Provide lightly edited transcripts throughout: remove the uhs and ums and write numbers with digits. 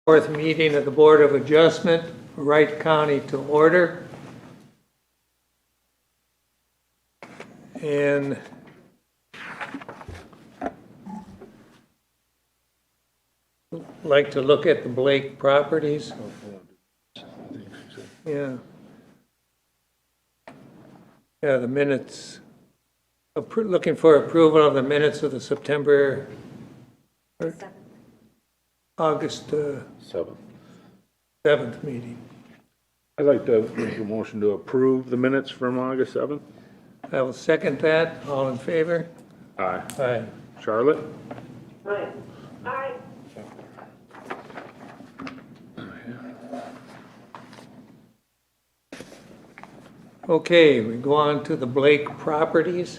Fourth meeting of the Board of Adjustment, Wright County to order. And like to look at the Blake properties. Yeah. Yeah, the minutes. Looking for approval of the minutes of the September, or August 7th meeting. I'd like to make a motion to approve the minutes from August 7th. I will second that. All in favor? Aye. Aye. Charlotte? Aye. Aye. Okay, we go on to the Blake properties.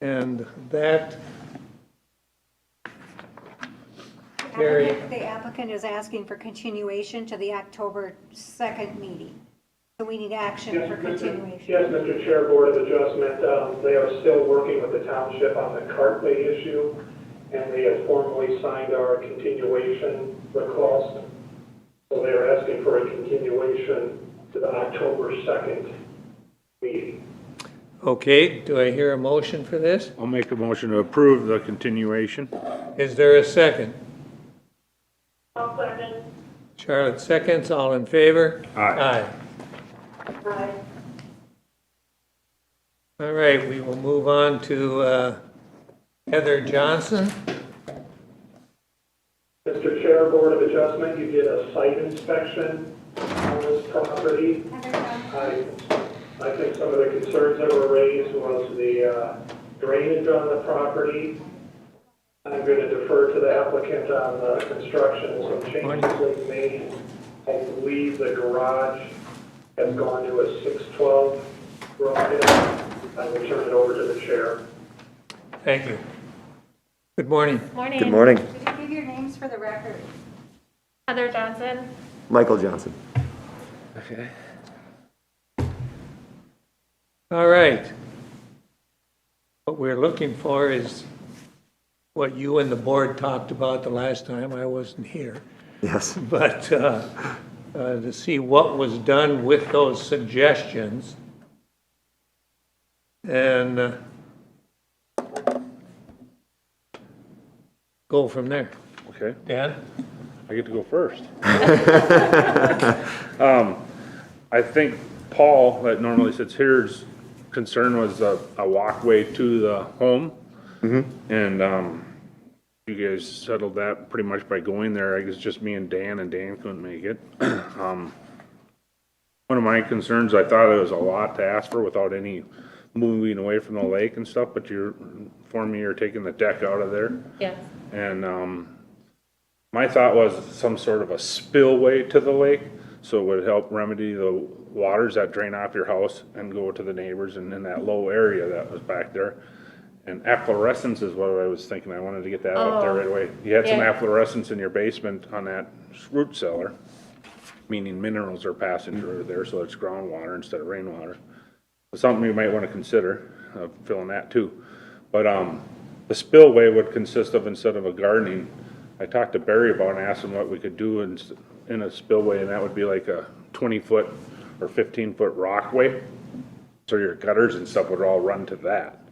And that, Carrie. The applicant is asking for continuation to the October 2nd meeting. So we need action for continuation. Yes, Mr. Chair, Board of Adjustment, they are still working with the township on the cartway issue, and they have formally signed our continuation request. So they are asking for a continuation to the October 2nd meeting. Okay, do I hear a motion for this? I'll make a motion to approve the continuation. Is there a second? I'll second. Charlotte seconds, all in favor? Aye. Aye. All right, we will move on to Heather Johnson. Mr. Chair, Board of Adjustment, you did a site inspection on this property. I think some of the concerns that were raised was the drainage on the property. I'm going to defer to the applicant on the construction, some changes they've made. I believe the garage has gone to a 612 roof pit. I will turn it over to the chair. Thank you. Good morning. Morning. Good morning. Could you give your names for the record? Heather Johnson. Michael Johnson. Okay. All right. What we're looking for is what you and the board talked about the last time. I wasn't here. Yes. But to see what was done with those suggestions. And go from there. Okay, Dan? I get to go first. I think Paul, that normally sits here's concern was a walkway to the home. And you guys settled that pretty much by going there. I guess just me and Dan couldn't make it. One of my concerns, I thought it was a lot to ask for without any moving away from the lake and stuff, but you're informing me you're taking the deck out of there. Yes. And my thought was some sort of a spillway to the lake, so it would help remedy the waters that drain off your house and go to the neighbors and in that low area that was back there. And efflorescence is what I was thinking. I wanted to get that out there right away. You had some Yeah. efflorescence in your basement on that root cellar, meaning minerals are passing through there, so it's groundwater instead of rainwater. It's something you might want to consider, filling that too. But the spillway would consist of, instead of a gardening, I talked to Barry about and asked him what we could do in a spillway, and that would be like a 20-foot or 15-foot rockway. So your gutters and stuff would all run to that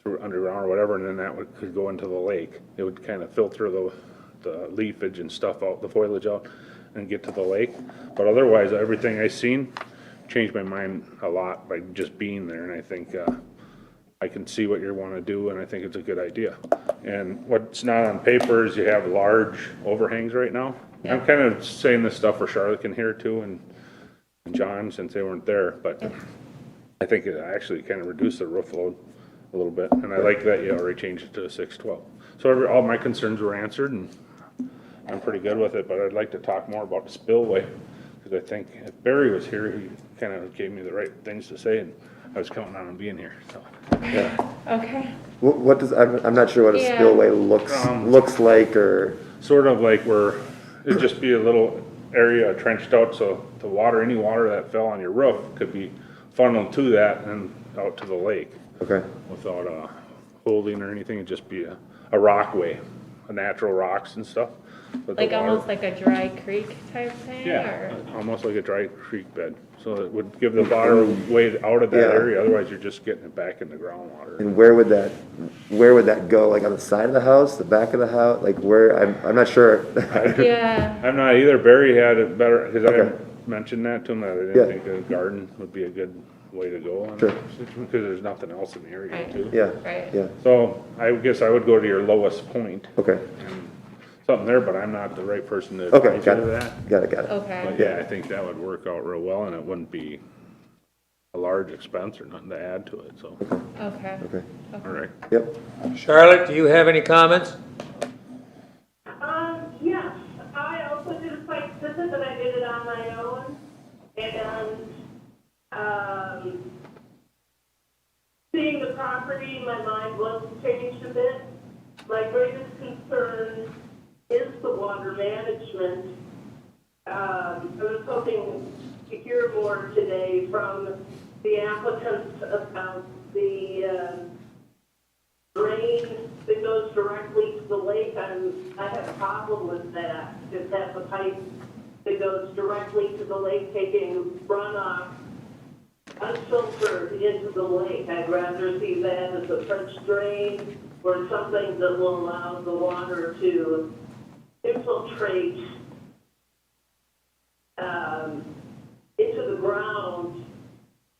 through underground or whatever, and then that could go into the lake. It would kind of filter the leafage and stuff out, the foliage out, and get to the lake. But otherwise, everything I seen changed my mind a lot by just being there, and I think I can see what you want to do, and I think it's a good idea. And what's not on paper is you have large overhangs right now. Yeah. I'm kind of saying this stuff for Charlotte can hear too, and John, since they weren't there, but I think it actually kind of reduced the roof load a little bit, and I like that you already changed it to a 612. So all my concerns were answered, and I'm pretty good with it, but I'd like to talk more about the spillway, because I think if Barry was here, he kind of gave me the right things to say, and I was counting on him being here, so. Okay. What does, I'm not sure what a Yeah. spillway looks like, or, Sort of like where it'd just be a little area trenched out, so the water, any water that fell on your roof could be funneled to that and out to the lake okay, without holding or anything. It'd just be a rockway, a natural rocks and stuff. but the Like water- almost like a dry creek type thing, Yeah, or? almost like a dry creek bed, so it would give the water way out of that Yeah. area, otherwise you're just getting it back in the groundwater. And where would that go? Like on the side of the house, the back of the house? Like where, I'm not sure. Yeah, I'm not either, Barry had it better, cause I Okay. mentioned that to him, that I Yeah. didn't think a garden would be a good way to go on Sure. it, because there's nothing else in the area Right. too. Yeah, right. yeah, So I guess I would go to your lowest point, okay, something there, but I'm not the right person to okay, advise you got to it, that. got it, got it. Okay, But yeah, I think that would work out real well, and it wouldn't be a large expense or nothing to add to it, so, okay. Okay, all right. yep. Charlotte, do you have any comments? Yes, I also did a site visit, but I did it on my own, and, seeing the property, my mind was changed a bit. My greatest concern is the water management. I was hoping to hear more today from the applicants about the, drain that goes directly to the lake. I have a problem with that, if that's a pipe that goes directly to the lake, taking runoff unfiltered into the lake. I'd rather see that as a French drain or something that will allow the water to infiltrate into the ground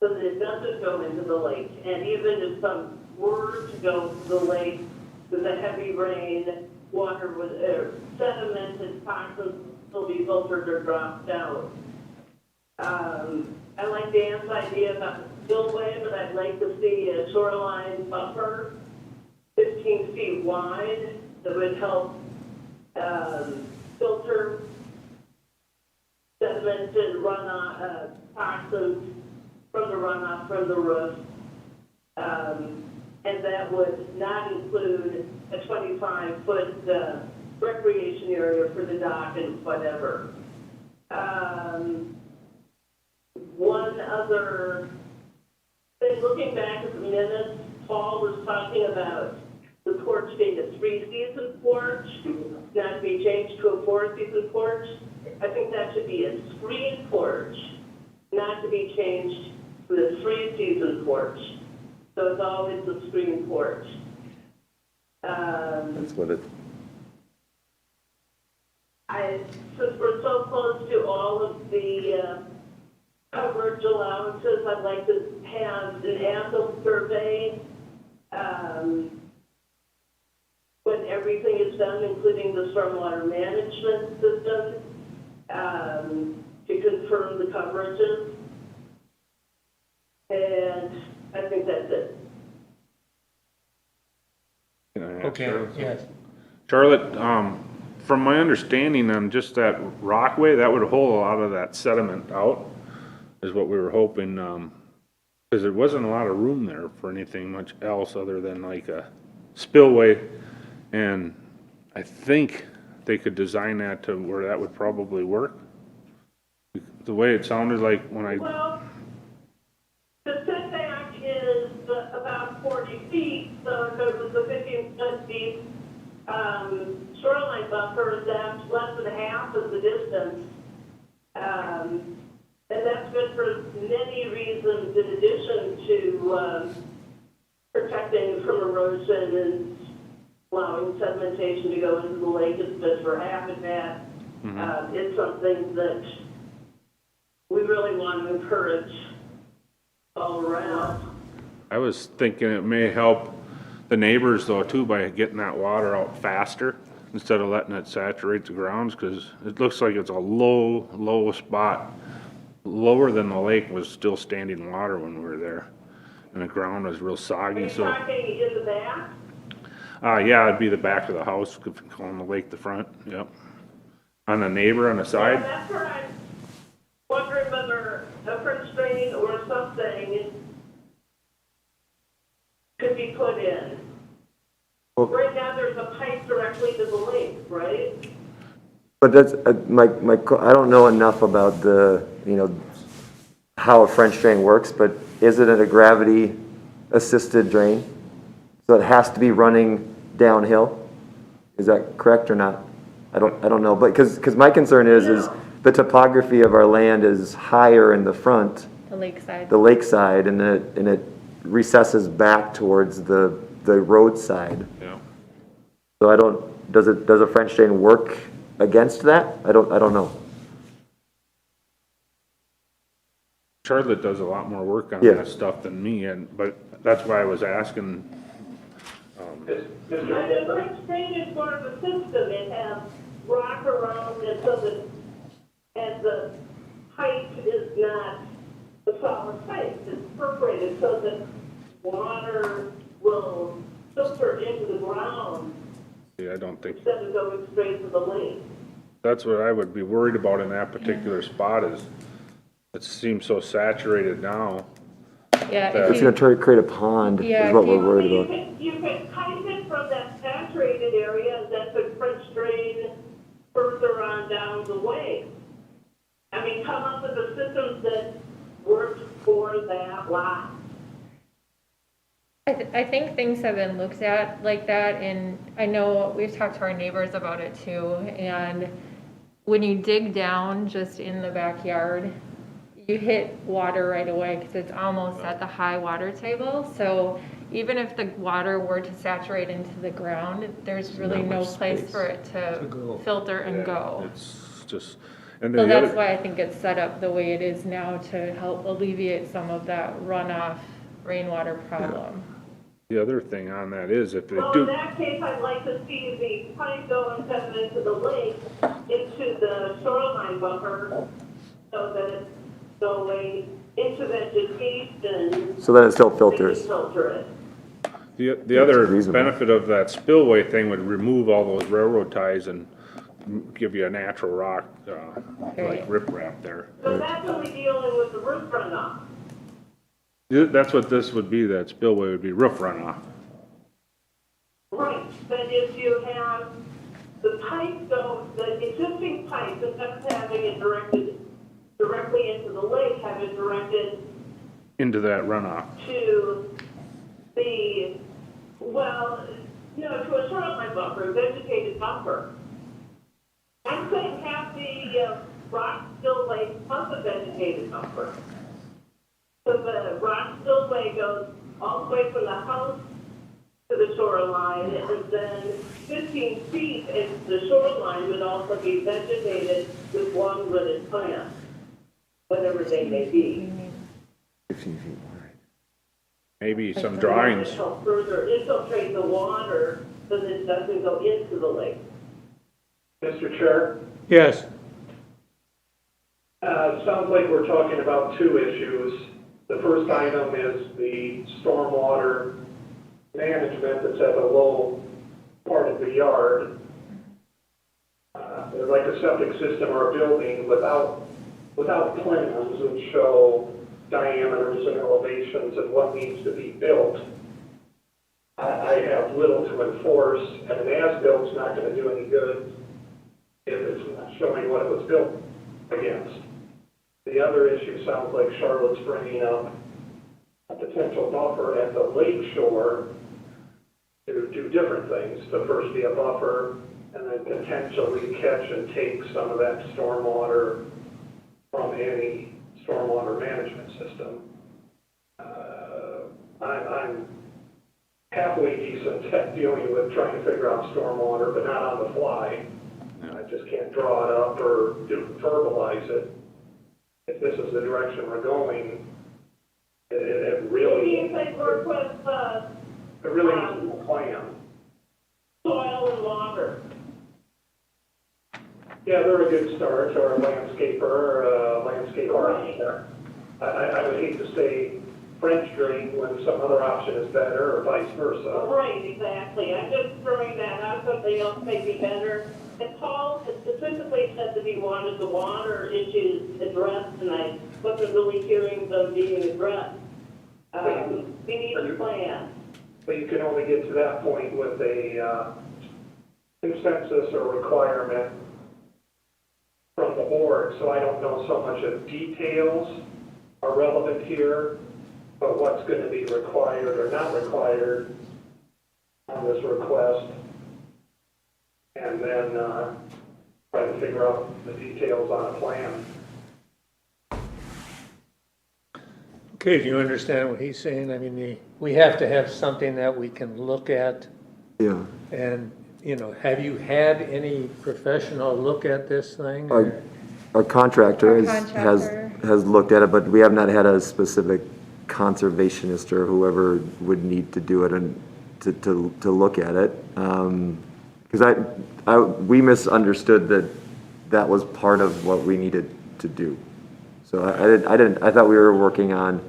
so that it doesn't go into the lake. And even if some were to go to the lake with a heavy rain, water would, sedimented toxins will be filtered or dropped out. I like Dan's idea about the spillway, but I'd like to see a shoreline buffer 15 feet wide that would help filter sedimented runoff, toxins from the runoff from the roof. And that would not include a 25-foot recreation area for the dock and whatever. One other thing, looking back at the minutes, Paul was talking about the porch being a 3-season porch, not to be changed to a 4-season porch. I think that should be a screen porch, not to be changed to a 3-season porch. So it's always a screen porch. That's what it, Since we're so close to all of the coverage allowances, I'd like to have an as-built survey when everything is done, including the stormwater management system, to confirm the coverages. And I think that's it. Can I ask Okay, Charlotte? yes. Charlotte, from my understanding on just that rockway, that would hold a lot of that sediment out, is what we were hoping, because there wasn't a lot of room there for anything much else other than like a spillway. And I think they could design that to where that would probably work. The way it sounded like when I, Well, the setback is about 40 feet, so if it was a 15-foot deep shoreline buffer, that's less than half of the distance. And that's good for many reasons in addition to protecting from erosion and allowing sedimentation to go into the lake. It's good for habitat. It's something that we really want to encourage all around. I was thinking it may help the neighbors though too by getting that water out faster instead of letting it saturate the grounds, because it looks like it's a low spot. Lower than the lake was still standing water when we were there, and the ground was real Are soggy, you so. talking in the back? Yeah, it'd be the back of the house, calling the lake the front, yep. On the neighbor on the Yeah, side, that's where I'm wondering whether a French drain or something could be put in. Well- Right now, there's a pipe directly to the lake, right? but that's, I don't know enough about the, how a French drain works, but is it a gravity assisted drain? So it has to be running downhill? Is that correct or not? I don't know, but, because my concern is the topography of our land is higher in the front, The lakeside. the lakeside, and it recesses back towards the roadside. Yeah. So does a French drain work against that? I don't know. Charlotte does a lot more work on Yeah. that stuff than me, but that's why I was asking. Mr. And the French drain is part of the system, it has rock around it so that, and the pipe is not the solid pipe, it's perforated so that water will filter into the ground I don't think, instead of going straight to the lake. that's what I would be worried about in that particular spot is it seems so saturated now. Yeah, It's if It's you, gonna try to create a pond, Yeah, is what we're if worried You about. can pipe it from that saturated area, and then the French drain further on down the way. I mean, come up with a system that works for that lot. I think things have been looked at like that, and I know we've talked to our neighbors about it too, and when you dig down just in the backyard, you hit water right away because it's almost at the high water table. So even if the water were to saturate into the ground, there's really no place for it to go. filter and go. It's just, and So then the that's other, why I think it's set up the way it is now to help alleviate some of that runoff rainwater problem. the other thing on that is if they Well, in do, that case, I'd like to see the pipe go instead of into the lake, into the shoreline buffer, so that it's no way into vegetation. So then it still They can filters. filter it. the other reasonable. benefit of that spillway thing would remove all those railroad ties and give you a natural rock, like Right. riprap there. So that's only dealing with the roof runoff. That's what this would be, that spillway would be roof runoff. Right, but if you have the pipe go, the existing pipe, instead of having it directed directly into the lake, have it directed Into that runoff. to the, well, to a shoreline buffer, vegetated buffer. I'm saying have the rock spillway plus a vegetated buffer. So the rock spillway goes all the way from the house to the shoreline, and then 15 feet into the shoreline would also be vegetated with long-rooted plants, whatever they may be. 15 feet wide. Maybe some drawings. To help further infiltrate the water so that it doesn't go into the lake. Mr. Chair, Yes, it sounds like we're talking about two issues. The first item is the stormwater management that's at the low part of the yard. Like a septic system or a building without plans that show diameters and elevations and what needs to be built. I have little to enforce, and an as-bilt's not gonna do any good if it's not showing what it was built against. The other issue sounds like Charlotte's bringing up a potential buffer at the lake shore to do different things. To first be a buffer and then potentially catch and take some of that stormwater from any stormwater management system. I'm halfway decent at dealing with trying to figure out stormwater, but not on the fly. I just can't draw it up or verbalize it. If this is the direction we're going, it Maybe really, if they work with, it really needs a plan. soil and water. Yeah, they're a good start, or a landscaper, or a landscape architect. I would hate to say French drain when some other option is better, or vice versa. Right, exactly. I'm just throwing that out, something else may be better. And Paul had specifically said that he wanted the water issues addressed tonight, wasn't really hearing them being addressed. We need a plan. But you can only get to that point with a consensus or requirement from the board. So I don't know so much of details are relevant here, but what's going to be required or not required on this request. And then figure out the details on a plan. Okay, do you understand what he's saying? I mean, we have to have something that we can look at Yeah. and, you know, have you had any professional look at this thing? or- Our contractor Our has contractor. looked at it, but we have not had a specific conservationist or whoever would need to do it and to look at it. Because we misunderstood that was part of what we needed to do. So I thought we were working on,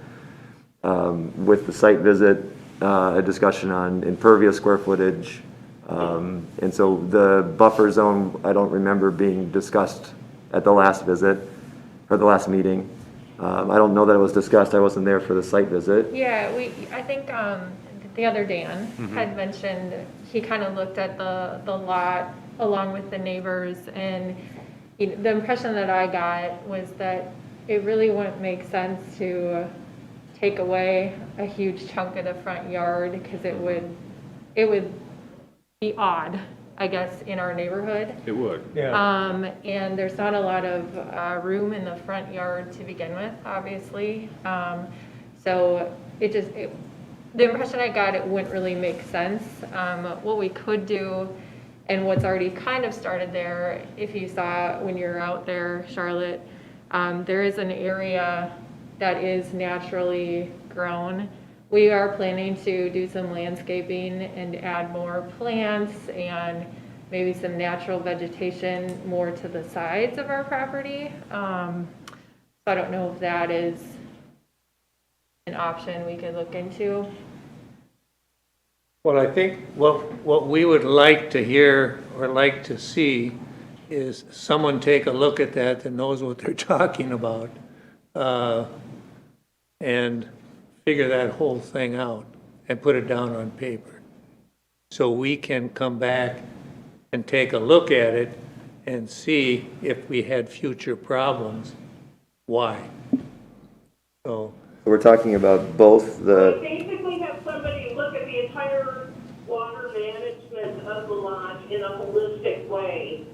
with the site visit, a discussion on impervious square footage. And so the buffer zone, I don't remember being discussed at the last visit, or the last meeting. I don't know that it was discussed, I wasn't there for the site visit. Yeah, I think, the other Dan had mentioned, he kind of looked at the lot along with the neighbors, and the impression that I got was that it really wouldn't make sense to take away a huge chunk of the front yard, because it would be odd, I guess, in our neighborhood. It would. Yeah, And there's not a lot of room in the front yard to begin with, obviously. So the impression I got, it wouldn't really make sense. What we could do, and what's already kind of started there, if you saw when you're out there, Charlotte, there is an area that is naturally grown. We are planning to do some landscaping and add more plants and maybe some natural vegetation more to the sides of our property. So I don't know if that is an option we could look into. well, I think what we would like to hear or like to see is someone take a look at that knows what they're talking about, and figure that whole thing out and put it down on paper. So we can come back and take a look at it and see if we had future problems, why. So, We're talking about both We the, basically have somebody look at the entire water management of the lot in a holistic way.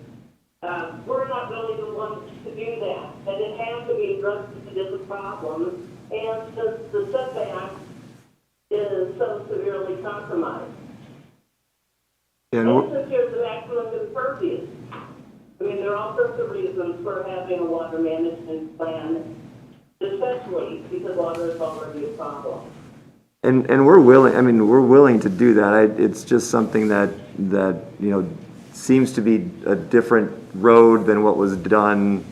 We're not really the ones to do that, and it has to be addressed if it is a problem. And since the setback is so severely compromised, and and since there's the maximum impervious, I mean, there are all sorts of reasons for having a water management plan, especially because water is already a problem. and we're willing to do that. It's just something that, you know, seems to be a different road than what was done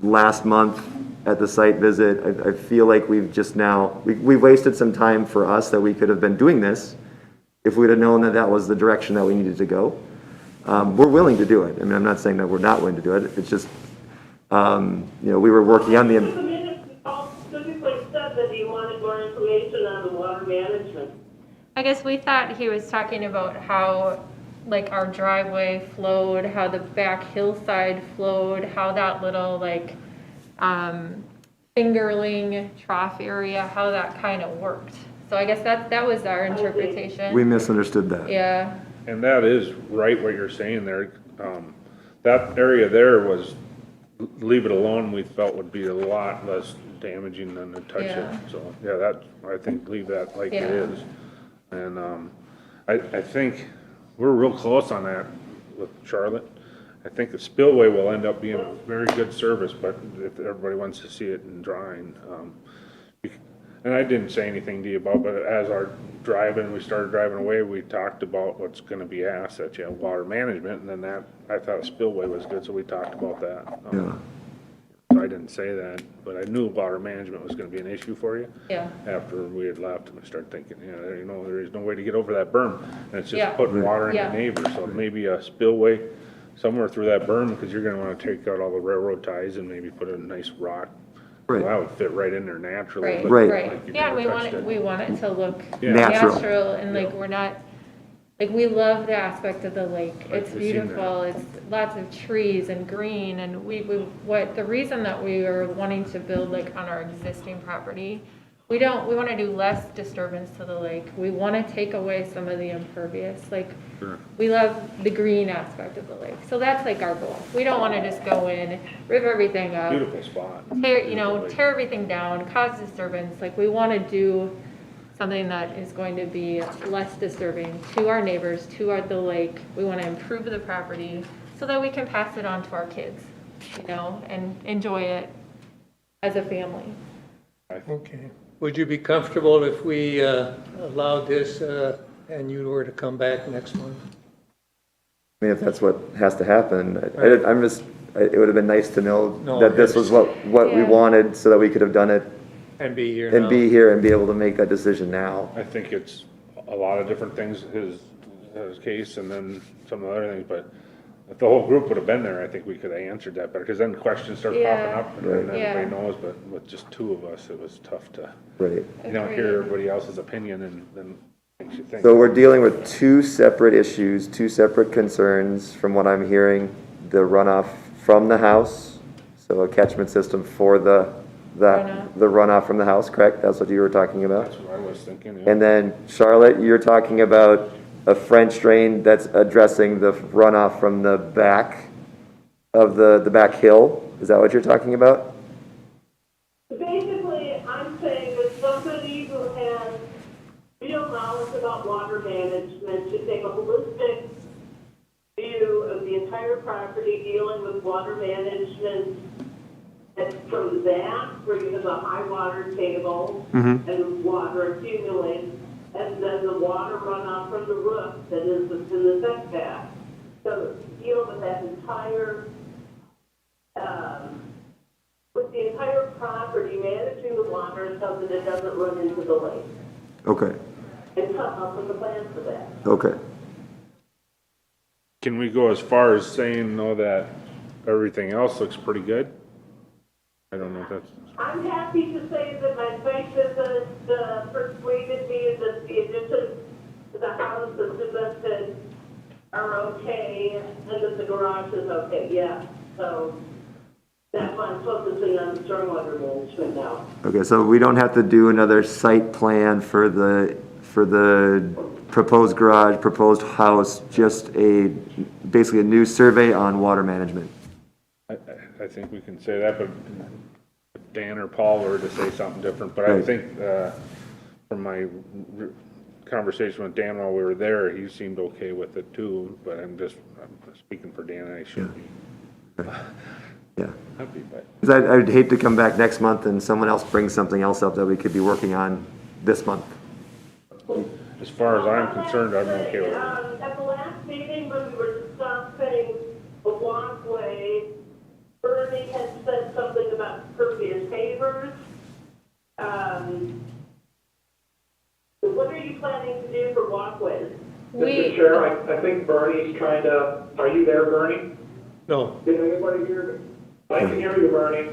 last month at the site visit. I feel like we've just now, we've wasted some time for us that we could have been doing this if we'd have known that that was the direction that we needed to go. We're willing to do it. I mean, I'm not saying that we're not willing to do it. It's just, you know, we were working on The the, minutes all specifically said that he wanted more information on the water management. I guess we thought he was talking about how, like, our driveway flowed, how the back hillside flowed, how that little, like, fingerling trough area, how that kind of worked. So I guess that was our interpretation. we misunderstood that. Yeah, And that is right what you're saying there. That area there was, leave it alone, we felt would be a lot less damaging than to touch it. Yeah. So, yeah, that, I think, leave that like it Yeah. is. And, I think we're real close on that with Charlotte. I think the spillway will end up being a very good service, but if everybody wants to see it in drawing, and I didn't say anything to you about, but as we started driving away, we talked about what's gonna be asked, that you have water management, and then that, I thought a spillway was good, so we talked about that. Yeah. So I didn't say that, but I knew water management was gonna be an issue for you. yeah, After we had left, and I started thinking, you know, there is no way to get over that berm, and it's Yeah. just putting water in your Yeah. neighbor, so maybe a spillway somewhere through that berm, because you're gonna wanna take out all the railroad ties and maybe put a nice rock. Right. Well, that would fit right in there naturally. right, but Right. right. like you Yeah, and never we touched want it to look Yeah. Natural. and like we're not, like we love the aspect of the lake. It's I've seen that. beautiful. It's lots of trees and green, and the reason that we were wanting to build like on our existing property we want to do less disturbance to the lake. We want to take away some of the impervious, like, Sure. we love the green aspect of the lake. So that's like our goal. We don't want to just go in, rip everything up, Beautiful spot. tear everything down, cause disturbance. Like, we want to do something that is going to be less disturbing to our neighbors, the lake. We want to improve the property so that we can pass it on to our kids, and enjoy it as a family. Okay. Would you be comfortable if we allowed this and you were to come back next month? I mean, if that's what has to happen, I'm just, it would have been nice to know No, that this was what we Yeah. wanted so that we could have done it And be here now? and be here and be able to make that decision now. I think it's a lot of different things, his case, and then some of the other things, but if the whole group would have been there, I think we could have answered that better, because then questions start popping Yeah. up, and then Yeah. everybody knows, but with just two of us, it was tough to, Right. hear Agreed. everybody else's opinion, and then makes you think. So we're dealing with two separate issues, two separate concerns, from what I'm hearing. The runoff from the house, so a catchment system for the runoff from the house, correct? That's what you were talking about? That's what I was thinking, yeah. And then Charlotte, you're talking about a French drain that's addressing the runoff from the back of the back hill? Is that what you're talking about? Basically, I'm saying that somebody who has real knowledge about water management should take a holistic view of the entire property, dealing with water management. And from that, where you have a high water table and water accumulates, and then the water runoff from the roof that is in the setback. So deal with that entire, with the entire property, managing the water so that it doesn't run into the lake. Okay, And come up with a plan for that. okay. Can we go as far as saying, though, that everything else looks pretty good? I don't know if that's, I'm happy to say that my site visit persuaded me that the additions to the house that's invested are okay, and that the garage is okay, yeah. So that's why I'm focusing on stormwater management now. Okay, so we don't have to do another site plan for the proposed garage, proposed house, just basically a new survey on water management. I think we can say that, but if Dan or Paul were to say something different, but I Right. think, from my conversation with Dan while we were there, he seemed okay with it too, but I'm speaking for Dan, and I should be Yeah. happy, but. Because I'd hate to come back next month and someone else brings something else up that we could be working on this month. As far as I'm concerned, I'm okay with it. At the last meeting, when we were discussing the walkway, Bernie had said something about pervious pavers. What are you planning to do for walkways? Mr. Chair, I think Bernie's trying to, are you there, Bernie? No. Can anybody hear me? I can hear you, Bernie.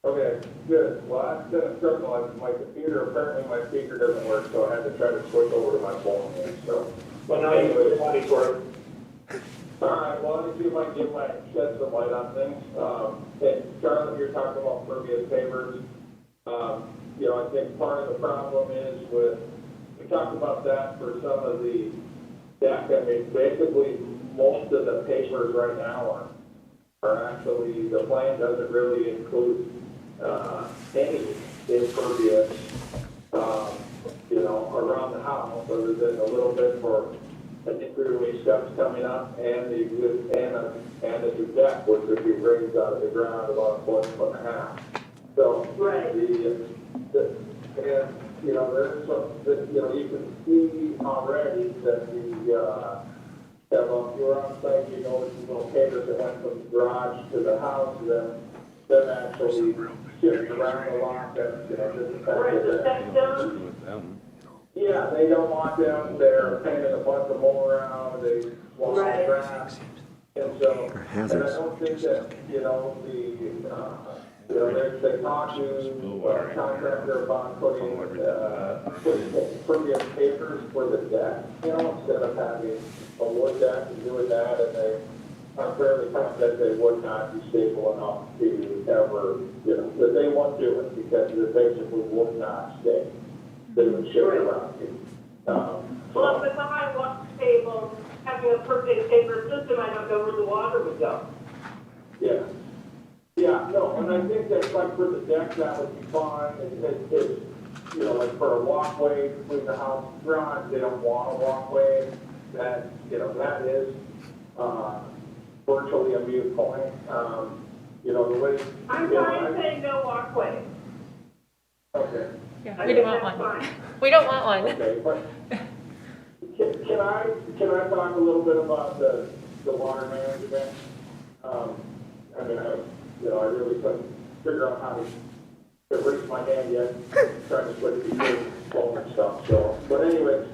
Okay, good. Well, I'm gonna struggle on my computer. Apparently my speaker doesn't work, so I had to try to switch over to my phone here, so. Well, now you put your money's worth. All right, well, let me see if I can shed some light on things. And Charlotte, you're talking about pervious pavers. I think part of the problem is we talked about that for some of the deck. I mean, basically, most of the pavers right now are actually, the plan doesn't really include any impervious, around the house, other than a little bit for an entryway steps coming up and the new deck, which would be raised out of the ground about a foot and a half. So, Right. there's some, you can see already that if you were on site, you noticed the little pavers that went from the garage to the house, then actually shift around a lot, that, just the Where fact is the that. step down? Yeah, they don't want them, they're painting a bunch of mold around, they want the Right. grass. And so, They're and I hazards. don't think that, they talk to contractor about putting pervious pavers for the deck, instead of having a wood deck and doing that, and they, I'm fairly confident they would not be stable enough to ever, that they won't do it because they basically would not stay. They would shift around. Well, with the high water table, having a perfect paper system, I don't know where the water would go. Yeah. Yeah, no, and I think that like for the deck, that would be fine, it's, like for a walkway between the house and garage, they don't want a walkway, that is, virtually a moot point, the way. I'm trying to say no walkway. Okay, Yeah, I we think don't want that's one. fine. We don't want one. okay, but can I talk a little bit about the water management? I really couldn't figure out how to raise my hand yet, trying to switch between phone and stuff, so, but anyways,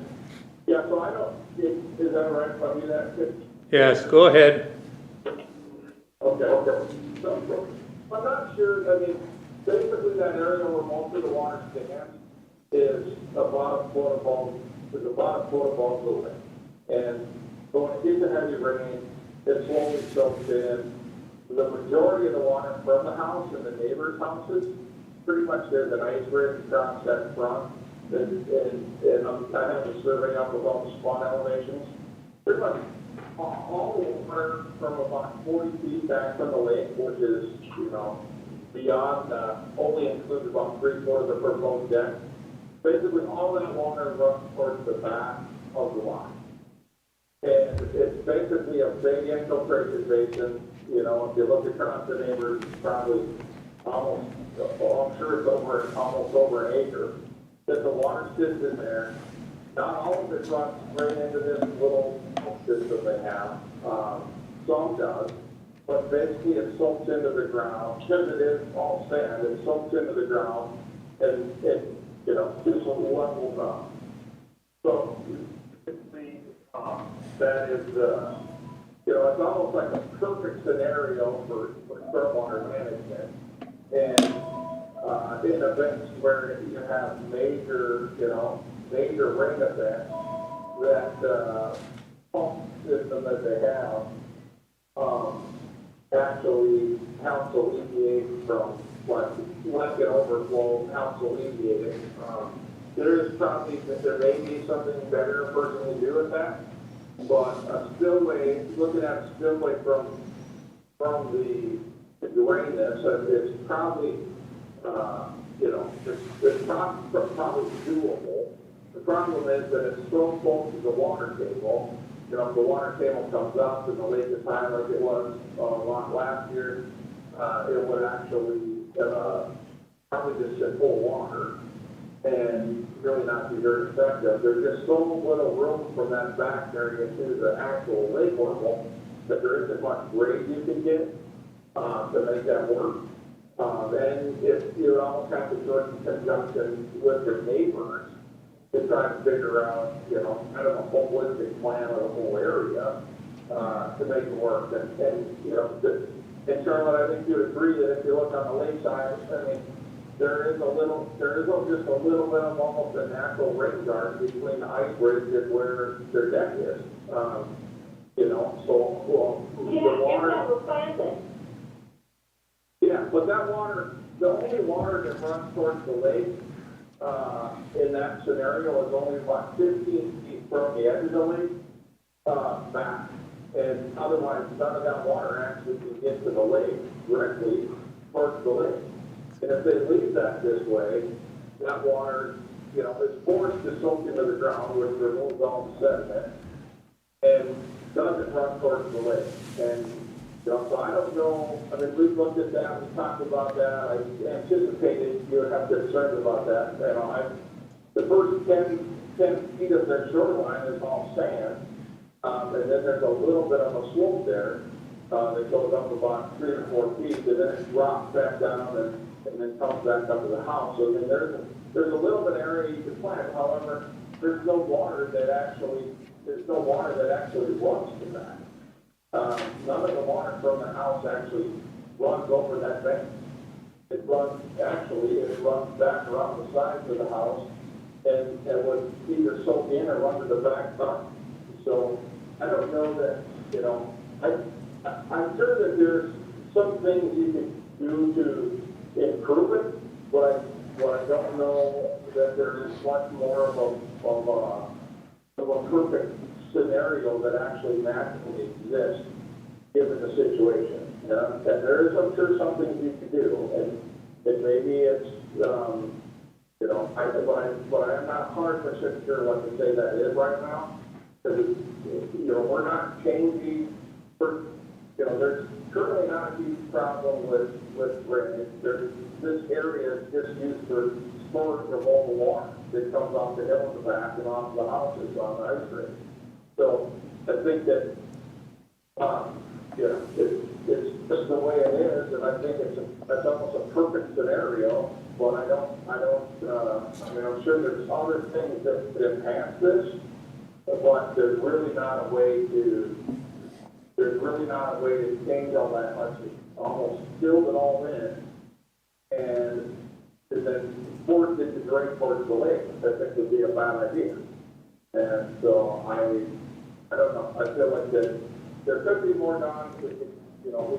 yeah, so I don't, is that all right if I do that? Yes, go ahead. Okay. So, I'm not sure, basically that area where most of the water stands is about a foot above the lake. And so when it gets a heavy rain, it slowly soaks in. The majority of the water from the house and the neighbors' houses, pretty much there's an ice bridge across that front. And I have a survey up of all the spot elevations. Pretty much all the water from about 40 feet back from the lake, which is, beyond, only includes about 3/4 of the proposed deck. Basically, all that water runs towards the back of the lot. And it's basically a big infiltration basin. If you look across the neighbors, it's probably almost, I'm sure it's almost over an acre, that the water sits in there. Not all of it runs right into this little system they have. Some does, but basically it soaks into the ground. Because it is all sand, it soaks into the ground and it, just levels up. So, that is, it's almost like a perfect scenario for stormwater management. And, in events where you have major rain events, that, pump system that they have, actually helps alleviate from, like an overflow, helps alleviate it. There may be something better a person can do with that, but a spillway, looking at a spillway from the drainness, it's probably, it's probably doable. The problem is that it's so close to the water table. If the water table comes up and the lake is high like it was last year, it would actually probably just sit full of water and really not be very effective. There's just so little room from that back area to the actual lake level that there isn't much grade you can get to make that work. And if you almost have to do it in conjunction with your neighbors to try to figure out, kind of a holistic plan of the whole area to make it work. And Charlotte, I think you'd agree that if you look on the lakeside, there is just a little bit of almost a natural rain garden between the ice bridge and where their deck is. The water. That was planted. Yeah, but that water, the only water that runs towards the lake, in that scenario is only about 15 feet from the edge of the lake, back. And otherwise, none of that water actually can get to the lake directly towards the lake. And if they leave that this way, that water, is forced to soak into the ground, which removes all the sediment, and doesn't run towards the lake. And, so I don't know, we've looked at that, we talked about that, I anticipated you would have concerns about that. The first 10 feet of their shoreline is all sand, and then there's a little bit of a slope there, that goes up about 3 or 4 feet, and then it drops back down and then comes back up to the house. So then there's a little bit of area you can plant. However, there's no water that actually runs to that. None of the water from the house actually runs over that bank. It runs back around the sides of the house and would either soak in or run to the back front. So I don't know that, I'm sure that there's some things you can do to improve it, but what I don't know that there is much more of a perfect scenario that actually magically exists given the situation. And there is, I'm sure, some things you can do, and maybe it's, you know, but I am not 100% sure what to say that is right now. Because, you know, we're not changing, you know, there's currently not a huge problem with drainage. This area is just used for storage of all the water that comes off the hill in the back and off the houses on the ice rink. So I think that, you know, it's just the way it is, and I think it's almost a perfect scenario. But I mean, I'm sure there's other things that enhance this, but there's really not a way to change all that much. It's almost filled it all in, and then force it to drain towards the lake, which I think would be a bad idea. And so I don't know, I feel like that there could be more done. You know,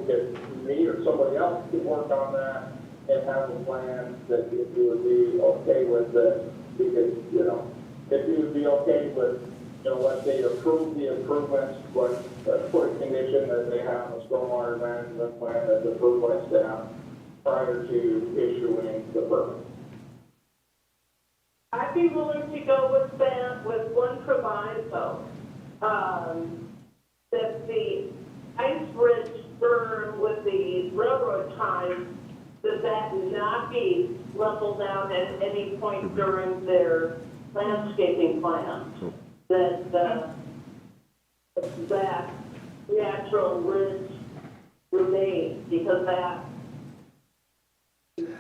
me or somebody else could work on that and have a plan that you would be okay with, that because, you know, if you would be okay with, you know, let's say approve the improvements, but put a condition that they have a stormwater management plan that's approved by staff prior to issuing the permit. I'd be willing to go with that with one proviso, that the ice bridge berm with the railroad ties, that not be leveled down at any point during their landscaping plan. That natural ridge remains, because that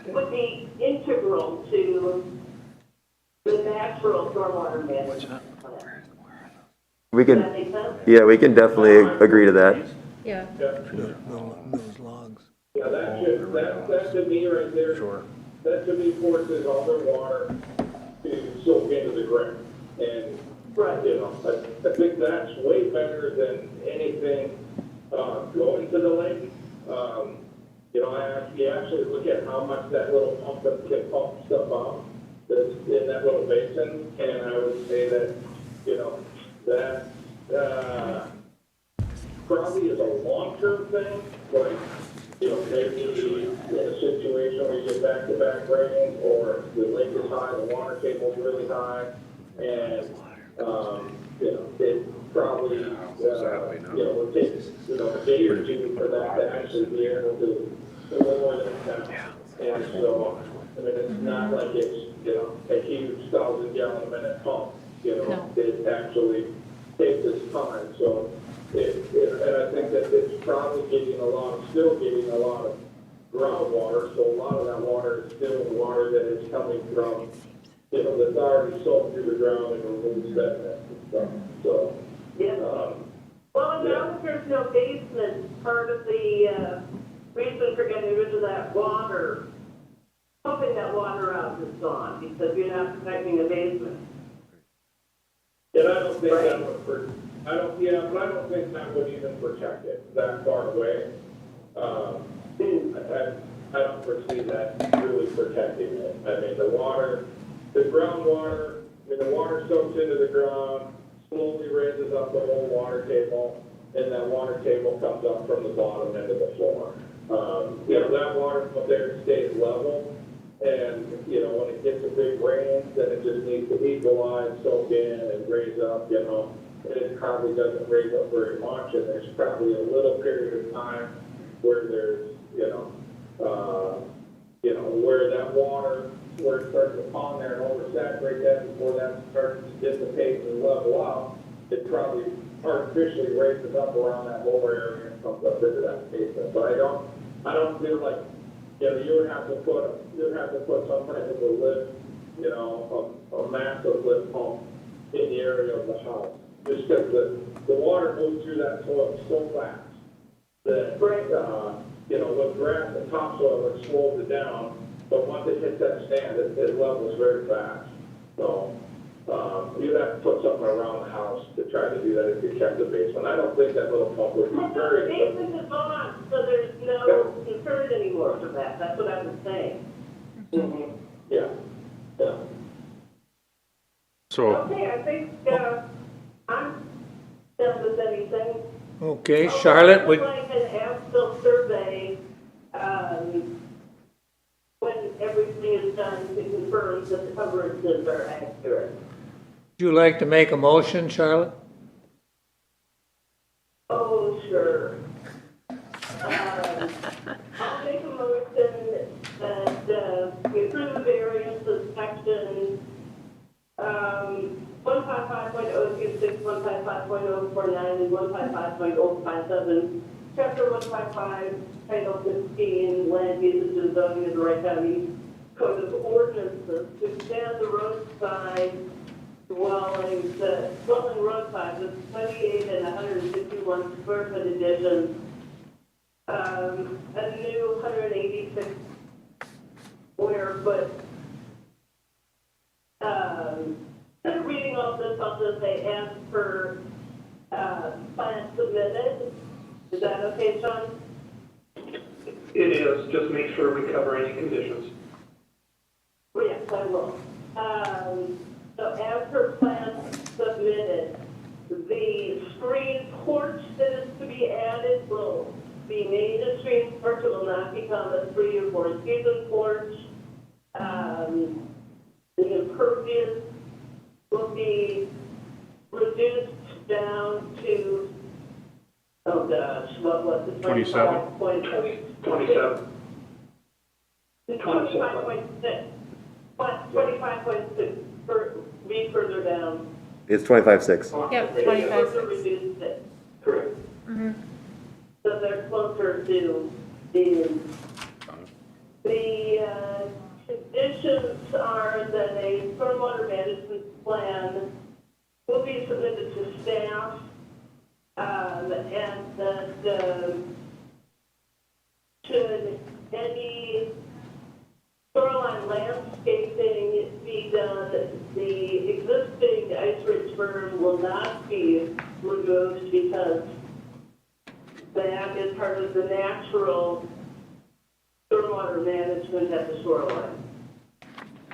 would be integral to the natural stormwater management plan. We Does can, that make sense? yeah, we can definitely agree to that. Yeah. Those logs. Yeah, that to me right there. Sure. That to me forces all the water to soak into the ground. And, Right. you know, I think that's way better than anything, going to the lake. You know, you actually look at how much that little pump can pump stuff out that's in that little basin, and I would say that, you know, that, probably is a long-term thing, like, you know, maybe in a situation where you get back-to-back rain, or the lake is high, the water table's really high, and, you know, it probably, you know, would take, you know, a day or two for that to actually be able to lower it down. And so, I mean, it's not like it's, you know, a huge 1,000-gallon-a-minute pump, you know, No. it actually takes its time, so and I think that it's probably still getting a lot of groundwater, so a lot of that water is still water that is coming from, you know, that's already soaked through the ground and removed sediment and stuff, so. Yes. Well, and now that there's no basement, part of the reason for getting rid of that water, pumping that water out is gone, because you're not protecting the basement. And I don't think that would, but I don't think that would even protect it that far away. I don't foresee that really protecting it. I mean, the groundwater, I mean, the water soaks into the ground, slowly raises up the whole water table, and that water table comes up from the bottom end of the floor. You know, that water up there stays level, and, you know, when it gets a big rain, then it just needs to equalize, soak in, and raise up, you know. And it probably doesn't raise up very much, and there's probably a little period of time where there's, where that water, where it starts to pond there and oversaturate that before that starts to dissipate and level out, it probably artificially raises up around that lower area and comes up into that basement. But I don't feel like, you know, you would have to put some kind of a lift, you know, a massive lift pump in the area of the house. Just because the water moves through that soil so fast that, you know, with grass and topsoil, it slows it down. But once it hits that stand, it levels very fast. So, You'd have to put something around the house to try to do that if you kept the basement. I don't think that little pump would be The very. basement is gone, so there's no concern anymore for that, that's what I was saying. Mhm. Yeah, yeah. So, Okay, I think, I'm done with anything. Okay, Charlotte, would, Like an as-built survey, when everything is done to confirm that the coverages are accurate. would you like to make a motion, Charlotte? Oh, sure. I'll make a motion that, we approve variances section, 155.026, 155.049, and 155.057, chapter 155, title 15, land uses and zoning of the Wright County Code of Ordinances, to extend the roadside dwellings, dwelling roadside with 28 and 151 square foot additions, a new 186 square foot. Instead of reading all this, I'll just say as per plan submitted. Is that okay, Sean? It is, just make sure we cover any conditions. Yes, I will. So as per plan submitted, the screen porch that is to be added will be made a screen porch. It will not become a 3 or 4 season porch. The impervious will be reduced down to, oh gosh, what was it? 27? 27. 25.6. What, 25.6, read further down. It's 25.6. Yep, They 25.6. further reduced it. Correct. So they're closer to the conditions are that a stormwater management plan will be submitted to staff, and that, should any shoreline landscaping be done, the existing ice rich berm will not be removed because that is part of the natural stormwater management at the shoreline.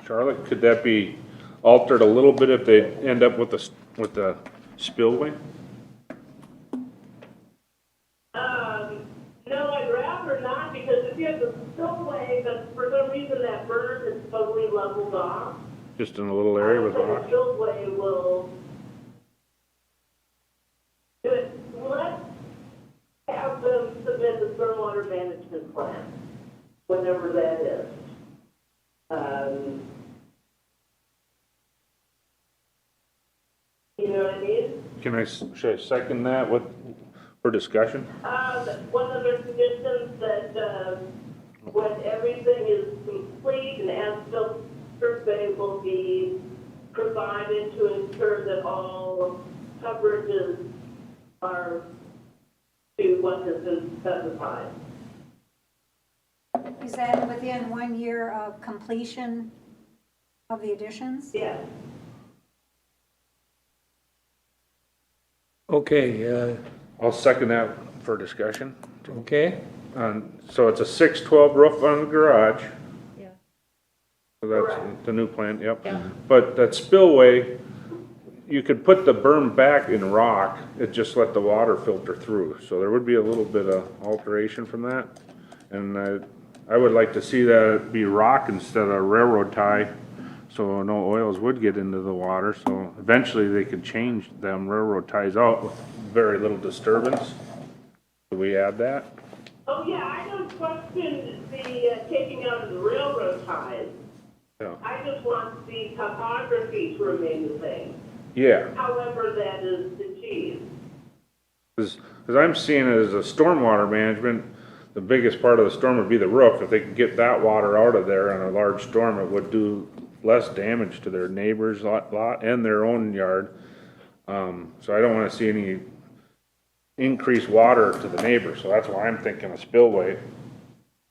Charlotte, could that be altered a little bit if they end up with the spillway? No, I'd rather not, because if you have the spillway, but for some reason that berm is totally leveled off. Just in a little area with The rocks? spillway will do it. Let's have them submit the stormwater management plan, whenever that is. You know what I mean? Should I second that for discussion? One of the conditions that, when everything is complete, an as-built survey will be provided to ensure that all coverages are to what has been specified. Is that within 1 year of completion of the additions? Yes. Okay, I'll second that for discussion. okay, So it's a 612 roof on the garage. Yeah. So that's Correct. the new plan, yep. Yeah. But that spillway, you could put the berm back in rock, it just let the water filter through. So there would be a little bit of alteration from that. And I would like to see that be rock instead of railroad tie, so no oils would get into the water. So eventually they could change them railroad ties out with very little disturbance. Do we add that? Oh, yeah, I don't question the taking out of the railroad ties. Yeah. I just want the topography to remain the same, Yeah. however that is achieved. Because I'm seeing it as a stormwater management, the biggest part of the storm would be the roof. If they could get that water out of there in a large storm, it would do less damage to their neighbor's lot and their own yard. So I don't want to see any increased water to the neighbor, so that's why I'm thinking a spillway,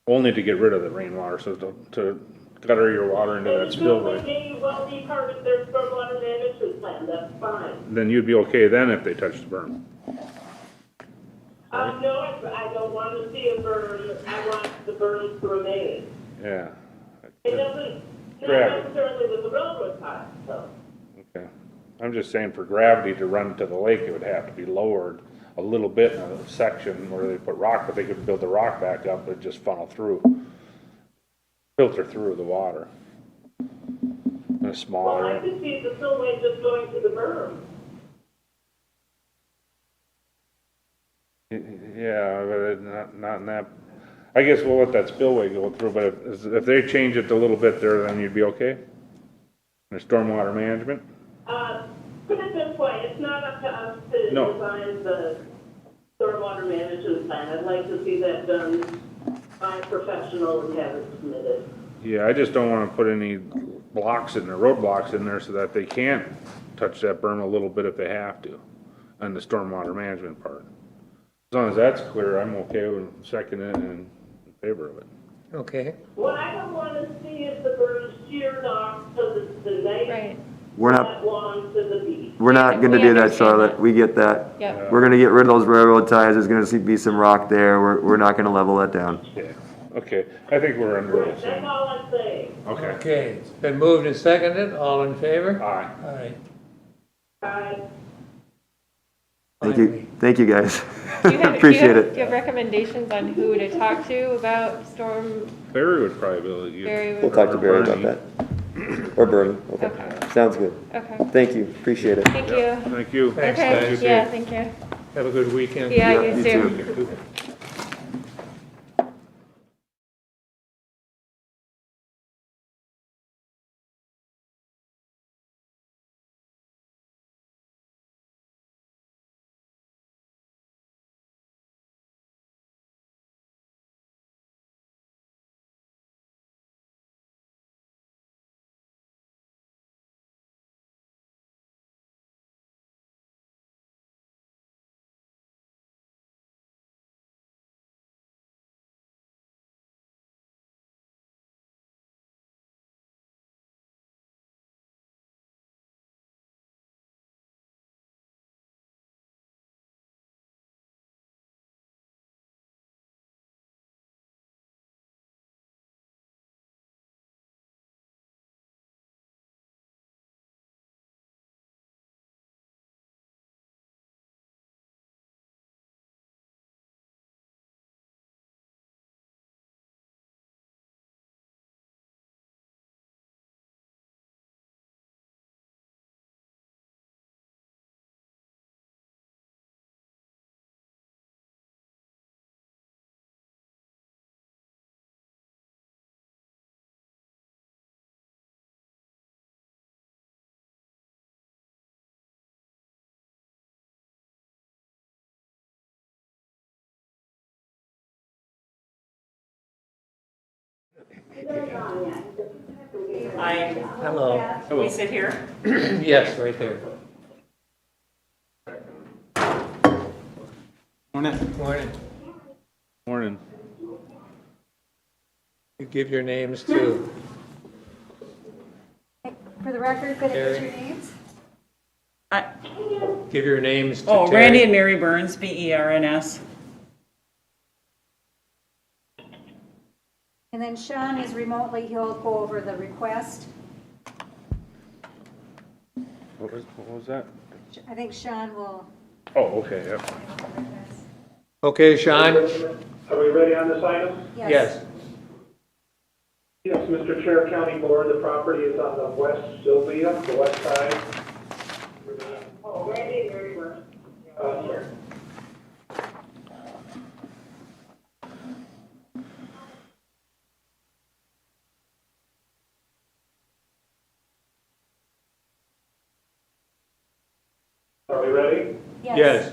only to get rid of the rainwater, so to gutter your water into that And spillway spillway. may well be part of their stormwater management plan, that's fine. Then you'd be okay then if they touched the berm. No, I don't want to see a berm, I want the berm to remain. Yeah. It doesn't, not Correct. necessarily with the railroad ties, so. Okay. I'm just saying for gravity to run to the lake, it would have to be lowered a little bit in a section where they put rock, but they could build the rock back up and just funnel through, filter through the water. In a small Well, I area. could see the spillway just going to the berm. Yeah, but not in that, I guess we'll let that spillway go through, but if they change it a little bit there, then you'd be okay? The stormwater management? Put it this way, it's not up to us to No. design the stormwater management plan. I'd like to see that done by a professional and have it submitted. Yeah, I just don't wanna put any blocks in there, roadblocks in there so that they can't touch that berm a little bit if they have to, on the stormwater management part. As long as that's clear, I'm okay with seconding it and in favor of it. Okay, What I don't want to see is the berm sheared off so that the nice Right, We're not, that long to the beach. we're not gonna We do that, understand Charlotte. that. We get that. yep. We're gonna get rid of those railroad ties. There's gonna be some rock there. We're not gonna level that down. Yeah, okay, I think we're under the Right, that's same. all I'm saying. Okay, okay, it's been moved and seconded, all in favor? aye. Aye. Thank Finally. you, thank you, guys. Do you have, Appreciate do it. you have recommendations on who to talk to about storm Barry would probably be able to give. Barry? We'll talk to Barry about that. Or Bernie, okay. Okay. Sounds good. Okay, Thank you, appreciate it. thank you. Thank you. Thanks, Okay, guys. yeah, thank you. Have a good weekend. Yeah, Yeah, you you too. Hi, Hello. we sit here. Yes, right there. Morning. Morning. You give your names to For the record, could I get Terry. your names? Give your names to Oh, Terry. Randy and Mary Burns, BERNS. And then Sean is remotely, he'll go over the request. What was that? I think Sean will. Oh, okay, yeah. Okay, Sean? Are we ready on this item? Yes. Yes, Mr. Chair, County Board, the property is on the west Sylvia, the west side. Oh, Randy and Mary Burns. Sure. Are we ready? Yes.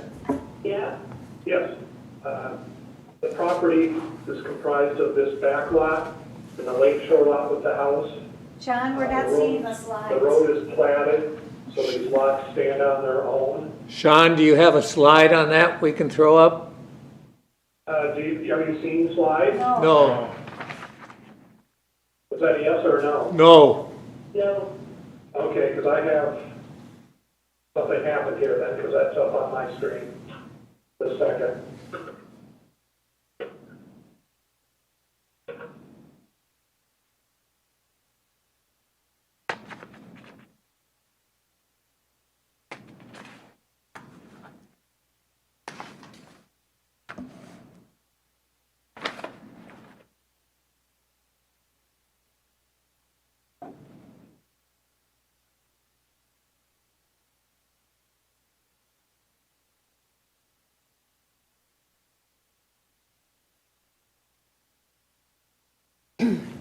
Yeah? Yes. The property is comprised of this back lot and the lake shore lot with the house. John, we're not The road- seeing the The slides. road is platted, so these lots stand on their own. Sean, do you have a slide on that we can throw up? Are you seeing slides? No. The Is that a yes or a no? No, No, Okay, because I have something happened here then, because that's up on my screen. The second.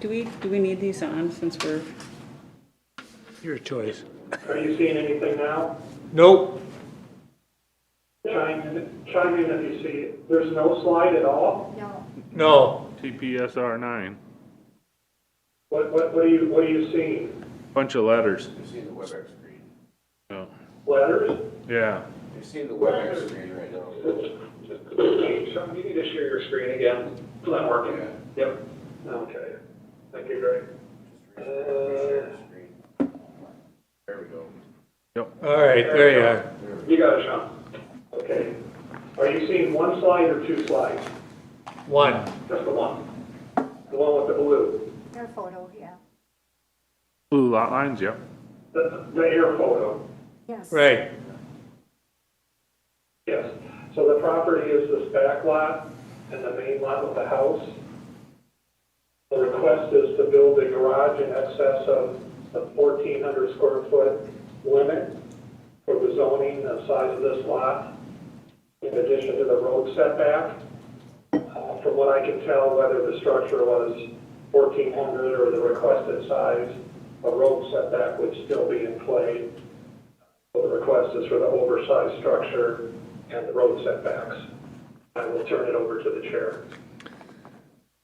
Do we need these on since we're, your choice. Are you seeing anything now? Nope, Chime in if you see it. There's no slide at all? No. no, TPSR 9, What are you seeing? bunch of letters. You see the WebEx screen. Yeah. Letters? Yeah. You see the WebEx screen right now. Sean, you need to share your screen again. It's not working. Yep. Okay. Thank you, Greg. Share the screen. There we go. all right, there you are. You got it, Sean. Okay. Are you seeing one slide or two slides? One, Just the one? The one with the blue? Their photo, yeah. Blue lot lines, yep. The air photo? Yes. right, Yes. So the property is this back lot and the main lot with the house. The request is to build a garage in excess of the 1,400 square foot limit for the zoning, the size of this lot, in addition to the road setback. From what I can tell, whether the structure was 1,400 or the requested size, a road setback would still be in play. So the request is for the oversized structure and the road setbacks. I will turn it over to the chair.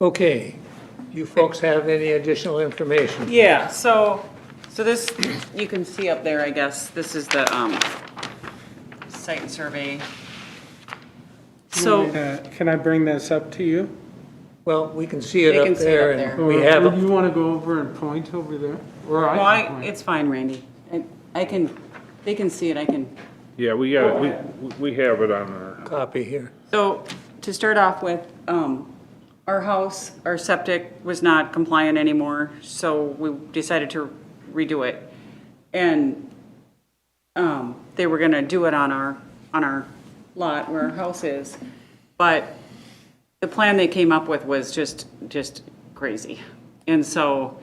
okay. You folks have any additional information? yeah, so this, you can see up there, I guess, this is the, site and survey. So, Can I bring this up to you? Well, we can see They it can up see it there, up and there. we Or have, would you want to go over and point over there? Or no, I can point? it's fine, Randy. I can, they can see it, I can. Yeah, we got it, we have it on our, copy here. So, to start off with, our house, our septic was not compliant anymore, so we decided to redo it. And, they were gonna do it on our lot where our house is. But the plan they came up with was just crazy. And so,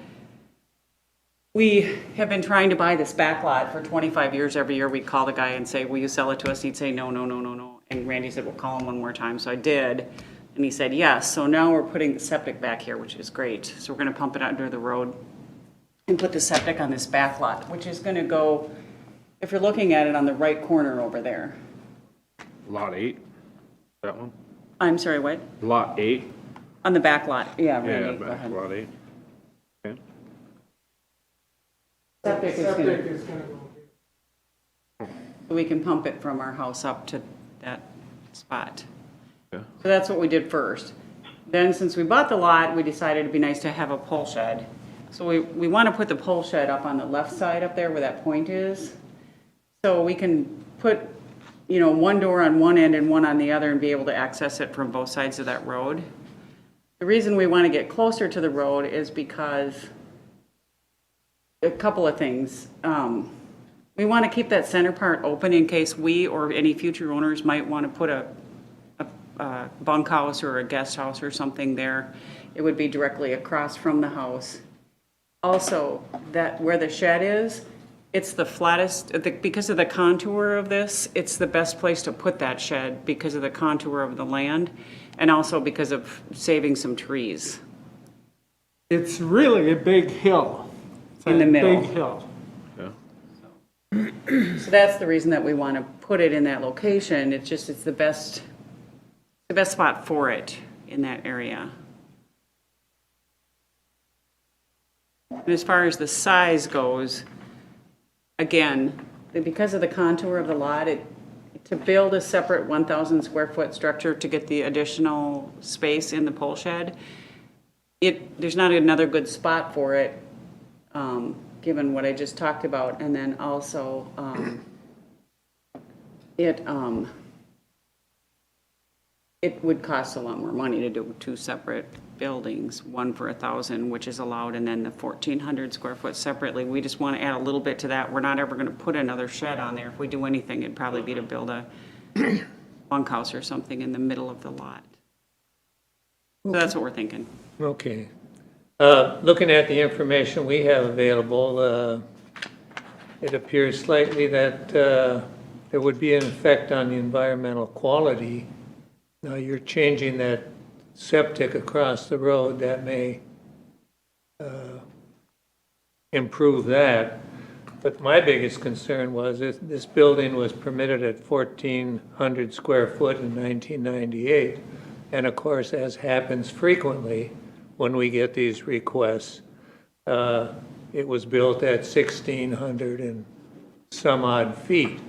we have been trying to buy this back lot for 25 years. Every year we'd call the guy and say, will you sell it to us? He'd say, no, no, no, no, no. And Randy said, well, call him one more time. So I did. And he said, yes. So now we're putting the septic back here, which is great. So we're going to pump it under the road and put the septic on this back lot, which is going to go, if you're looking at it, on the right corner over there. lot 8, that one? I'm sorry, what? Lot 8? On the back lot. Yeah, Yeah, Randy, go back ahead. lot 8. Okay. Septic is Septic going is going to go here. so we can pump it from our house up to that spot. Yeah. So that's what we did first. Then, since we bought the lot, we decided it'd be nice to have a pole shed. So we want to put the pole shed up on the left side up there where that point is. So we can put, one door on one end and one on the other and be able to access it from both sides of that road. The reason we want to get closer to the road is because a couple of things. We want to keep that center part open in case we or any future owners might want to put a bunkhouse or a guest house or something there. It would be directly across from the house. Also, that where the shed is, it's the flattest, because of the contour of this, it's the best place to put that shed because of the contour of the land and also because of saving some trees. It's really a big hill. It's In the a middle. Big hill. Yeah. So that's the reason that we want to put it in that location. It's the best spot for it in that area. And as far as the size goes, again, because of the contour of the lot, to build a separate 1,000 square foot structure to get the additional space in the pole shed, there's not another good spot for it, given what I just talked about. And then also, it would cost a lot more money to do two separate buildings, one for 1,000, which is allowed, and then the 1,400 square foot separately. We just want to add a little bit to that. We're not ever going to put another shed on there. If we do anything, it'd probably be to build a bunkhouse or something in the middle of the lot. So that's what we're thinking. Okay. Looking at the information we have available, it appears slightly that there would be an effect on the environmental quality. Now, you're changing that septic across the road, that may improve that. But my biggest concern was this building was permitted at 1,400 square foot in 1998. And of course, as happens frequently when we get these requests, it was built at 1,600 and some odd feet.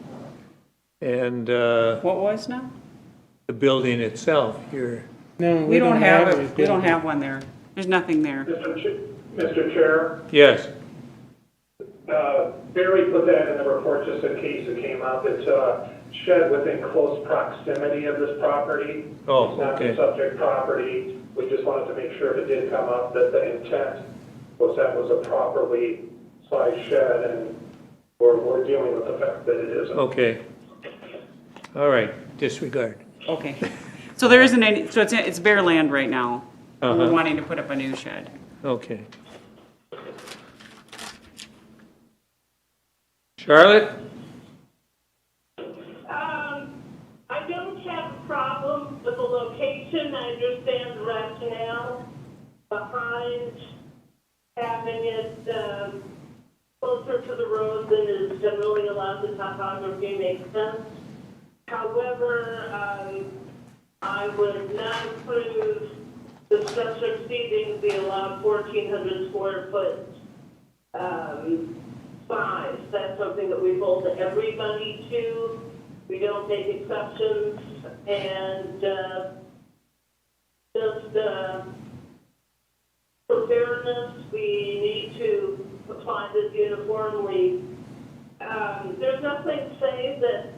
And What was now? the building itself, No, We don't have it. it. We don't have one there. There's nothing there. Mr. Chair, yes, Barry put that in the report just in case it came up. It's a shed within close proximity of this property. Oh, It's not okay. the subject property. We just wanted to make sure if it did come up that the intent was that was a properly sized shed, and we're dealing with the fact that it isn't. okay. All right, disregard. Okay. So there isn't any, so it's bare land right now. We're Uh-huh. wanting to put up a new shed. Okay. Charlotte? I don't have a problem with the location. I understand the rationale behind having it closer to the road than is generally allowed. The topography makes sense. However, I would not approve the structure exceeding the allowed 1,400 square foot size. That's something that we hold everybody to. We don't make exceptions, and for fairness, we need to apply this uniformly. There's nothing to say that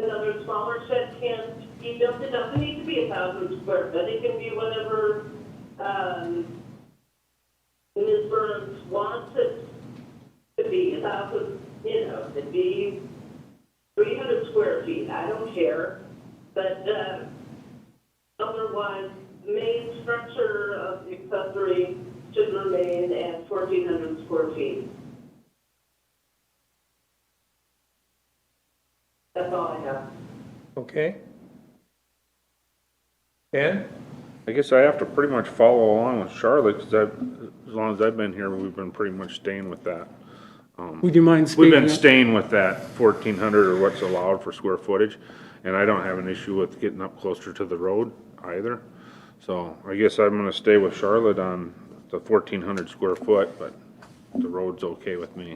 another smaller shed can't be built. It doesn't need to be 1,000 square foot. It can be whatever Ms. Burns wants it to be. 1,000, it could be 300 square feet. I don't care. But otherwise, the main structure of the accessory should remain at 1,400 square feet. That's all I have. Okay. Dan? I guess I have to pretty much follow along with Charlotte, because as long as I've been here, we've been pretty much staying with that. Would you mind We've speaking been up? staying with that 1,400 or what's allowed for square footage, and I don't have an issue with getting up closer to the road either. So I guess I'm gonna stay with Charlotte on the 1,400 square foot, but the road's okay with me.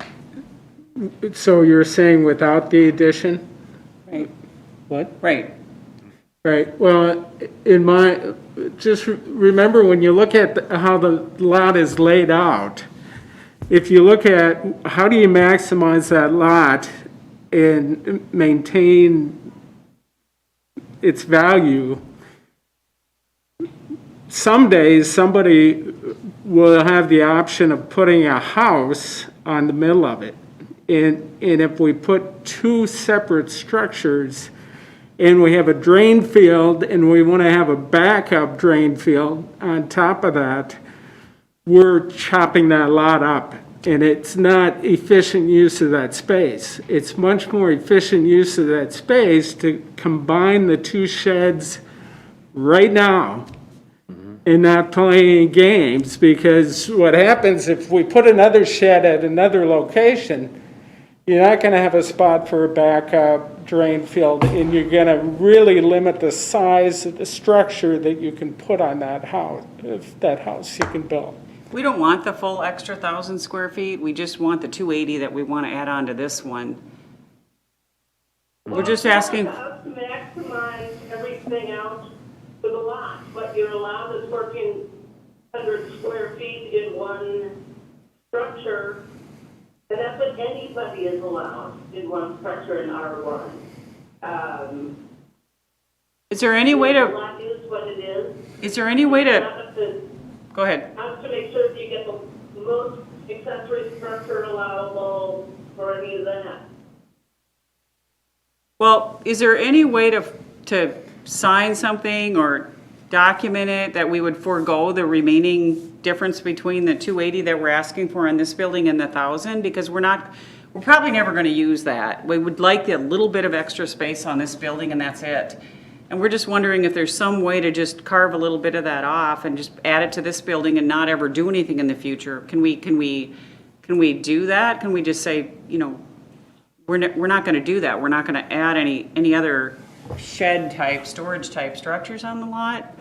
So you're saying without the addition? Right, What? right. Right, well, just remember when you look at how the lot is laid out, if you look at how do you maximize that lot and maintain its value, some days somebody will have the option of putting a house on the middle of it. And if we put two separate structures and we have a drain field and we want to have a backup drain field on top of that, we're chopping that lot up. And it's not efficient use of that space. It's much more efficient use of that space to combine the two sheds right now and not play any games, because what happens if we put another shed at another location, you're not going to have a spot for a backup drain field, and you're going to really limit the size of the structure that you can put on that house, if that house you can build. We don't want the full extra 1,000 square feet. We just want the 280 that we want to add on to this one. We're just asking, Us to maximize everything out for the lot. What you're allowed is 1,400 100 square feet in one structure, and that's what anybody is allowed in one structure in R1. Is there any way The to, lot is what it is. is there any way to, Not to- go ahead. Not to make sure that you get the most accessory structure allowable for any of that. Well, is there any way to sign something or document it that we would forego the remaining difference between the 280 that we're asking for in this building and the 1,000? Because we're probably never gonna use that. We would like a little bit of extra space on this building and that's it. And we're just wondering if there's some way to just carve a little bit of that off and just add it to this building and not ever do anything in the future. Can we do that? Can we just say, you know, we're not gonna do that. We're not gonna add any other shed type, storage type structures on the lot?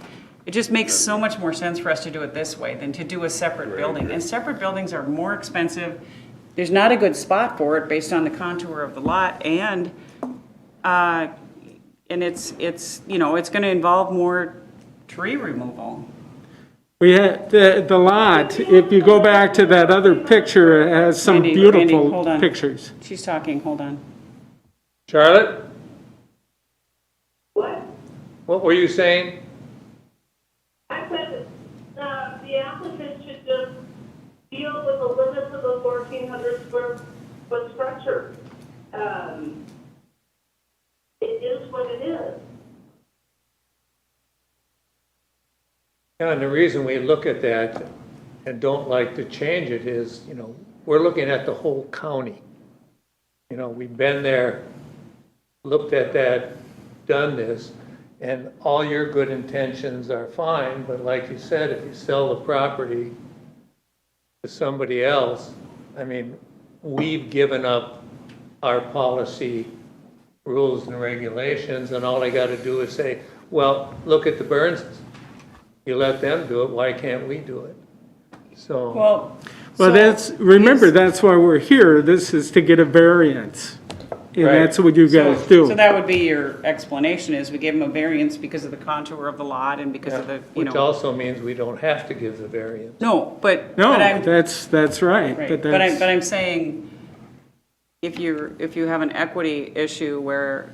It just makes so much more sense for us to do it this way than to do a separate building. And separate buildings are more expensive. There's not a good spot for it based on the contour of the lot and it's, you know, it's gonna involve more tree removal. We had, the lot, if you go back to that other picture, it has some Randy, hold beautiful on. pictures. She's talking, hold on. Charlotte, What? what were you saying? I said, the applicant should just deal with the limits of the 1,400 square foot structure. It is what it is. Yeah, and the reason we look at that and don't like to change it is, you know, we're looking at the whole county. You know, we've been there, looked at that, done this, and all your good intentions are fine, but like you said, if you sell the property to somebody else, I mean, we've given up our policy, rules and regulations, and all I gotta do is say, well, look at the Burnses. You let them do it, why can't we do it? So, Well, Well, remember, that's why we're here. This is to get a variance. And Right. that's what you guys do. So that would be your explanation, is we gave them a variance because of the contour of the lot and because of the, you which know. also means we don't have to give the variance. No, but No, I'm, that's right. right, But but that's, I'm saying, if you have an equity issue where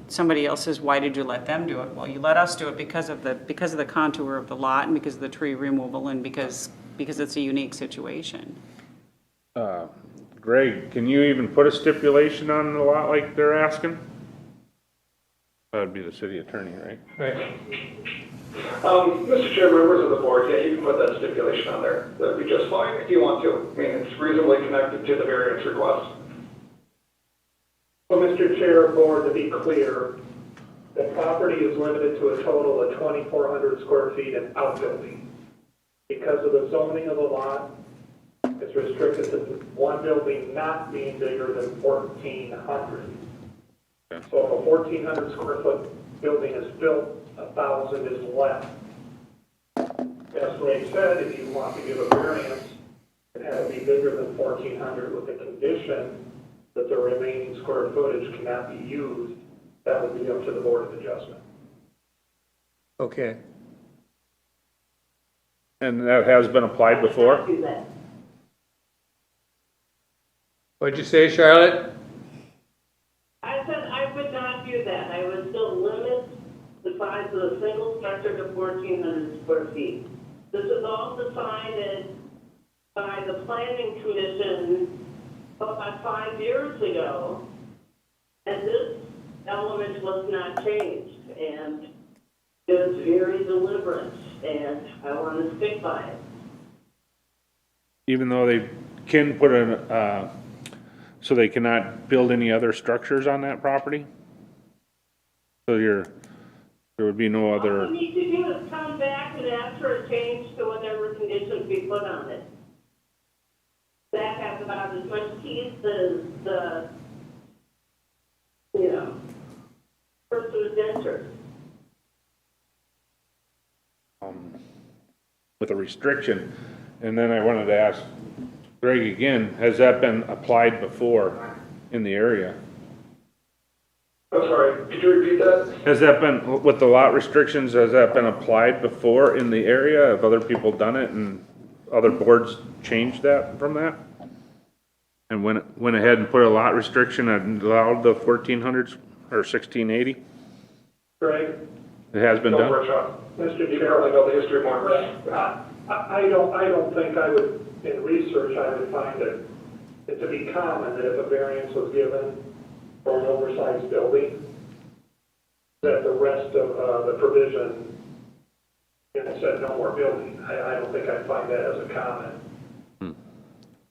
somebody else says, why did you let them do it? Well, you let us do it because of the contour of the lot and because of the tree removal and because it's a unique situation. Greg, can you even put a stipulation on the lot like they're asking? That'd be the city attorney, right? Right. Mr. Chair, members of the board, yeah, you can put that stipulation on there. That'd be just fine if you want to. I mean, it's reasonably connected to the variance request. So, Mr. Chair, board, to be clear, the property is limited to a total of 2,400 square feet in outbuilding. Because of the zoning of the lot, it's restricted to one building not being bigger than 1,400. So if a 1,400 square foot building is built, 1,000 is left. As Ray said, if you want to give a variance, it has to be bigger than 1,400 with the condition that the remaining square footage cannot be used. That would be up to the Board of Adjustment. Okay. And that has been applied before? Do that. What'd you say, Charlotte? I said I would not do that. I would still limit the size of the single structure to 1,400 square feet. This is all decided by the planning commission about 5 years ago, and this element was not changed, and it was very deliberate, and I want to stick by it. Even though they can put so they cannot build any other structures on that property? So there would be no All other, you need to do is come back and ask for a change to whatever conditions we put on it. That has about as much teeth as the, person who's injured. with a restriction. And then I wanted to ask Greg again, has that been applied before in the area? I'm sorry, could you repeat that? Has that been, with the lot restrictions, has that been applied before in the area? Have other people done it and other boards changed that from that? And went ahead and put a lot restriction and allowed the 1400s or 1680? Greg? It has been done? Mr. Chair, I know the history more. I don't think I would, in research, I would find it to be common that if a variance was given for an oversized building, that the rest of the provision, said no more building. I don't think I'd find that as a common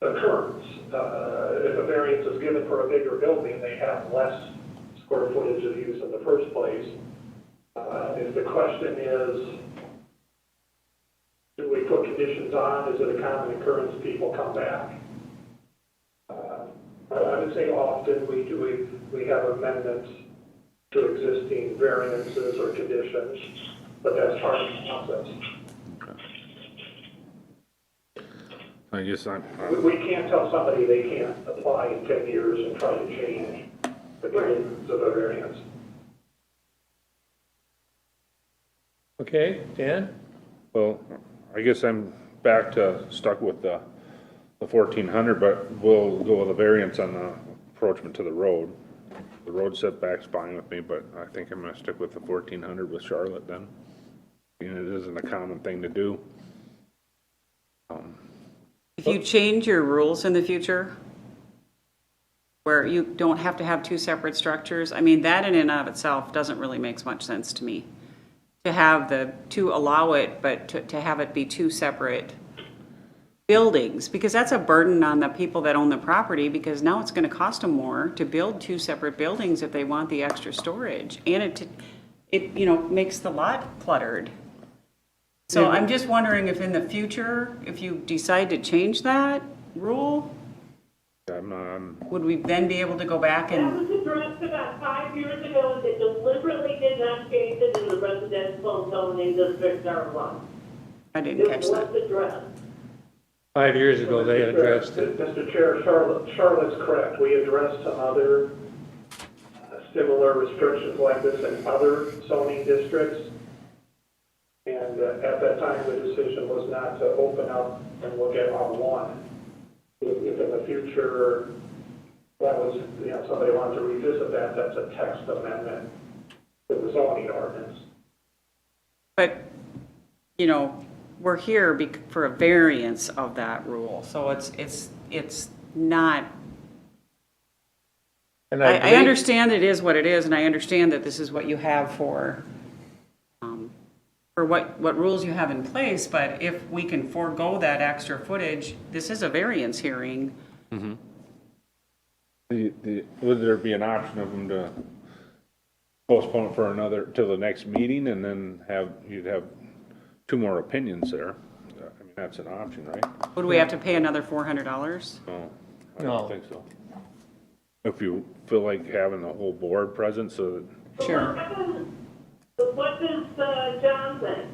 occurrence. If a variance is given for a bigger building, they have less square footage of use in the first place. If the question is, do we put conditions on, is it a common occurrence, people come back? I would say often we have amendments to existing variances or conditions, but that's part of the process. I guess We can't tell somebody they can't apply in 10 years and try to change the conditions of a variance. Okay, Dan? well, I guess I'm back to stuck with the 1400, but we'll go with a variance on the approachment to the road. The road setback's fine with me, but I think I'm gonna stick with the 1400 with Charlotte then. I mean, it isn't a common thing to do. If you change your rules in the future, where you don't have to have two separate structures, I mean, that in and of itself doesn't really make much sense to me. To allow it, but to have it be two separate buildings, because that's a burden on the people that own the property, because now it's gonna cost them more to build two separate buildings if they want the extra storage, and it makes the lot cluttered. So I'm just wondering if in the future, if you decide to change that rule, would we then be able to go back That and, was addressed about 5 years ago, they deliberately did not change it in the residential zoning district R1. I didn't catch It that. was addressed. 5 years ago, they addressed it. Mr. Chair, Charlotte's correct. We addressed some other similar restrictions like this in other zoning districts. And at that time, the decision was not to open up and look at R1. If in the future, that was, somebody wanted to revisit that, that's a text amendment to the zoning ordinance. But, we're here for a variance of that rule, so it's not, And I believe- understand it is what it is, and I understand that this is what you have for what rules you have in place, but if we can forego that extra footage, this is a variance hearing. Would there be an option of them to postpone it for till the next meeting and then you'd have two more opinions there? I mean, that's an option, right? Would we have to pay another $400? No, I No. don't think so. If you feel like having the whole board present, so that Sure. What does John think?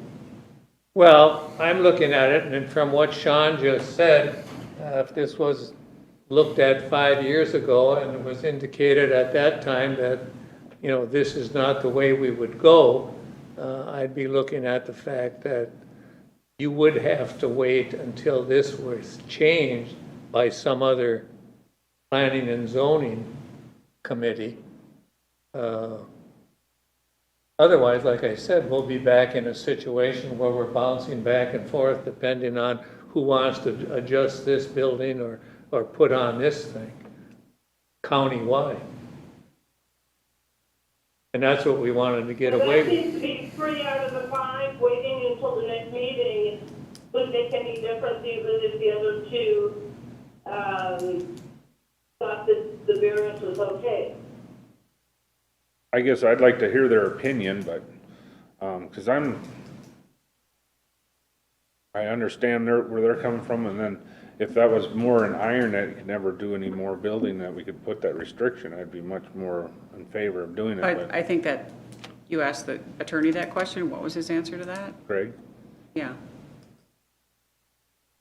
Well, I'm looking at it, and from what Sean just said, if this was looked at 5 years ago and it was indicated at that time that, this is not the way we would go, I'd be looking at the fact that you would have to wait until this was changed by some other planning and zoning committee. Otherwise, like I said, we'll be back in a situation where we're bouncing back and forth depending on who wants to adjust this building or put on this thing, countywide. And that's what we wanted to get away That with. seems to be 3 out of the 5, waiting until the next meeting wouldn't make any difference even if the other two thought that the variance was okay. I guess I'd like to hear their opinion, but, because I understand where they're coming from, and then if that was more in iron that you could never do any more building, that we could put that restriction, I'd be much more in favor of doing it, but I think that you asked the attorney that question. What was his answer to that? Craig? Yeah.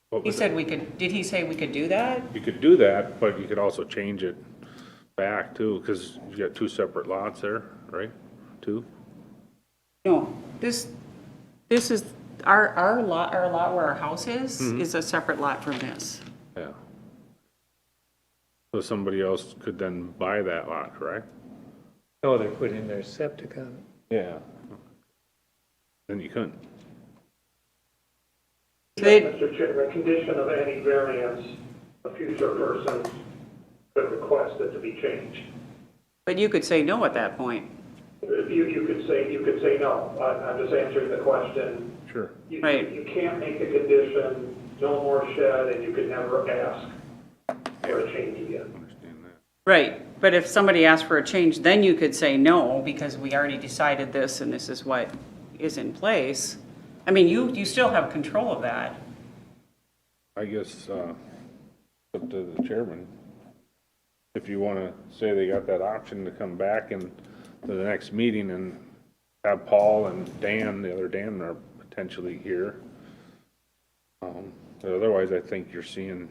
What He was said it? did he say we could do that? You could do that, but you could also change it back too, because you got two separate lots there, right? Two? No, this is, our lot where our house is a separate lot from this. Yeah. So somebody else could then buy that lot, correct? No, they're putting their septic on it. Yeah. Then you couldn't. They- Mr. Chair, a condition of any variance, a future person could request it to be changed. But you could say no at that point. You could say no. I'm just answering the question. Sure. Right. You can't make a condition, no more shed, and you could never ask for a change again. Understand that. Right, but if somebody asked for a change, then you could say no, because we already decided this and this is what is in place. I mean, you still have control of that. I guess, up to the chairman. If you wanna say they got that option to come back and to the next meeting and have Paul and Dan, the other Dan are potentially here. But otherwise, I think you're seeing,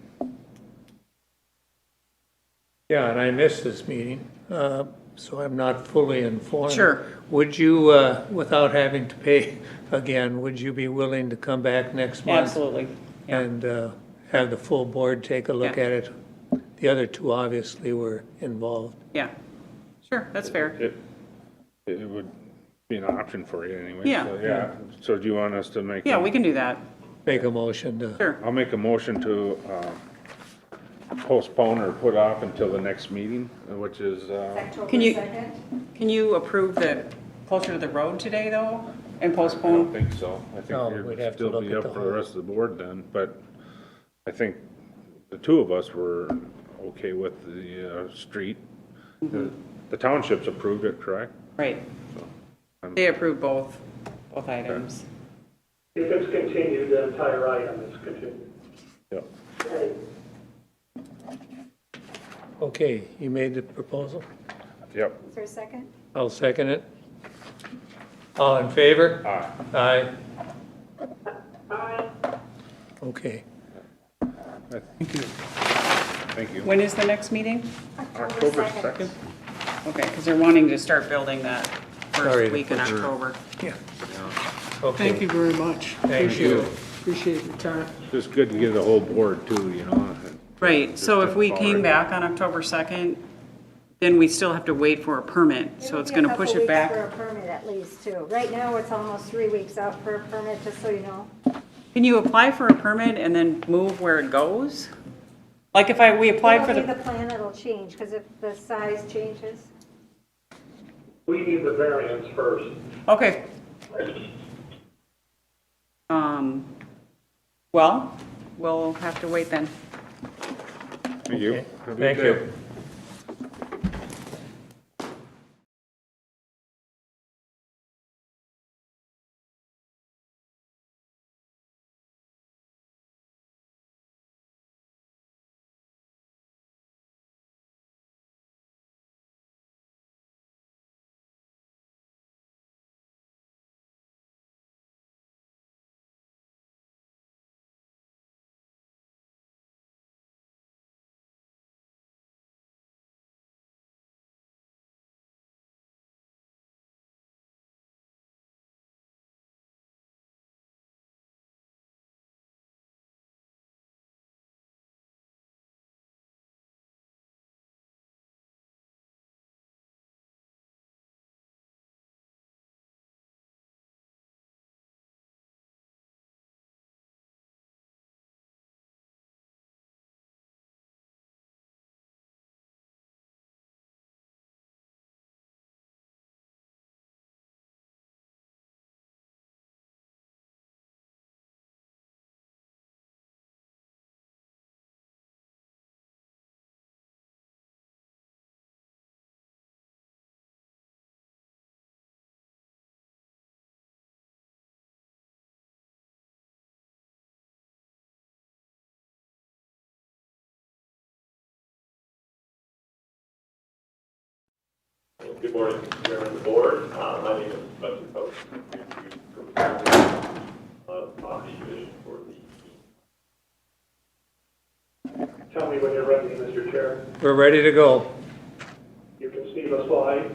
Yeah, and I missed this meeting, so I'm not fully informed. Sure. Would you, without having to pay again, would you be willing to come back next month? Absolutely. Yeah. And have the full board take a look Yeah. at it? The other two obviously were involved. Yeah, sure, that's fair. it would be an option for you anyway. Yeah. So, yeah, so do you want us to make? Yeah, we can do that, Make a motion to, sure. I'll make a motion to postpone or put off until the next meeting, which is, October Can you- 2nd? Can you approve the closer to the road today, though, and I don't postpone? think so. I No, think we'd it'd have to still look be at up the for the whole- rest of the board then, but I think the two of us were okay with the street. The townships approved it, correct? Right. They approved both items. If it's continued, the entire item is continued. Yep. okay, you made the proposal? Yep. Is there a second? I'll second it. All in favor? Aye. Aye. Okay. Thank you. Thank you. When is the next meeting? October 2nd? Okay, because they're wanting to start building that Sorry first to week in put your- October. Yeah. Thank you very much. Thank you. Appreciate your time. Just good to get the whole board too, you know? Right, so if we came Forward. back on October 2nd, then we still have to wait for a permit, so it's gonna push it It'll back. be a couple weeks for a permit at least, too. Right now, it's almost 3 weeks out for a permit, just so you know. Can you apply for a permit and then move where it goes? Like if we applied for It'll be the, the plan that'll change, because if the size changes. We need the variance first. okay. Well, we'll have to wait then. Thank you. Okay. Have a good Thank day. you. Good morning, Mr. Chairman of the board. My name is Spencer Coach. Property division for the. Tell me when you're ready, Mr. Chair. We're ready to go. You can see the slide.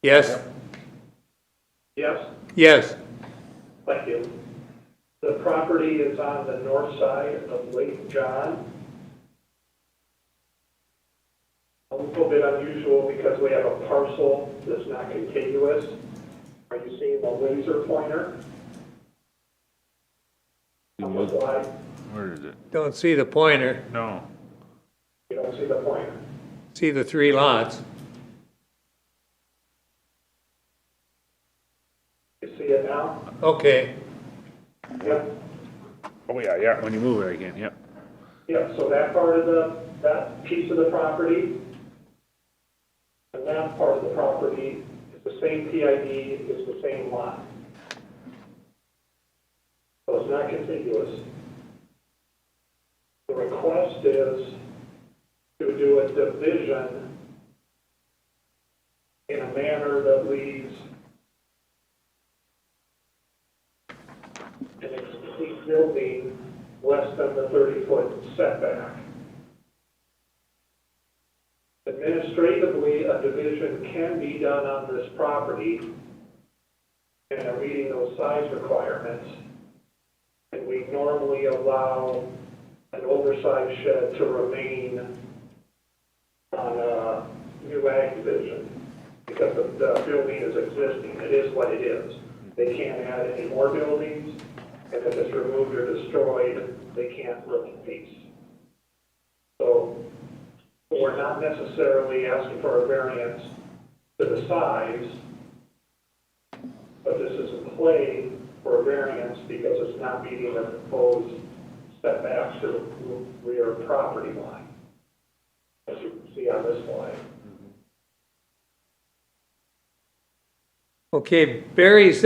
Yes? yes? Yes, Thank you. The property is on the north side of Lake John. A little bit unusual because we have a parcel that's not contiguous. Are you seeing the laser pointer on the slide? Where is it? don't see the pointer, No. You don't see the pointer. see the 3 lots. You see it now? Okay, Yep. Oh, yeah, when you move it again, yep. Yep, so that part of that piece of the property and that part of the property is the same PID, is the same lot. So it's not contiguous. The request is to do a division in a manner that leaves an existing building less than the 30-foot setback. Administratively, a division can be done on this property and are meeting those size requirements. And we normally allow an oversized shed to remain on a new ag division because the building is existing. It is what it is. They can't add any more buildings, and if it's removed or destroyed, they can't replace. So we're not necessarily asking for a variance to the size, but this is in play for a variance because it's not meeting the proposed setbacks to the rear property line, as you can see on this slide. okay, Barry's,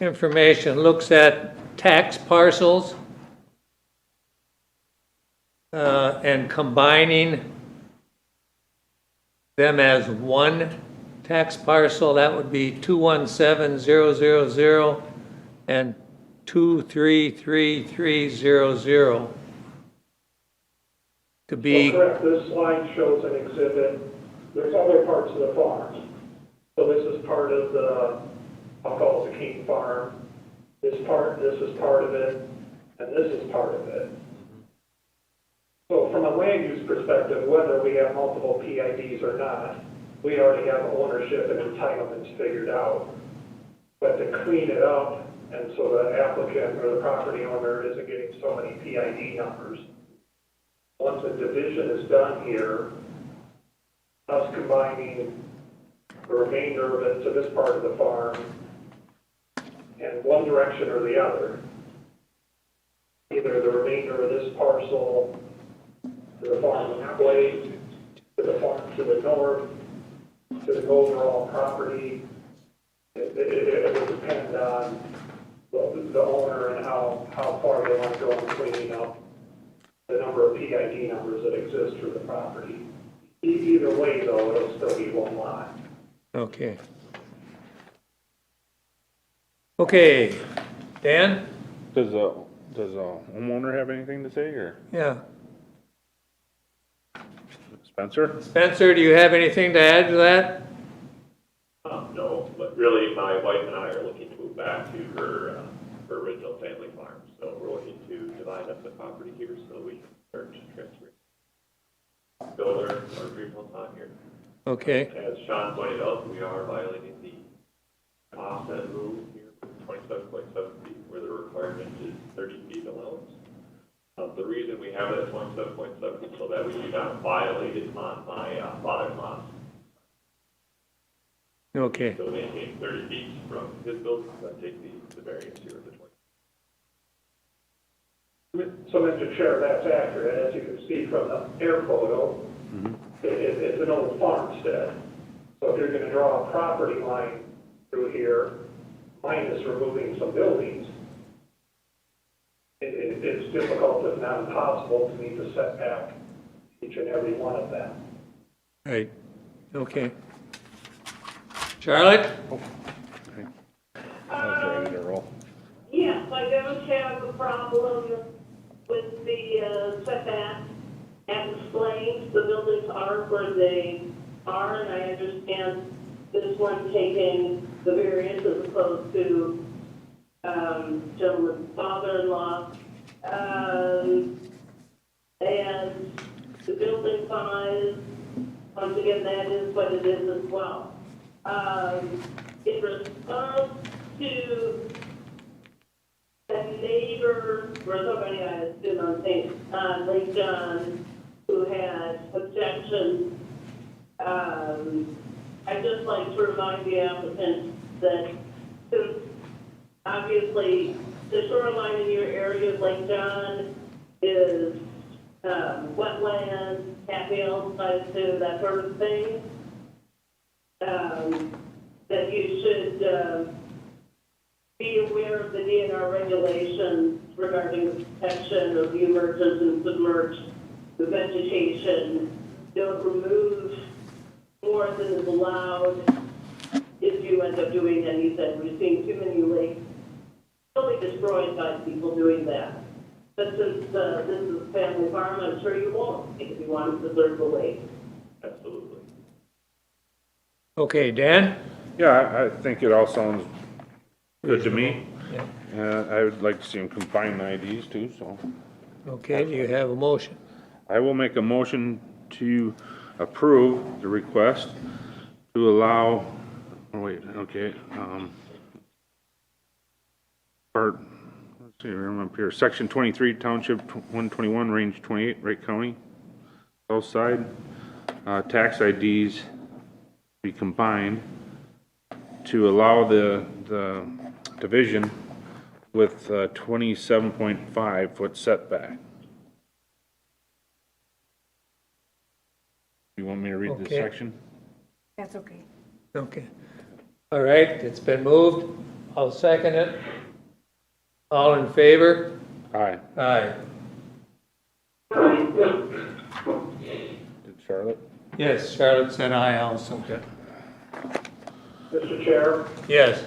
information looks at tax parcels, and combining them as one tax parcel. That would be 217,000 and 233300 to be, Correct, this slide shows an exhibit. There's other parts of the farm. So this is part of the, I'll call it the King Farm. This is part of it, and this is part of it. So from a land use perspective, whether we have multiple PIDs or not, we already have ownership and entitlements figured out. But to clean it up, and so the applicant or the property owner isn't getting so many PID numbers, once a division is done here, us combining the remainder of it to this part of the farm in one direction or the other, either the remainder of this parcel to the farm that way, to the farm to the north, to the overall property. It would depend on the owner and how far they want to go in cleaning up the number of PID numbers that exist for the property. Either way, though, it'll still be one lot. okay. Okay, Dan? Does a homeowner have anything to say, or Yeah. Spencer? Spencer, do you have anything to add to that? No, but really, my wife and I are looking to move back to her original family farm. So we're looking to divide up the property here so we can start transferring. Build our dream house on here. Okay, As Sean pointed out, we are violating the offset rule here, 27.7 feet, where the requirement is 30 feet allowance. The reason we have it at 27.7 is so that we do not violate it on my father-in-law's. okay, So maintain 30 feet from his building, so I take the variance here at the 20. So, Mr. Chair, that's accurate. As you can see from the air photo, it's an old farmstead. So if you're going to draw a property line through here, minus removing some buildings, it's difficult, if not impossible, to meet the setback, each and every one of them. right, okay. Charlotte? I was ready to roll. Yes, I don't have a problem with the setback. As explained, the buildings are where they are, and I understand this one taking the variance as opposed to, gentleman's father-in-law. And the building size, once again, that is what it is as well. In response to a neighbor, or somebody I assume on Lake John, who had objections, I'd just like to remind the applicant that since obviously the shoreline in your area of Lake John is wetlands, cattails, that sort of thing, that you should be aware of the DNR regulations regarding the protection of the emergent and submerged vegetation. Don't remove more than is allowed if you end up doing anything. We've seen too many lakes totally destroyed by people doing that. But since this is a family farm, I'm sure you won't, if you want to preserve the lake. Absolutely. Okay, Dan? Yeah, I think it all sounds good to me. Yeah. I would like to see them combine the IDs too, so. Okay, do you have a motion? I will make a motion to approve the request to allow, oh wait, okay, part, let's see, I'm up here, section 23, township 121, range 28, Wright County, south side, tax IDs be combined to allow the division with 27.5 foot setback. You want me to read this Okay. section? That's okay. Okay. All right, it's been moved. I'll second it. All in favor? Aye. Aye. Did Charlotte? Yes, Charlotte said aye also. Mr. Chair, Yes.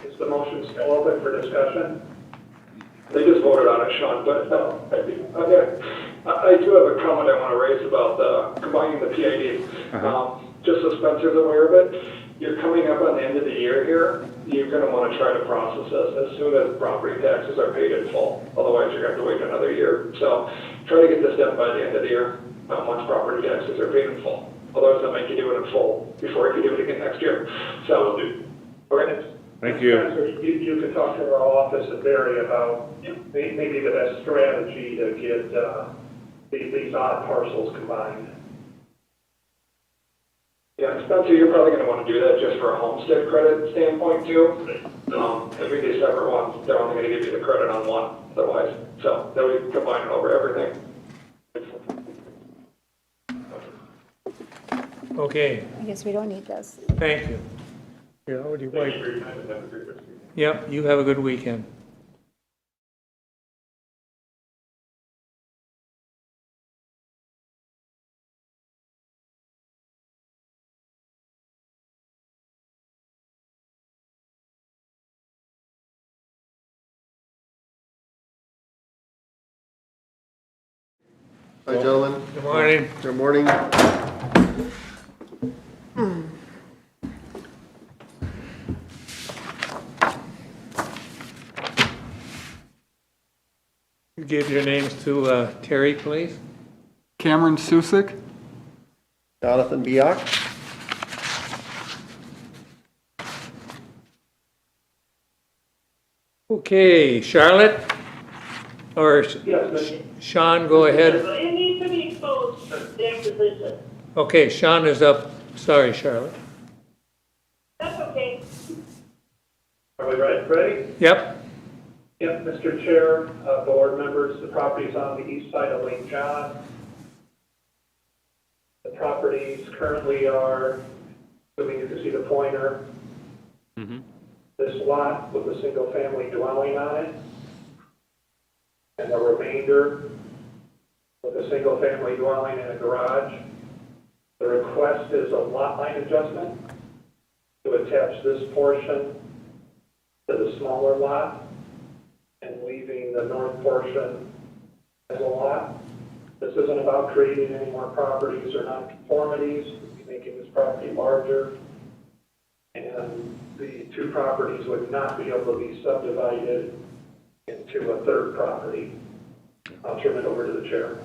is the motion still open for discussion? They just voted on it, Sean, but, okay. I do have a comment I want to raise about combining the PID. Just so Spencer's aware of it, you're coming up on the end of the year here, you're going to want to try to process this as soon as property taxes are paid in full. Otherwise, you're going to have to wait another year. So try to get this done by the end of the year, once property taxes are paid in full. Otherwise, they'll make you do it in full before you can do it again next year. So, okay. Thank you. Spencer, you can talk to our office at Berry about maybe the best strategy to get these odd parcels combined. Yeah, Spencer, you're probably going to want to do that just for a homestead credit standpoint too. If we do separate ones, they're only going to give you the credit on one otherwise. So then we combine it over everything. Okay, I guess we don't need this. thank you. You're already Thank you right. for your time and have a great rest of your day. Yep, you have a good weekend. Hi, gentlemen. Good morning. Good morning. You give your names to Terry, please. Cameron Susick. Jonathan Biak. Okay, Charlotte? Or Yes, Mr. Sean, go ahead. It needs to be exposed for their position. Okay, Sean is up. Sorry, Charlotte. That's okay. Are we ready? Yep, Yep, Mr. Chair, board members, the property is on the east side of Lake John. The properties currently are, assuming you can see the pointer, this lot with a single-family dwelling on it, and the remainder with a single-family dwelling and a garage. The request is a lot line adjustment to attach this portion to the smaller lot and leaving the north portion as a lot. This isn't about creating any more properties or nonconformities. making this property larger. And the two properties would not be able to be subdivided into a third property. I'll turn it over to the chair.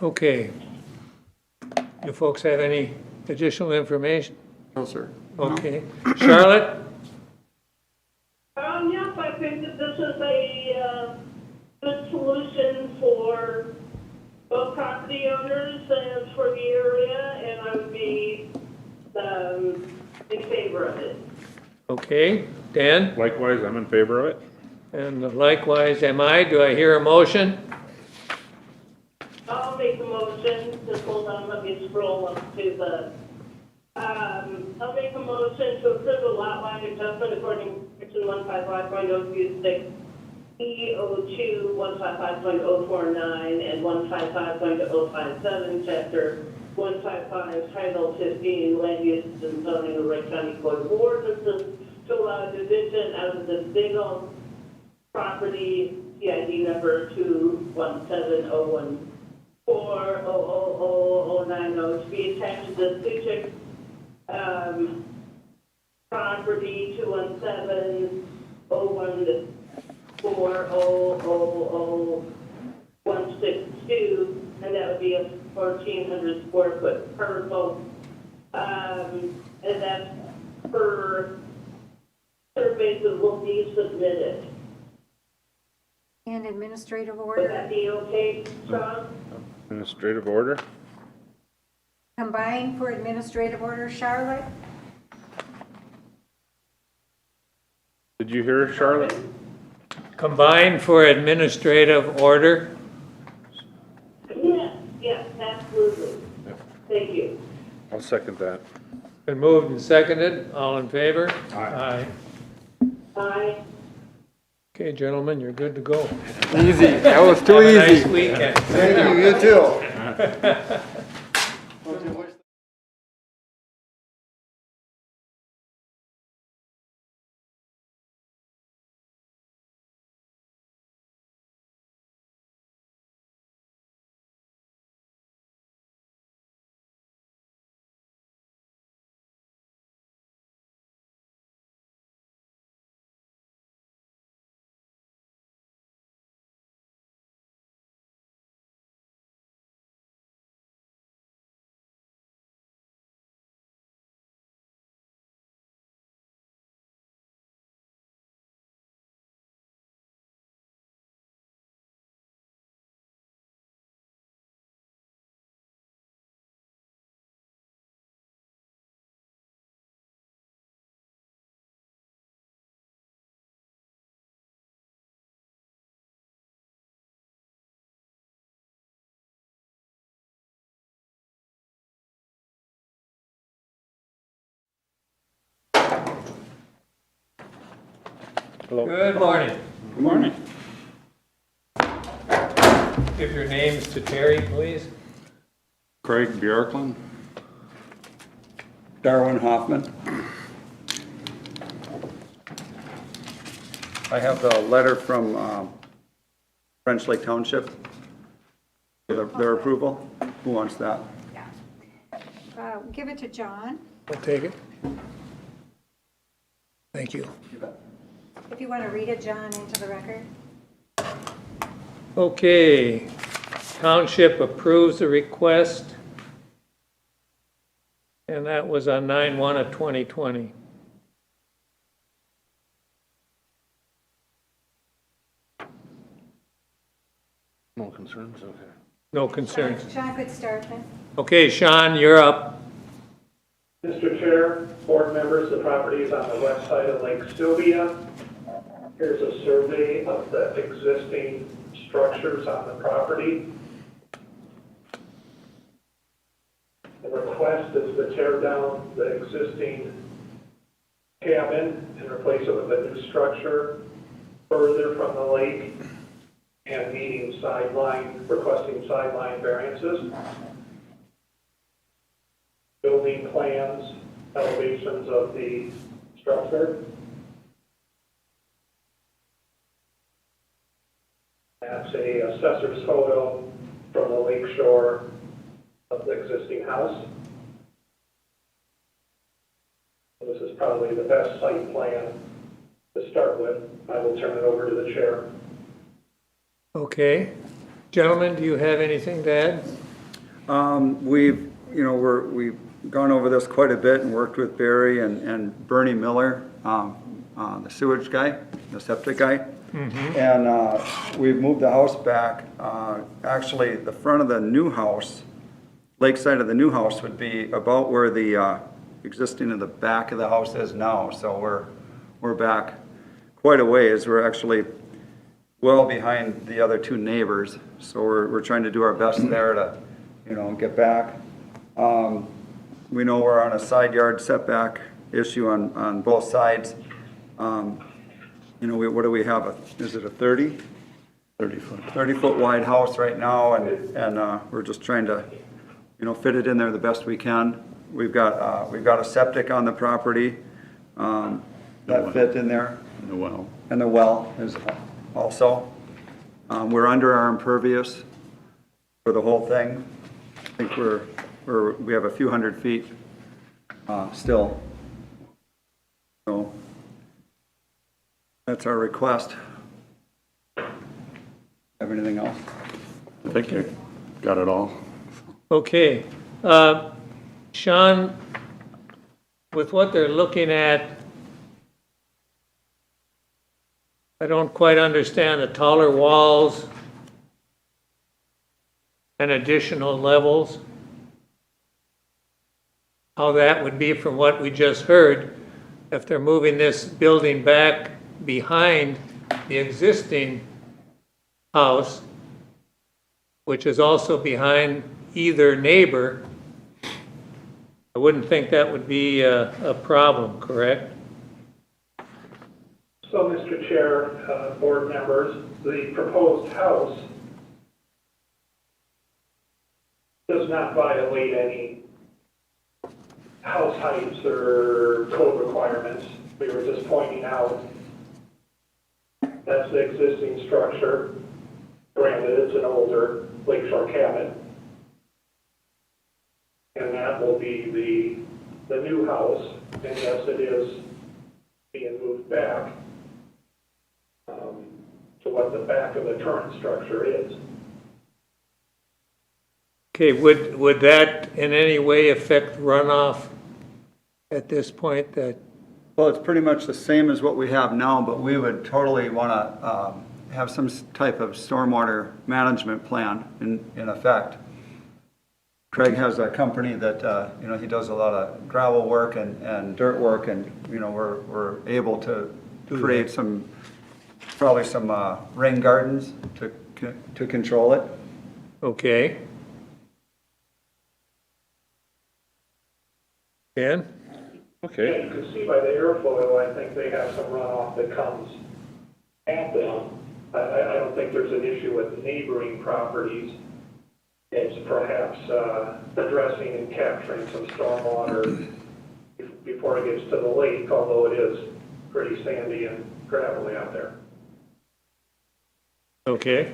Okay. You folks have any additional information? No, sir. Okay. Charlotte? Yes, I think that this is a good solution for both property owners and for the area, and I would be in favor of it. Okay. Dan? Likewise, I'm in favor of it. And likewise am I. Do I hear a motion? I'll make the motion, just hold on, let me scroll up to the, I'll make a motion to approve the lot line adjustment according to section 155.026, E02, 155.049, and 155.057, chapter 155, title 15, land use and zoning of Wright County Code of Ordinances to allow division out of the single property, PID number 21701. 4000090 to be attached to the Suchick property 217-014-000-162, and that would be a 1,400 square foot parcel. And that's per surveys that will be submitted. And administrative Would order, that be okay, Sean? Administrative order? combined for administrative order, Charlotte? Did you hear Charlotte? Combined for administrative order? Yes, absolutely. Thank you. I'll second that. Been moved and seconded. All in favor? Aye. Aye. Okay, gentlemen, you're good to go. Easy, that was too Have a easy. nice weekend. Thank you, you too. Good morning. Good morning. Give your names to Terry, please. Craig Bjorklund. Darwin Hoffman. I have the letter from French Lake Township, their approval. Who wants that? Give it to John. I'll take it. Thank you. If you want to read it, John, into the record. Okay, township approves the request, and that was on 9/1 of 2020. No concerns, okay. No concerns. John could start then. Okay, Sean, you're up. Mr. Chair, board members, the property is on the west side of Lake Sylvia. Here's a survey of the existing structures on the property. The request is to tear down the existing cabin and replace it with a new structure further from the lake and requesting sideline variances. Building plans, elevations of the structure. That's a assessor's photo from the lake shore of the existing house. this is probably the best site plan to start with. I will turn it over to the chair. Okay. Gentlemen, do you have anything to add? We've, we've gone over this quite a bit and worked with Barry and Bernie Miller, the sewage guy, the septic guy. And we've moved the house back. Actually, the front of the new house, lakeside of the new house would be about where the existing of the back of the house is now. So we're back quite a ways. We're actually well behind the other two neighbors. So we're trying to do our best there to, get back. We know we're on a side yard setback issue on both sides. What do we have? Is it a 30? 30 foot. 30-foot wide house right now, and we're just trying to, fit it in there the best we can. We've got a septic on the property that fit in there. And the well. And the well is also. We're under our impervious for the whole thing. I think we have a few hundred feet still. So that's our request. Have anything else? I think you got it all. Okay. Sean, with what they're looking at, I don't quite understand the taller walls and additional levels, how that would be from what we just heard, if they're moving this building back behind the existing house, which is also behind either neighbor. I wouldn't think that would be a problem, correct? So, Mr. Chair, board members, the proposed house does not violate any house heights or code requirements. We were just pointing out that's the existing structure. Granted, it's an older lakeshore cabin. And that will be the new house, and yes, it is being moved back to what the back of the current structure is. Okay, would that in any way affect runoff at this point? That Well, it's pretty much the same as what we have now, but we would totally want to have some type of stormwater management plan in effect. Craig has a company that, he does a lot of gravel work and dirt work, and, we're able to create probably some rain gardens to control it. okay? Ken? Okay. Yeah, you can see by the airfoil, I think they have some runoff that comes at them. I don't think there's an issue with neighboring properties. It's perhaps addressing and capturing some stormwater before it gets to the lake, although it is pretty sandy and gravelly out there. Okay.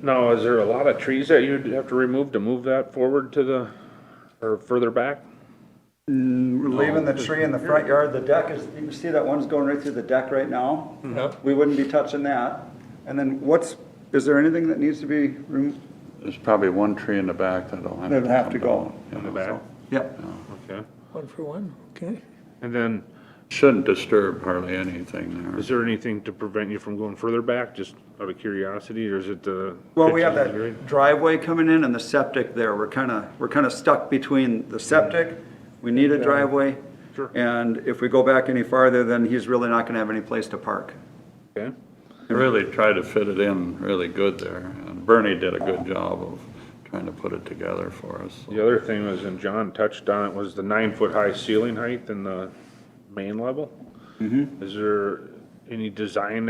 Now, is there a lot of trees that you'd have to remove to move that forward or further back? We're leaving the tree in the front yard. The deck is, you can see that one's going right through the deck right now. Yep. We wouldn't be touching that. And then is there anything that needs to be removed? There's probably one tree in the back that'll have to go. In the back? Yep. Okay. One for one, okay. And then, Shouldn't disturb hardly anything there. is there anything to prevent you from going further back, just out of curiosity, or is it the? Well, we have pictures that right? driveway coming in and the septic there. We're kind of stuck between the septic. We need a driveway. Sure. And if we go back any farther, then he's really not going to have any place to park. Okay. Really tried to fit it in really good there, and Bernie did a good job of trying to put it together for us. The other thing was, and John touched on it, was the 9-foot high ceiling height in the main level. Is there any design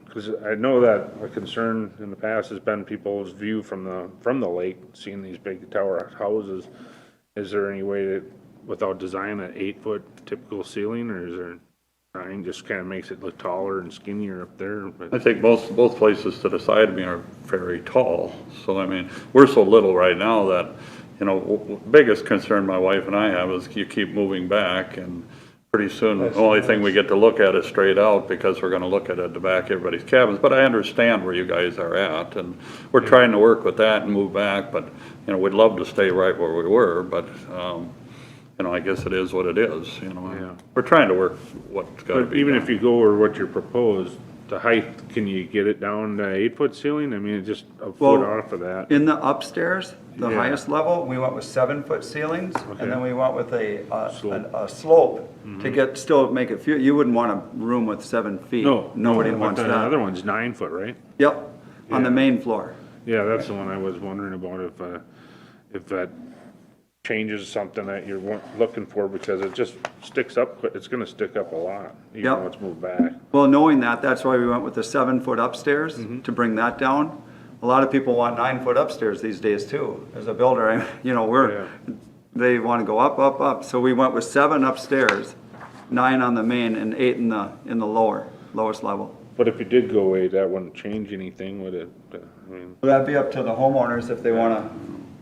because I know that a concern in the past has been people's view from the lake, seeing these big tower houses. Is there any way that, without designing an 8-foot typical ceiling, or is there, just kind of makes it look taller and skinnier up there? I think both places to the side of me are very tall, so I mean, we're so little right now that you know, biggest concern my wife and I have is you keep moving back, and pretty soon, the only thing we get to look at is straight out, because we're gonna look at the back of everybody's cabins. But I understand where you guys are at, and we're trying to work with that and move back, but, you know, we'd love to stay right where we were, but, you know, I guess it is what it is, you know. Yeah. We're trying to work what's gotta But be even done. if you go over what you proposed, the height, can you get it down to 8-foot ceiling? I mean, just a foot Well, off of that. In the upstairs, the Yeah. highest level, we went with 7-foot ceilings, Okay. and then we went with Slope. a slope to get, still make it, you wouldn't want a room with 7 feet. Nobody but wants the other that. one's 9-foot, right? Yep, on the Yeah. main floor. Yeah, that's the one I was wondering about, if that changes something that you're looking for, because it just sticks up, it's gonna stick up a lot, even Yep. though it's moved back. Well, knowing that, that's why we went with the 7-foot upstairs, to bring that down. A lot of people want 9-foot upstairs these days too. As a builder, you know, they want to go up, up, up. So we went with 7 upstairs, 9 on the main, and 8 in the lowest level. But if you did go 8, that wouldn't change anything, would it? I mean, So that'd be up to the homeowners if they want to,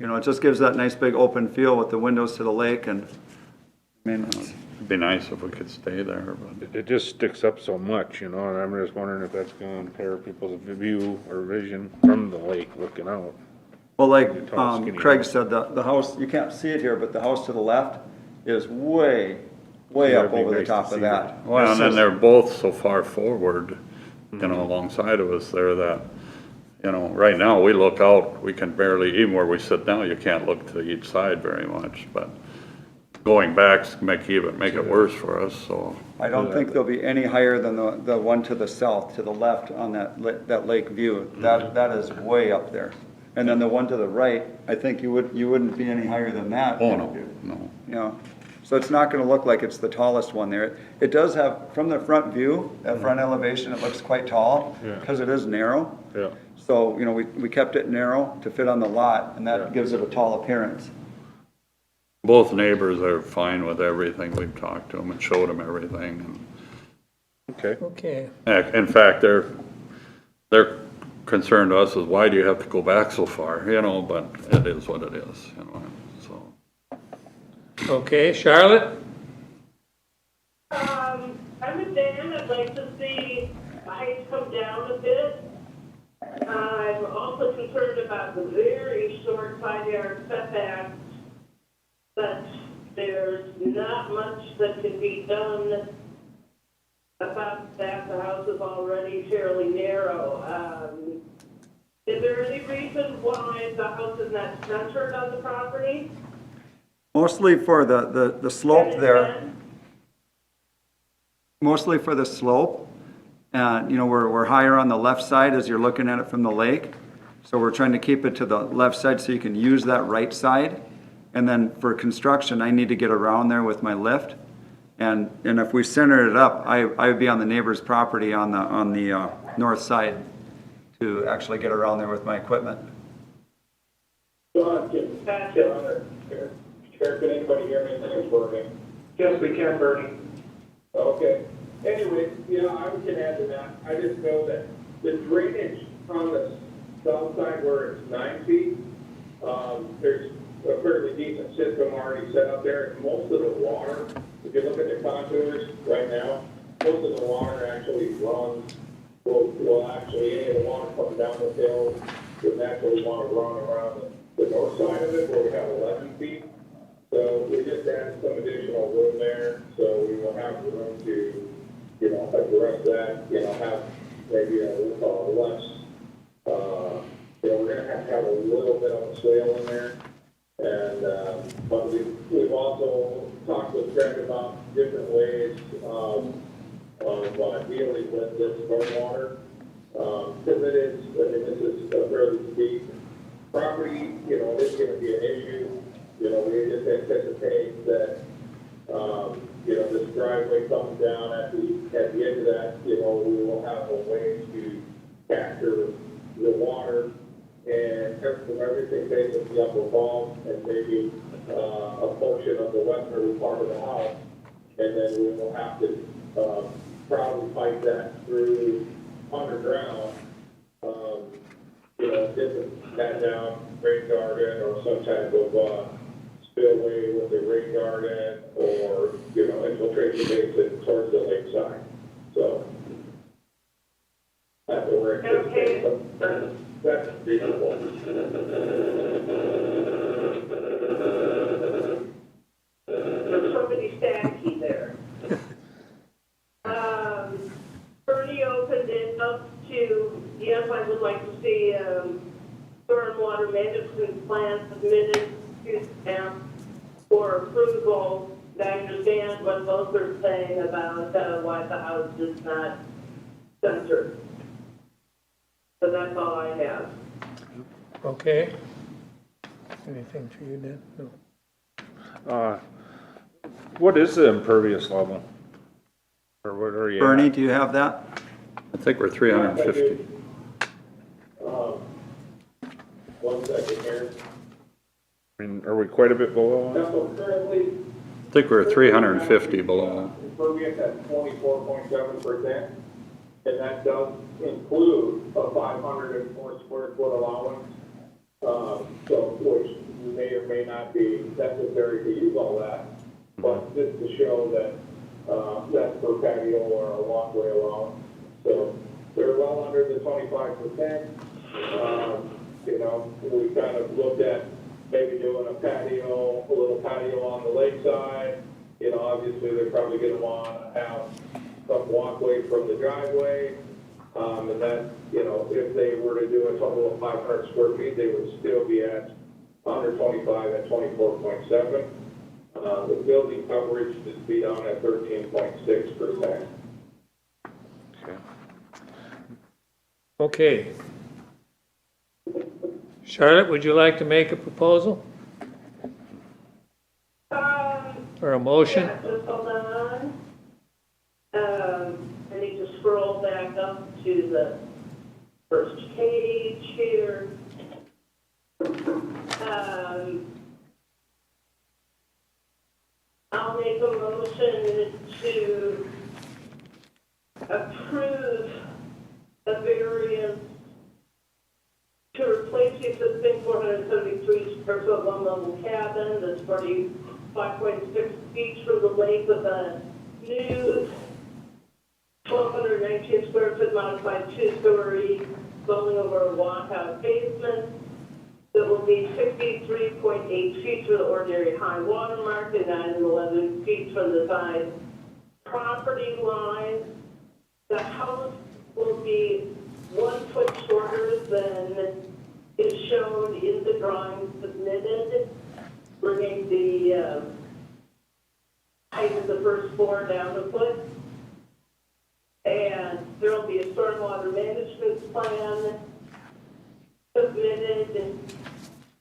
you know, it just gives that nice big open feel with the windows to the lake, and, I mean, It'd be nice if we could stay there, but. it just sticks up so much, you know, and I'm just wondering if that's gonna impair people's view or vision from the lake looking out. well, like Tall, skinny Craig house. said, the house, you can't see it here, but the house to the left is way Yeah, up it'd be over the nice to top see of that. Well, and then It's they're both so far forward, you know, alongside of us there that, you know, right now, we look out, we can barely, even where we sit now, you can't look to each side very much, but going back make it worse for us, so. I don't think they'll be any higher than the one to the south, to the left on that lake view. That is way up there. And then the one to the right, I think you wouldn't be any higher than that. Oh, no. You know, so it's not gonna look like it's the tallest one there. It does have, from the front view, that front elevation, it looks quite tall, Yeah. because it is narrow. Yeah. So, you know, we kept it narrow to fit on the lot, and that gives it a tall appearance. Both neighbors are fine with everything. We've talked to them and showed them everything. Okay. Okay. And in fact, their concern to us is, why do you have to go back so far, you know, but it is what it is, you know, so. Okay, Charlotte? I'm with Dan, I'd like to see the heights come down a bit. I'm also concerned about the very short side yard setback, but there's not much that can be done about that. The house is already fairly narrow. Is there any reason why the house is not centered on the property? Mostly for the slope there. Mostly for the slope. And, you know, we're higher on the left side as you're looking at it from the lake. So we're trying to keep it to the left side so you can use that right side. And then for construction, I need to get around there with my lift. And if we center it up, I would be on the neighbor's property on the north side to actually get around there with my equipment. John, can anybody hear me? This is working. Yes, we can, Bernie. Okay. Anyway, you know, I can add to that. I just know that the drainage on the south side where it's 9 feet, there's a fairly decent system already set up there. And most of the water, if you look at the contours right now, most of the water actually runs, will actually, any of the water coming down the hill would naturally want to run around the north side of it where we have 11 feet. So we just added some additional room there, so we will have room to, you know, address that, you know, have maybe a less, you know, we're gonna have a little bit of a swale in there. And, but we've also talked with Greg about different ways of dealing with this stormwater. Because it is, I mean, this is a fairly steep property, you know, it's gonna be an issue. You know, we just anticipate that, you know, this driveway comes down at the end of that, you know, we will have a way to capture the water and from everything facing the upper wall and maybe a portion of the western part of the house. And then we will have to probably pipe that through underground, you know, dip that down rain garden or some type of, spillway with the rain garden or, you know, infiltration basin towards the lakeside. So that's what we're anticipating. That's reasonable. There's somebody staticky there. Bernie opened it up to, yes, I would like to see, stormwater management plan submitted to staff for approval. I understand what both are saying about, why the house is not censored. So that's all I have. Okay. Anything for you, Dan? No. What is the impervious level? Or what are you? Bernie, do you have that? I think we're 350. 1 second here. I mean, are we quite a bit below? So currently, I think we're 350 below. impervious at 24.7%, and that does include a 504 square foot allowance, so which may or may not be necessary to use all that, but just to show that that's for patio or a walkway allowance. So they're well under the 25%. You know, we kind of looked at maybe doing a patio, a little patio on the lakeside. You know, obviously, they're probably gonna want to have some walkway from the driveway. And then, you know, if they were to do a total of 500 square feet, they would still be at under 25 at 24.7. The building coverage would be down at 13.6%. Okay. Okay. Charlotte, would you like to make a proposal or a motion? Yeah, just hold on. I need to scroll back up to the first page here. I'll make a motion to approve a variance to replace the existing 473 square foot one level cabin that's 45.6 feet from the lake with a new 1,219 square foot modified two-story building over a walkout basement. That will be 63.8 feet from the ordinary high water mark and 9 and 11 feet from the side property line. The house will be 1 foot shorter than is shown in the drawing submitted, bringing the height of the first floor down a foot. And there will be a stormwater management plan submitted,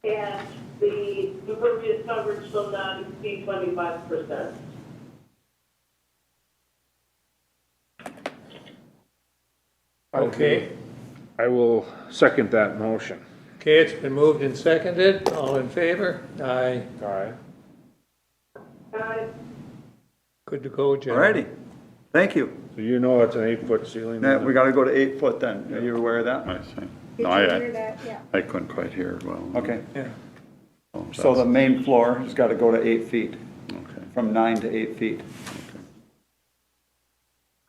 and the impervious coverage shall not exceed 25%. Okay. I will second that motion. Okay, it's been moved and seconded. All in favor? Aye. Aye. Good to go, Jerry. All righty, thank you. So you know it's an 8-foot ceiling? Now, we gotta go to 8 foot then. Are you aware of that? I see. Did No, you hear that? Yeah. I couldn't quite hear it well. Okay, Yeah. so the main floor has gotta go to 8 feet, Okay. from 9 to 8 feet.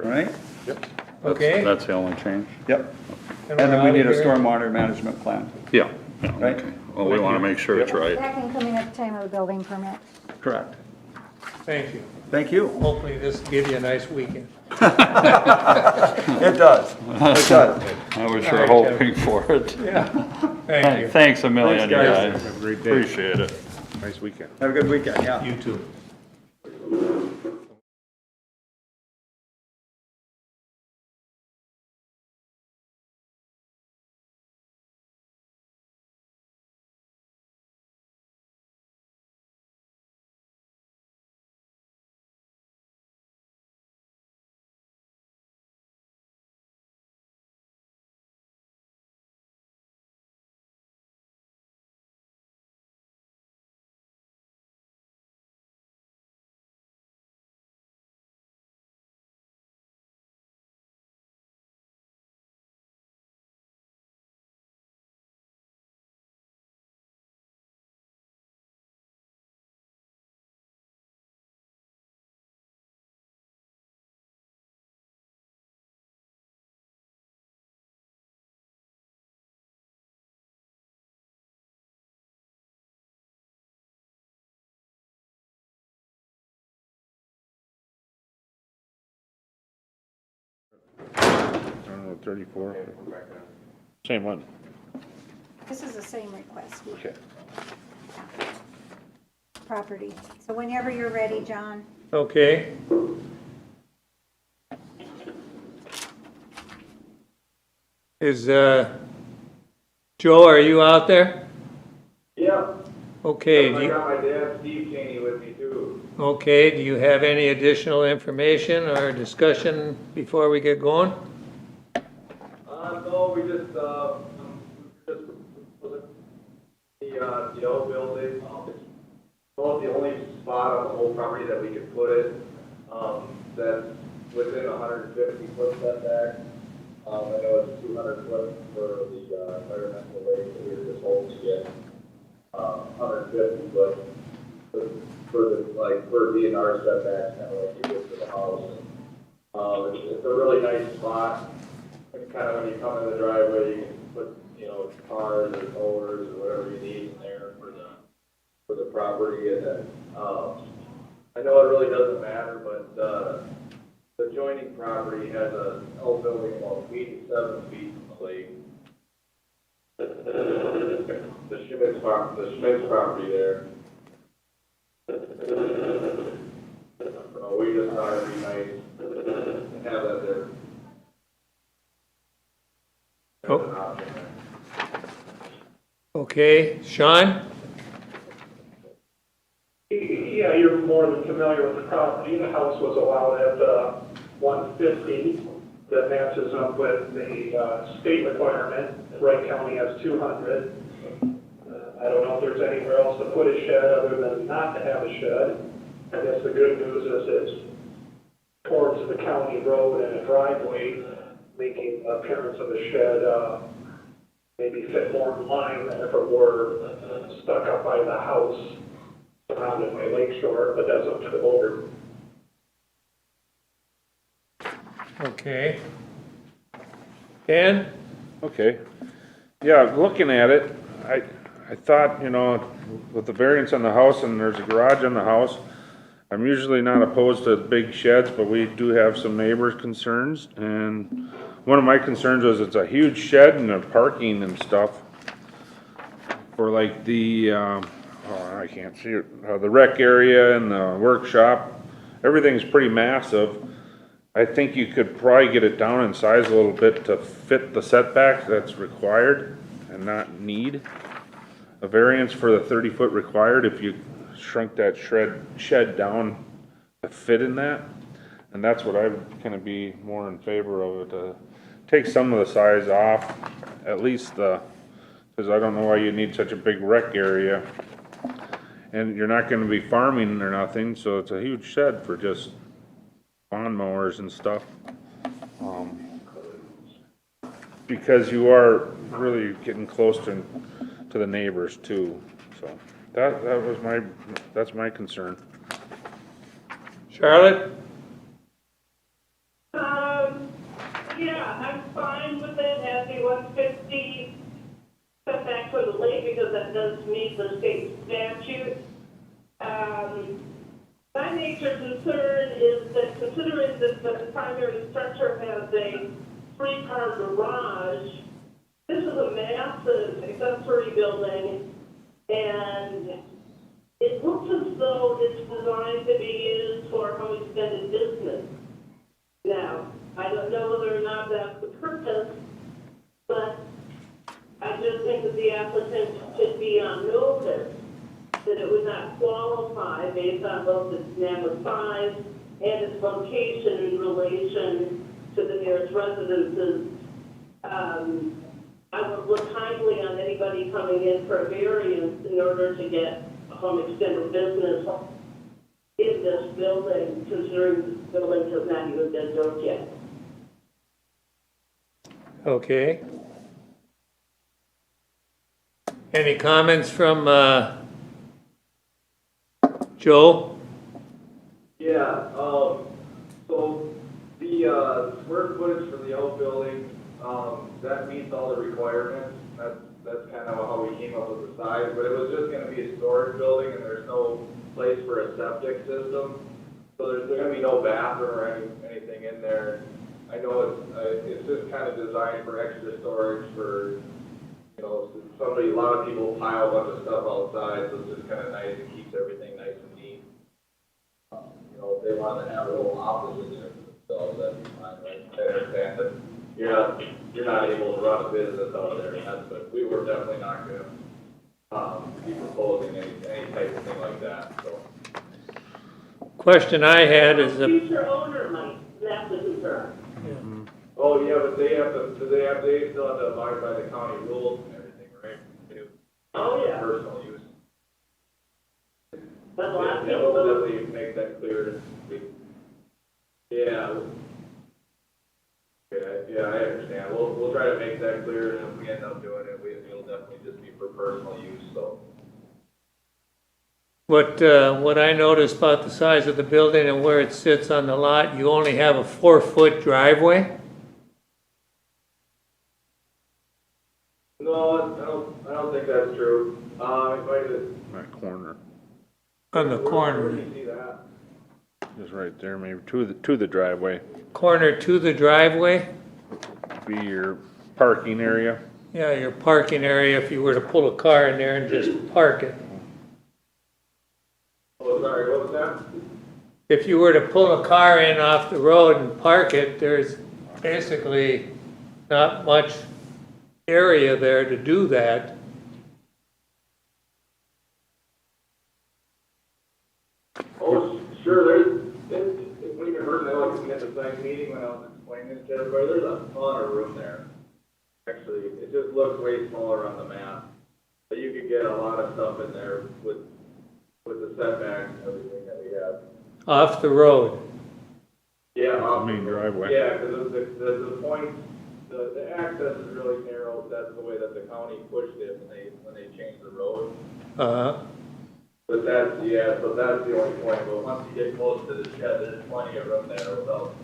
All right? Okay. That's the only change? Yep. And And then we're we out need of a here. stormwater management plan, Yeah. Yeah, Right. okay. Well, we want to make sure it's right. That can come in at the time of the building permit. correct. Thank you. Thank you. Hopefully this will give you a nice weekend. It does, it does. I was sure All right, hoping for it. Yeah. Thank you. Thanks a million, you Thanks, guys. guys. Have a great day. Appreciate it. Nice weekend. Have a good weekend, yeah. You too. 34. Same one. This is the same request, Okay. property. So whenever you're ready, John. Okay. Is, Joe, are you out there? Yeah. Okay, I got my dad, Steve Cheney, with me too. okay, do you have any additional information or discussion before we get going? No, we just the old building, it's about the only spot on the whole property that we could put it, that's within 150-foot setback. I know it's 200 foot for the environmental lake, so we were just hoping to get 150 foot for the, like, for DNR setbacks, kind of like you did for the house. It's a really nice spot. Kind of when you come in the driveway, you can put, you know, cars or mowers or whatever you need in there for the property. And then, I know it really doesn't matter, but, the adjoining property has a outbuilding about 87 feet from the lake. The Schmidt's property there. So we just thought it'd be nice to have that there. Oh. Okay, Sean? Yeah, you're more than familiar with the property. The house was allowed at 150. That matches up with the state requirement. Wright County has 200. I don't know if there's anywhere else to put a shed other than not to have a shed. I guess the good news is it's towards the county road and a driveway, making appearance of a shed maybe fit more in line than if it were stuck up by the house surrounded by lake shore, but that's up to the board. Okay. Ken? Okay. Yeah, looking at it, I thought, you know, with the variance on the house and there's a garage on the house, I'm usually not opposed to big sheds, but we do have some neighbors' concerns. And one of my concerns was it's a huge shed and the parking and stuff for like the, I can't see it, the rec area and the workshop. Everything's pretty massive. I think you could probably get it down in size a little bit to fit the setback that's required and not need a variance for the 30-foot required if you shrunk that shed down to fit in that. And that's what I would kind of be more in favor of, to take some of the size off, at least because I don't know why you need such a big rec area. And you're not gonna be farming or nothing, so it's a huge shed for just lawn mowers and stuff. Because you are really getting close to the neighbors too, so that's my concern. Charlotte? Yeah, I'm fine with it having 150 setback for the lake because that does meet the state statute. My major concern is that considering that the primary structure has a 3-car garage, this is a massive accessory building, and it looks as though it's designed to be used for home extended business. Now, I don't know whether or not that's the purpose, but I just think that the applicant should be on notice that it would not qualify based on both its NAMA size and its location in relation to the nearest residences. I would look kindly on anybody coming in for a variance in order to get a home extended business in this building, considering the building has not even been built yet. Okay. Any comments from, Joe? Yeah, so the square footage for the outbuilding, that meets all the requirements. That's kind of how we came up with the size, but it was just gonna be a storage building and there's no place for a septic system. So there's gonna be no bathroom or anything in there. I know it's just kind of designed for extra storage for, you know, a lot of people pile a bunch of stuff outside, so it's just kind of nice, it keeps everything nice and neat. You know, if they want to have a little office in there for themselves, that'd be fine, right? I understand that you're not able to run a business out there, and that's, but we were definitely not gonna, be proposing any type of thing like that, so. Question I had is, Future owner might, that's the concern. Oh, yeah, but they still have to abide by the county rules and everything, right? They do Oh, yeah. Personal use. But a lot of Yeah, people we'll don't. definitely make that clear. Yeah. Yeah, I understand. We'll try to make that clear, and if we end up doing it, it'll definitely just be for personal use, so. what I noticed about the size of the building and where it sits on the lot, you only have a 4-foot driveway? No, I don't think that's true. It might have. That corner, On the Where corner, do you see that? just right there, maybe to the driveway, corner to the driveway? be your parking area. Yeah, your parking area, if you were to pull a car in there and just park it. Oh, sorry, what was that? If you were to pull a car in off the road and park it, there's basically not much area there to do that. Oh, sure, it wouldn't even hurt, I like at the same meeting when I was explaining it to everybody, there's a ton of room there. Actually, it just looks way smaller on the map, but you could get a lot of stuff in there with the setbacks and everything that we have. Off the road. Yeah. Main driveway. Yeah, because the point, the access is really narrow, that's the way that the county pushed it when they changed the road. Uh-huh. But that's the only point, but once you get close to the shed, there's plenty of room there without,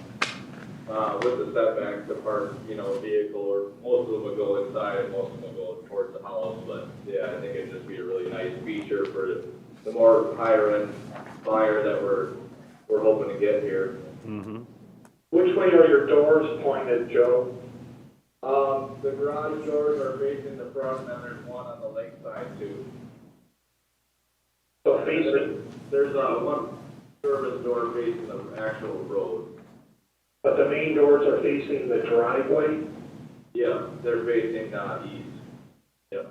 with the setbacks to park, you know, a vehicle, or most of them would go inside, and most of them would go towards the house, but yeah, I think it'd just be a really nice feature for the more higher end buyer that we're hoping to get here. Mm-hmm. Which way are your doors pointed, Joe? The garage doors are facing the front, and then there's one on the lake side too. So facing, There's one service door facing the actual road. but the main doors are facing the driveway? Yeah, they're facing, east. Yep.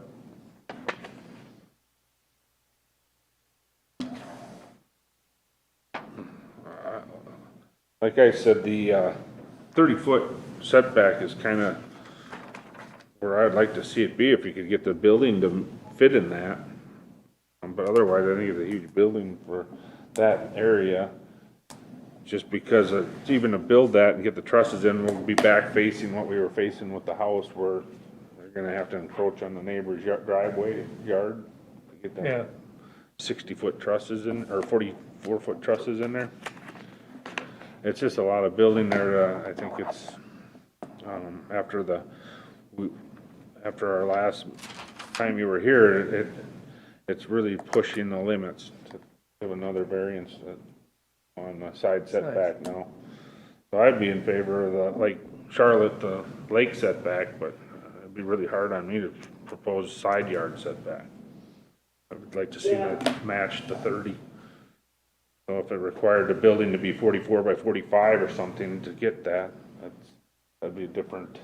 Like I said, the 30-foot setback is kind of where I'd like to see it be, if you could get the building to fit in that. But otherwise, I think it's a huge building for that area. Just because even to build that and get the trusses in, we'll be back facing what we were facing with the house, where we're gonna have to encroach on the neighbor's driveway yard to get Yeah. that 60-foot trusses in, or 44-foot trusses in there. It's just a lot of building there. I think it's, after our last time you were here, it's really pushing the limits to give another variance on the side setback now. So I'd be in favor of the, like Charlotte, the lake setback, but it'd be really hard on me to propose side yard setback. I would like to see that match the 30. So if it required the building to be 44 by 45 or something to get that, that'd be a different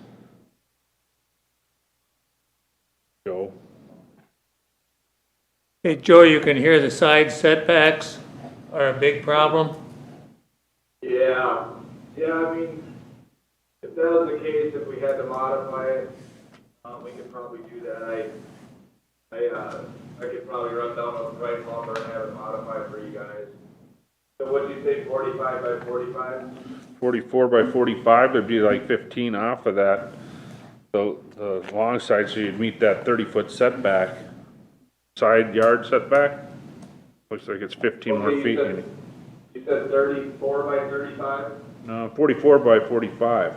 go. Hey, Joe, you can hear the side setbacks are a big problem? Yeah, I mean, if that was the case, if we had to modify it, we could probably do that. I could probably run down a price lumber and have it modified for you guys. So what'd you say, 45 by 45? 44 by 45, there'd be like 15 off of that. The long side, so you'd meet that 30-foot setback, side yard setback. Looks like it's 15 more feet. You said 34 by 35? No, 44 by 45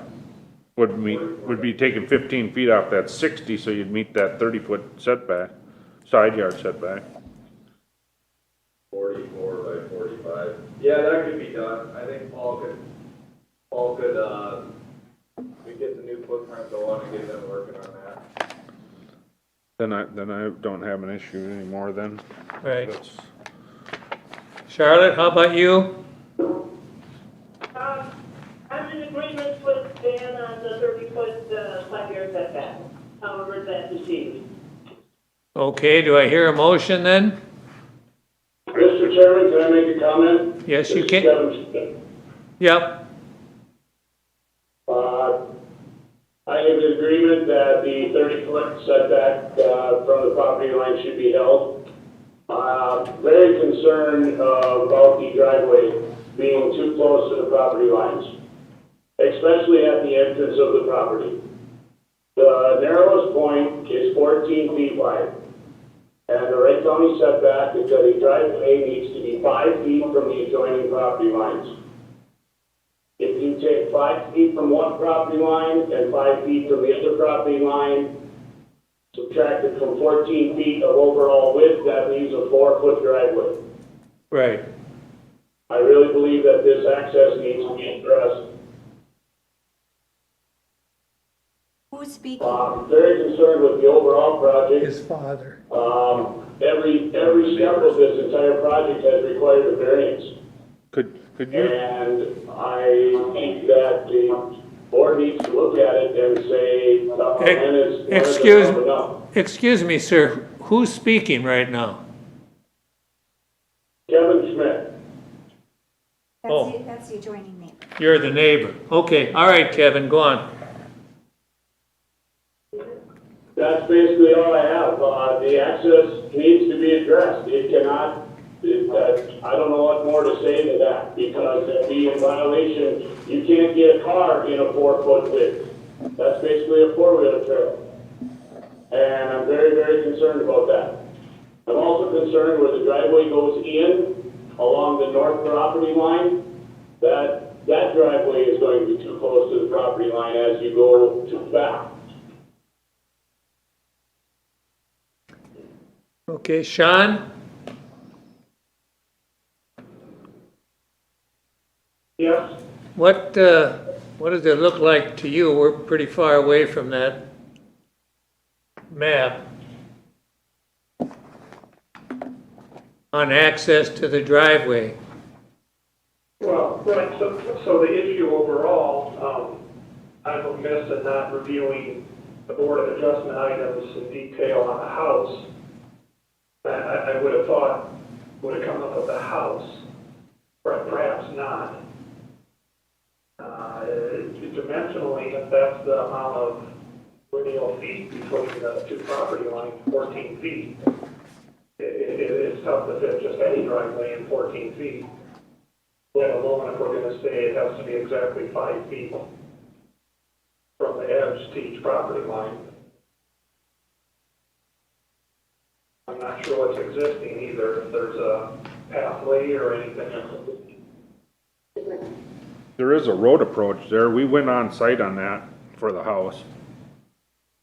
would be taking 15 feet off that 60, so you'd meet that 30-foot setback, side yard setback. 44 by 45. Yeah, that could be done. I think Paul could get the new footprint going and get them working on that. Then I don't have an issue anymore then. Right. That's- Charlotte, how about you? I'm in agreement with Dan on the 30-foot side yard setback, however that's achieved. Okay, do I hear a motion then? Mr. Chairman, can I make a comment? Yes, you This is can. Kevin Smith. Yep, I am in agreement that the 30-foot setback from the property line should be held. Very concerned about the driveway being too close to the property lines, especially at the entrance of the property. The narrowest point is 14 feet wide, and the Wright County setback is that a driveway needs to be 5 feet from the adjoining property lines. If you take 5 feet from one property line and 5 feet from the other property line, subtracted from 14 feet of overall width, that leaves a 4-foot driveway. right. I really believe that this access needs to be addressed. Who's speaking? I'm very concerned with the overall project. His father. Every step of this entire project has required a variance. Could you, And I think that the board needs to look at it and say, when is Excuse, enough? excuse me, sir, who's speaking right now? Kevin Schmidt. Oh. That's the adjoining neighbor. You're the neighbor. Okay, all right, Kevin, go on. That's basically all I have. The access needs to be addressed. It cannot, I don't know what more to say to that, because it'd be in violation. You can't get a car in a 4-foot width. That's basically a 4-wheeler trail. And I'm very, very concerned about that. I'm also concerned where the driveway goes in along the north property line. That driveway is going to be too close to the property line as you go to the back. Okay, Sean? Yes? What does it look like to you? We're pretty far away from that map on access to the driveway. Well, right, so the issue overall, I'm remiss in not reviewing the Board of Adjustment items in detail on the house. I would have thought would have come up with the house, but perhaps not. Dimensionally, if that's the amount of lineal feet between the two property lines, 14 feet, it's tough to fit just any driveway in 14 feet, let alone if we're going to say it has to be exactly 5 feet from the edge to each property line. I'm not sure what's existing either, if there's a pathway or anything. there is a road approach there. We went on site on that for the house.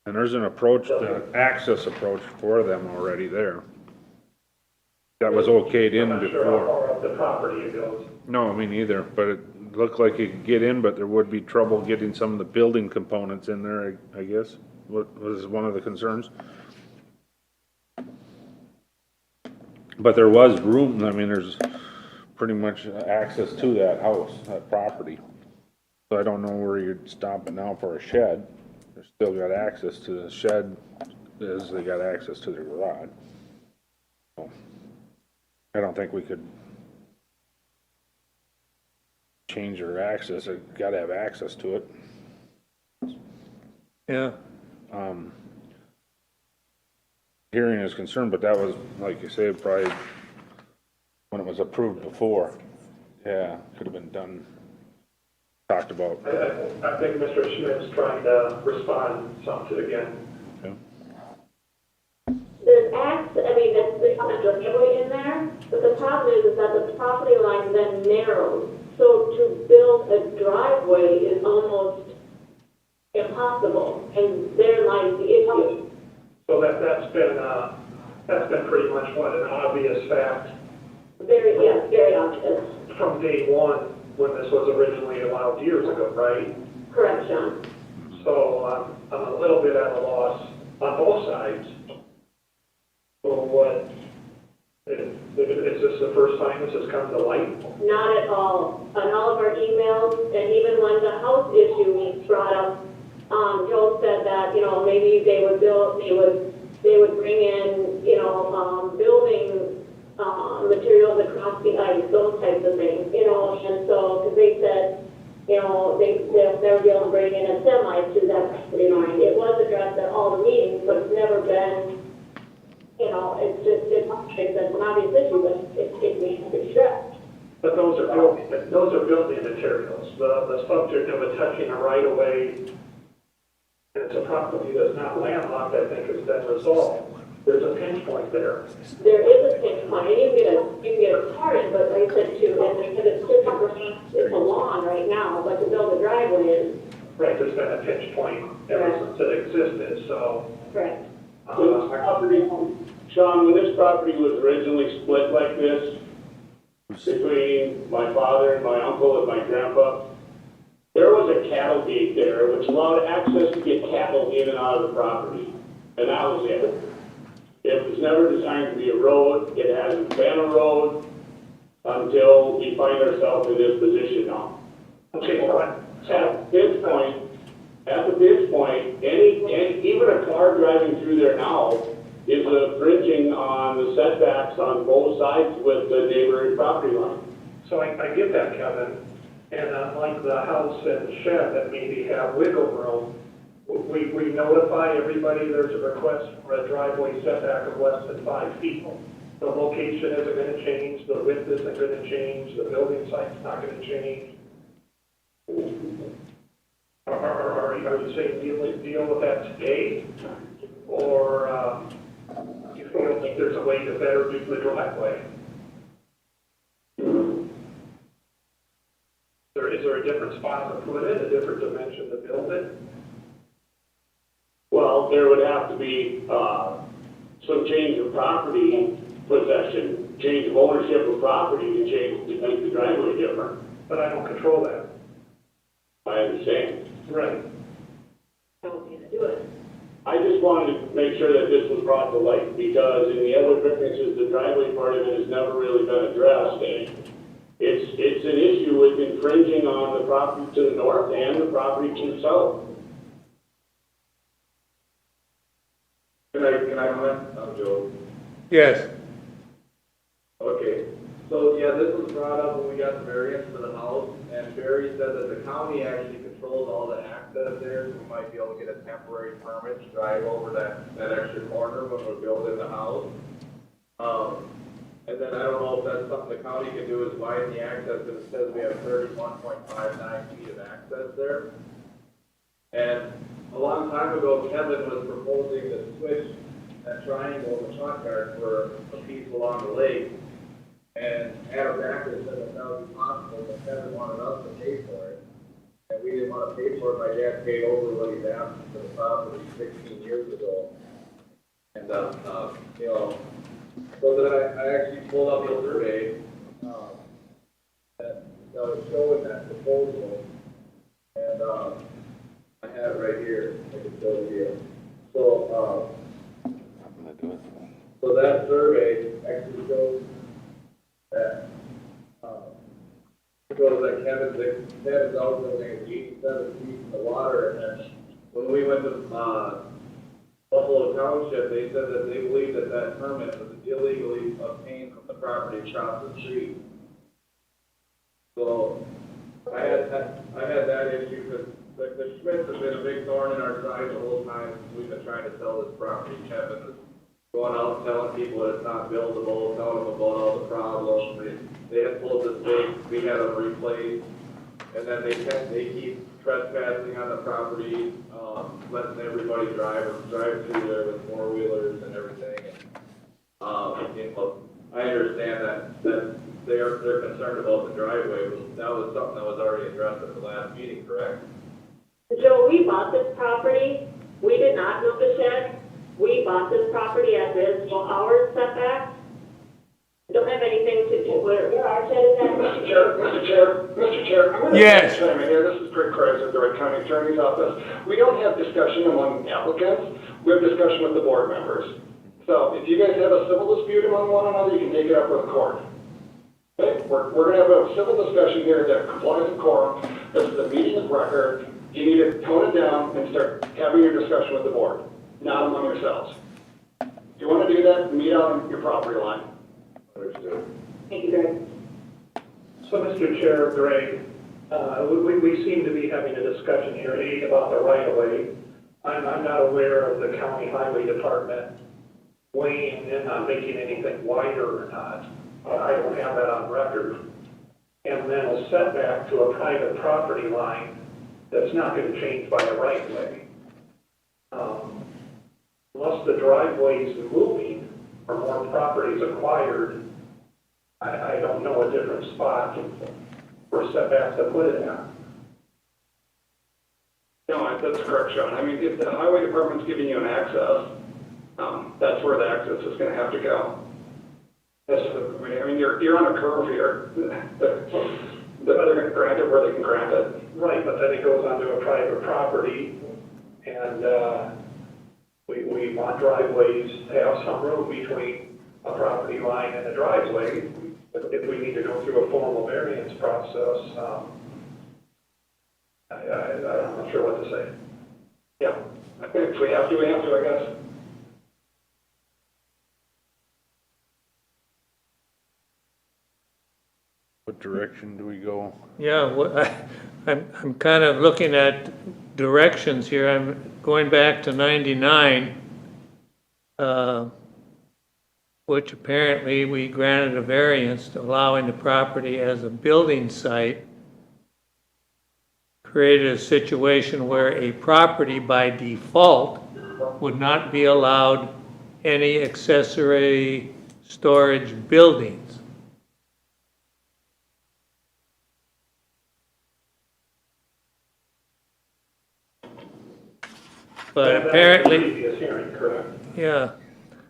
And there's an approach, the access approach for them already there. That was okayed in I'm not sure how before. far up the property it goes. No, me neither, but it looked like you could get in, but there would be trouble getting some of the building components in there, I guess. What was one of the concerns? But there was room, I mean, there's pretty much access to that house, that property. So I don't know where you'd stop it now for a shed. They still got access to the shed, as they got access to their garage. So, I don't think we could change their access, they gotta have access to it. Yeah. Hearing is concerned, but that was, like you say, probably when it was approved before. Yeah, could have been done, talked about. I think Mr. Schmidt's trying to respond something again. There's there's a driveway in there, but the problem is that the property line then narrows. So to build a driveway is almost impossible, and there lies the issue. So that's been pretty much what, an obvious fact Very obvious. from day one when this was originally allowed years ago, right? Correct, John. variances come to light? Not at all. On all of our emails, and even when the house issue was brought up, Joe said that, you know, maybe they would bring in, you know, building, materials across the ice, those types of things, you know, and so, because they said, you know, they'll never be able to bring in a semi to that property line. It was addressed at all the meetings, but it's never been, you know, it's an obvious issue, but it needs to be addressed. But those are building materials. The subject of it touching a right of way, and it's a property that's not landlocked, I think has been resolved. There's a pinch point there. There is a pinch point, and you can get a car in, but like I said too, and because it's just it's a lawn right now, but to build a driveway is. Right, there's been a pinch point ever since it existed, so. Correct. So this property, Sean, when this property was originally split like this, between my father and my uncle and my grandpa, there was a cattle gate there which allowed access to get cattle in and out of the property, and that was it. It was never designed to be a road. It hasn't been a road until we find ourselves in this position now. Okay, fine. At this point, even a car driving through there now is infringing on the setbacks on both sides with the neighboring property line. So I get that, Kevin. And unlike the house and shed that maybe have wiggle room, we notify everybody there's a request for a driveway setback of less than 5 feet. The location isn't going to change, the width isn't going to change, the building site's not going to change. Are you saying deal with that today? Or you feel like there's a way to better do the driveway? Is there a different spot to put it, a different dimension to build it? Well, there would have to be some change of property possession, change of ownership of property to make the driveway different. But I don't control that. I understand. Right. Don't need to do it. I just wanted to make sure that this was brought to light, because in the other variances, the driveway part of it has never really been addressed, and it's an issue with infringing on the property to the north and the property to the south. Can I comment? I'm Joe. Yes. Okay, so yeah, this was brought up when we got the variance for the house, and Barry said that the county actually controls all the access there, so we might be able to get a temporary permit to drive over that extra corner when we're building the house. And then I don't know if that's something the county can do, is widen the access, because it says we have 31.59 feet of access there. And a long time ago, Kevin was proposing to switch that triangle in the front yard for a piece along the lake. And Adam Backer said that would be possible, but Kevin wanted us to pay for it. And we didn't want to pay for it. My dad paid over what he's asked for the property 16 years ago. And, you know, so that I actually pulled up the survey that was showing that proposal. And I have it right here. I can show it here. So, so that survey actually shows that Kevin's outbuilding is 87 feet from the water, and then when we went to Buffalo Township, they said that they believed that that permit was illegally obtained from the property across the street. So I had that issue because the Schmitz have been a big thorn in our side the whole time we've been trying to sell this property. Kevin was going out and telling people that it's not buildable, telling them about all the problems. They had pulled the stakes, we had them replaced, and then they keep trespassing on the property, letting everybody drive through there with four-wheelers and everything. And, you know, I understand that they're concerned about the driveway, but that was something that was already addressed at the last meeting, correct? Joe, we bought this property. We did not build the shed. We bought this property as is, so our setbacks don't have anything to do with where our shed is at. Mr. Chair, I'm going to Yes. chime in here. This is Greg Kreis at the Wright County Attorney's Office. We don't have discussion among applicants. We have discussion with the board members. So if you guys have a civil dispute among one another, you can take it up with the court. Okay, we're gonna have a civil discussion here that complies with quorum. This is a meeting of record. You need to tone it down and start having your discussion with the board, not among yourselves. If you wanna do that, meet on your property line. Understood. Thank you, Greg. So, Mr. Chair, Greg, we seem to be having a discussion here, about the right-of-way. I'm not aware of the county highway department weighing in on making anything wider or not. I don't have that on record. And then a setback to a private property line that's not going to change by a right-of-way. Unless the driveway is moving or more properties acquired, I don't know a different spot for setbacks to put it at. No, that's correct, Sean. I mean, if the highway department's giving you an access, that's where the access is gonna have to go. I mean, you're on a curve here. They're gonna grant it where they can grant it. Right, but then it goes onto a private property, and we want driveways to have some room between a property line and a driveway. If we need to go through a formal variance process, I'm not sure what to say. Yeah, if we have to, we have to, I guess. What direction do we go? Yeah, I'm kind of looking at directions here. I'm going back to 99, which apparently we granted a variance allowing the property as a building site, created a situation where a property by default would not be allowed any accessory storage buildings. But apparently, Previous hearing, correct? yeah,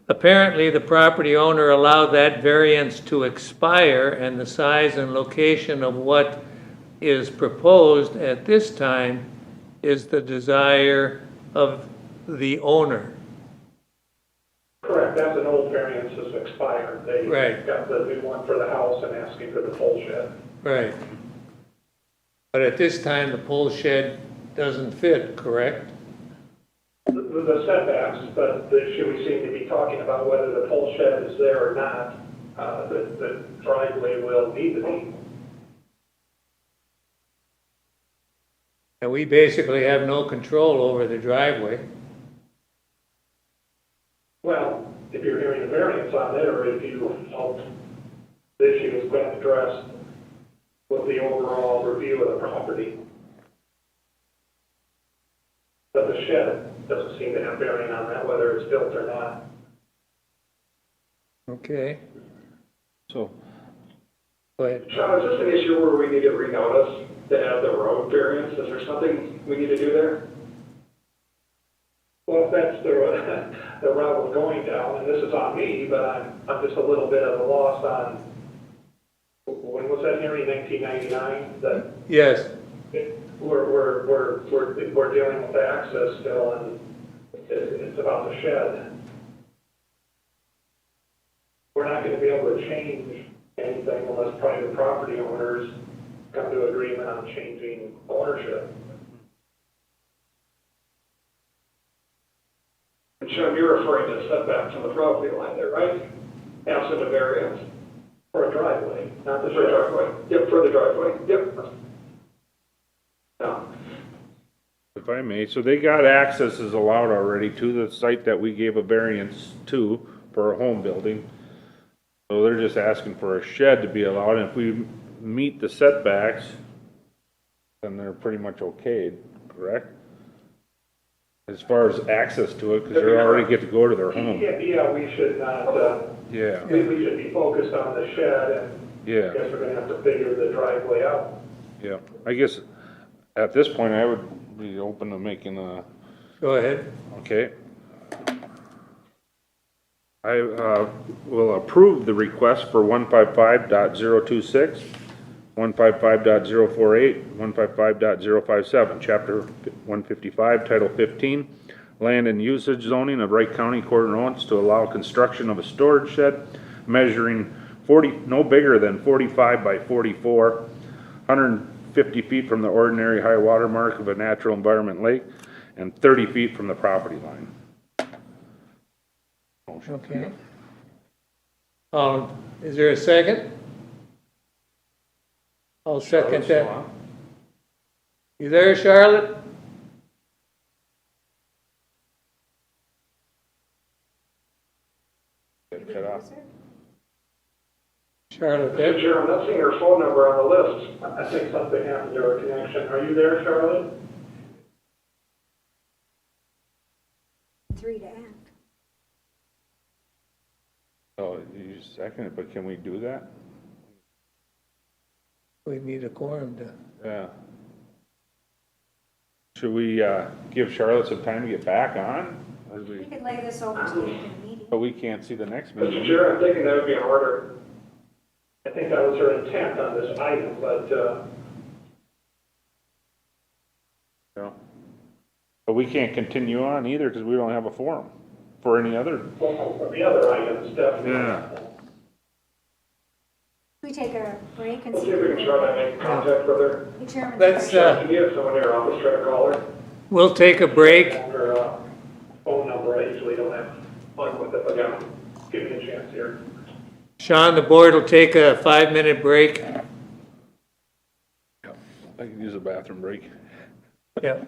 apparently the property owner allowed that variance to expire, and the size and location of what is proposed at this time is the desire of the owner. Correct, that's an old variance that's expired. They Right. got the new one for the house and asking for the full shed. Right. But at this time, the pole shed doesn't fit, correct? The setbacks, but the issue we seem to be talking about whether the pole shed is there or not, the driveway will need to be. And we basically have no control over the driveway. Well, if you're hearing a variance on it, or if you felt the issue has been addressed with the overall review of the property. But the shed doesn't seem to have bearing on that, whether it's built or not. Okay, So, go ahead. Sean, is this an issue where we need to renotice to have the road variance? Is there something we need to do there? Well, if that's the route we're going down, and this is on me, but I'm just a little bit at a loss on, when was that hearing, 1999? That Yes, we're dealing with the access still, and it's about the shed. We're not gonna be able to change anything unless private property owners come to agreement on changing ownership. And Sean, you're referring to setbacks on the property line there, right? Absent a variance. For a driveway, not the For the shed. driveway. Yep, for the driveway. Yep. No. if I may, so they got access is allowed already to the site that we gave a variance to for a home building. So they're just asking for a shed to be allowed, and if we meet the setbacks, then they're pretty much okayed, correct? As far as access to it, because they already get to go to their home. Yeah, we should not, Yeah, we should be focused on the shed, and I yeah, guess we're gonna have to figure the driveway out. yeah. I guess at this point, I would be open to making a, go ahead. okay. I will approve the request for 155.026, 155.048, 155.057, Chapter 155, Title 15, Land and Usage Zoning of Wright County, Corridor Owens, to allow construction of a storage shed measuring no bigger than 45 by 44, 150 feet from the ordinary high water mark of a natural environment lake, and 30 feet from the property line. Okay. Is there a second? I'll second that. You there, Charlotte? Cut off. Charlotte, Mr. there? Chair, I'm not seeing her phone number on the list. I think something happened to her connection. Are you there, Charlotte? 3 to act. Oh, you second it, but can we do that? We need a quorum to. Yeah. Should we, give Charlotte some time to get back on? As We we, could lay this over to the end of the meeting. but we can't see the next Mr. meeting. Chair, I'm thinking that would be in order. I think that was her intent on this item, but, No. But we can't continue on either because we don't have a forum for any other. for the other items, definitely. Yeah. We take a break and Let's see. see if we can try to make contact with her. Hey, Chairman. Let's, Can you have someone in your office try to call her? we'll take a break. Her, phone number, I usually don't have fun with it, but yeah, give me a chance here. Sean, the board will take a 5-minute break. I can use a bathroom break. Yeah.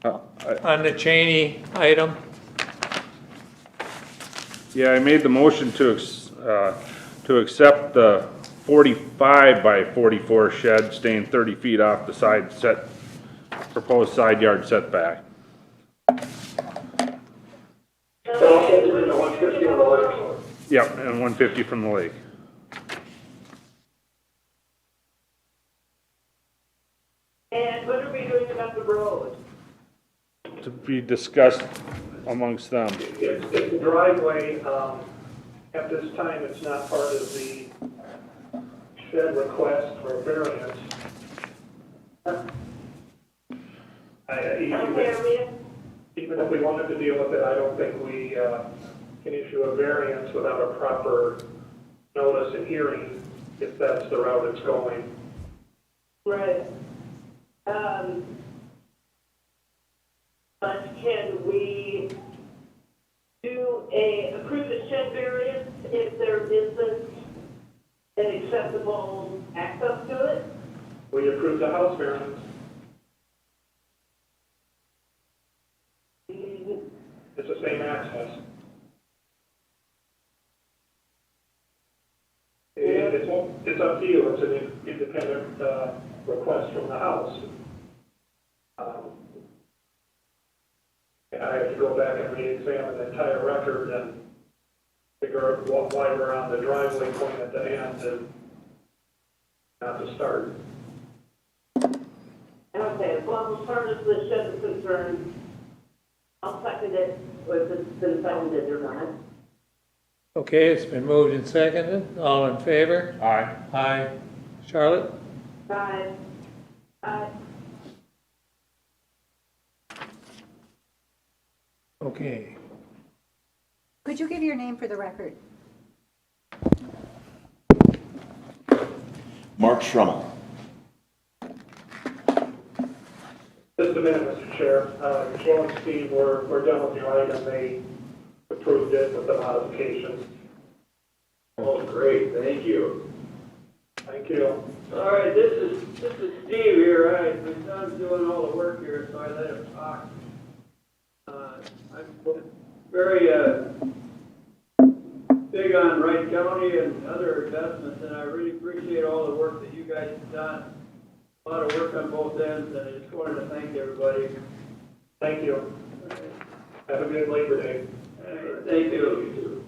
On the Cheney item, Yeah, I made the motion to accept the 45 by 44 shed staying 30 feet off the proposed side yard setback. Yep, and 150 from the lake. And what are we doing about the road? To be discussed amongst them. It's a driveway, at this time, it's not part of the shed request for variance. Even if we wanted to deal with it, I don't think we, can issue a variance without a proper notice and hearing, if that's the route it's going. Right. But can we approve a shed variance if there isn't an acceptable access to it? We approved the house variance. It's the same access. It's up to you, it's an independent, request from the house. I have to go back and re-examine the entire record and figure out why we're on the driveway point at the end and not the start. Okay, well, as far as the shed is concerned, I'll second it, if it's been seconded or not. okay, it's been moved and seconded. All in favor? Aye. Aye. Charlotte? Aye. Aye. Okay. Could you give your name for the record? Mark Schrummel. Just a minute, Mr. Chair. Joe and Steve were done with your item. They approved it with the modifications. Oh, great, thank you. Thank you. All right, this is Steve here, right, my son's doing all the work here, so I let him talk. I'm very, big on Wright County and other investments, and I really appreciate all the work that you guys have done. A lot of work on both ends, and I just wanted to thank everybody. Thank you. Have a good Labor Day. Thank you.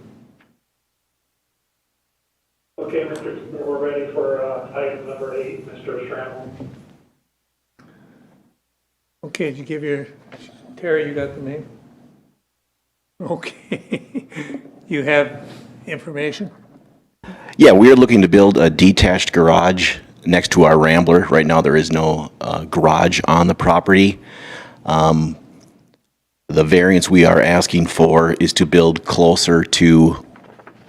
Okay, we're ready for item number 8, Mr. Schrammel. Okay, did you give your, Terry, you got the name? Okay. You have information? Yeah, we are looking to build a detached garage next to our Rambler. Right now, there is no garage on the property. The variance we are asking for is to build closer to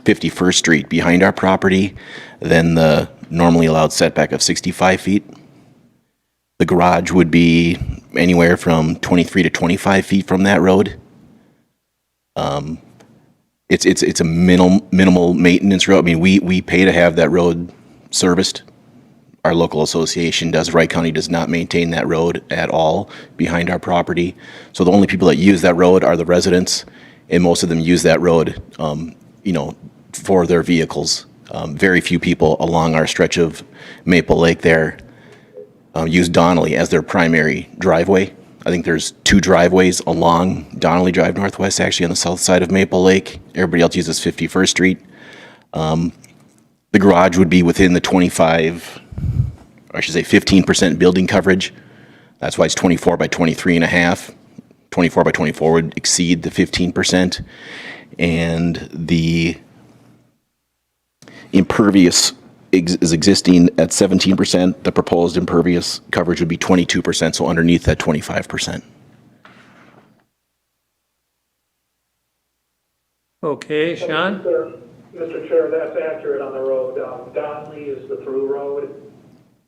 51st Street behind our property than the normally allowed setback of 65 feet. The garage would be anywhere from 23 to 25 feet from that road. It's a minimal maintenance road. I mean, we pay to have that road serviced. Our local association does. Wright County does not maintain that road at all behind our property. So the only people that use that road are the residents, and most of them use that road, for their vehicles. Very few people along our stretch of Maple Lake there use Donnelly as their primary driveway. I think there's 2 driveways along Donnelly Drive Northwest, actually on the south side of Maple Lake. Everybody else uses 51st Street. The garage would be within the 15% building coverage. That's why it's 24 by 23 and a half. 24 by 24 would exceed the 15%. And the impervious is existing at 17%. The proposed impervious coverage would be 22%, so underneath that 25%. Okay, Sean? Mr. Chair, that's accurate on the road. Donnelly is the through road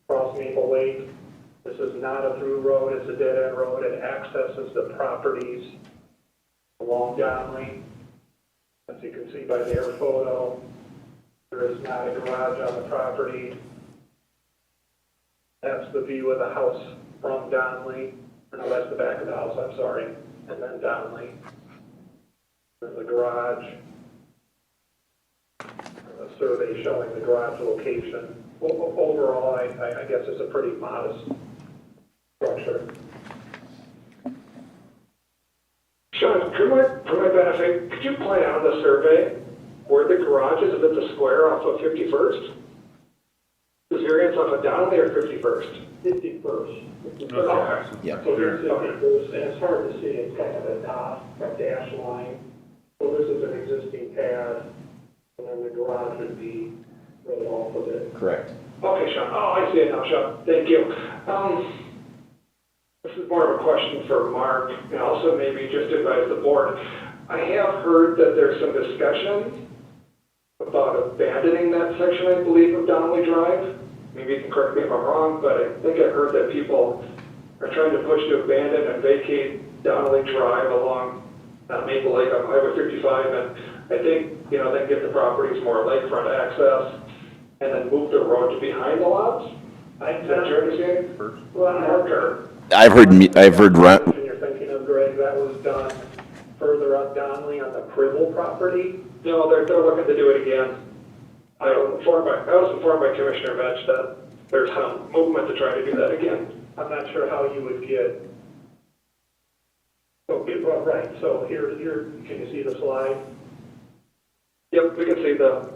across Maple Lake. This is not a through road, it's a dead-end road. It accesses the properties along Donnelly. As you can see by the air photo, there is not a garage on the property. That's the view of the house from Donley, or no, that's the back of the house, I'm sorry, and then Donley. There's the garage. A survey showing the garage location. Overall, I guess it's a pretty modest structure. Sean, for my benefit, could you point out on the survey where the garage is, if it's a square off of 51st? Is variance off of Donnelly or 51st? 51st. Okay. Yeah. So here's 51st, and it's hard to see, it's kind of a dot, a dash line. So this is an existing pad, and then the garage would be right off of it. Correct. Okay, Sean. Oh, I see it now, Sean. Thank you. This is more of a question for Mark, and also maybe just to advise the board. I have heard that there's some discussion about abandoning that section, I believe, of Donnelly Drive. Maybe you can correct me if I'm wrong, but I think I heard that people are trying to push to abandon and vacate Donnelly Drive along Maple Lake on Highway 55, and I think, then give the properties more lakefront access, and then move the road to behind the lots. Is that your understanding? Well, I've heard When you're thinking of, Greg, that was done further up Donley on the Cribble property. No, they're looking to do it again. I was informed by Commissioner Vetch that there's some movement to try to do that again. I'm not sure how you would get. Okay, well, right, so here, can you see the slide? Yep, we can see the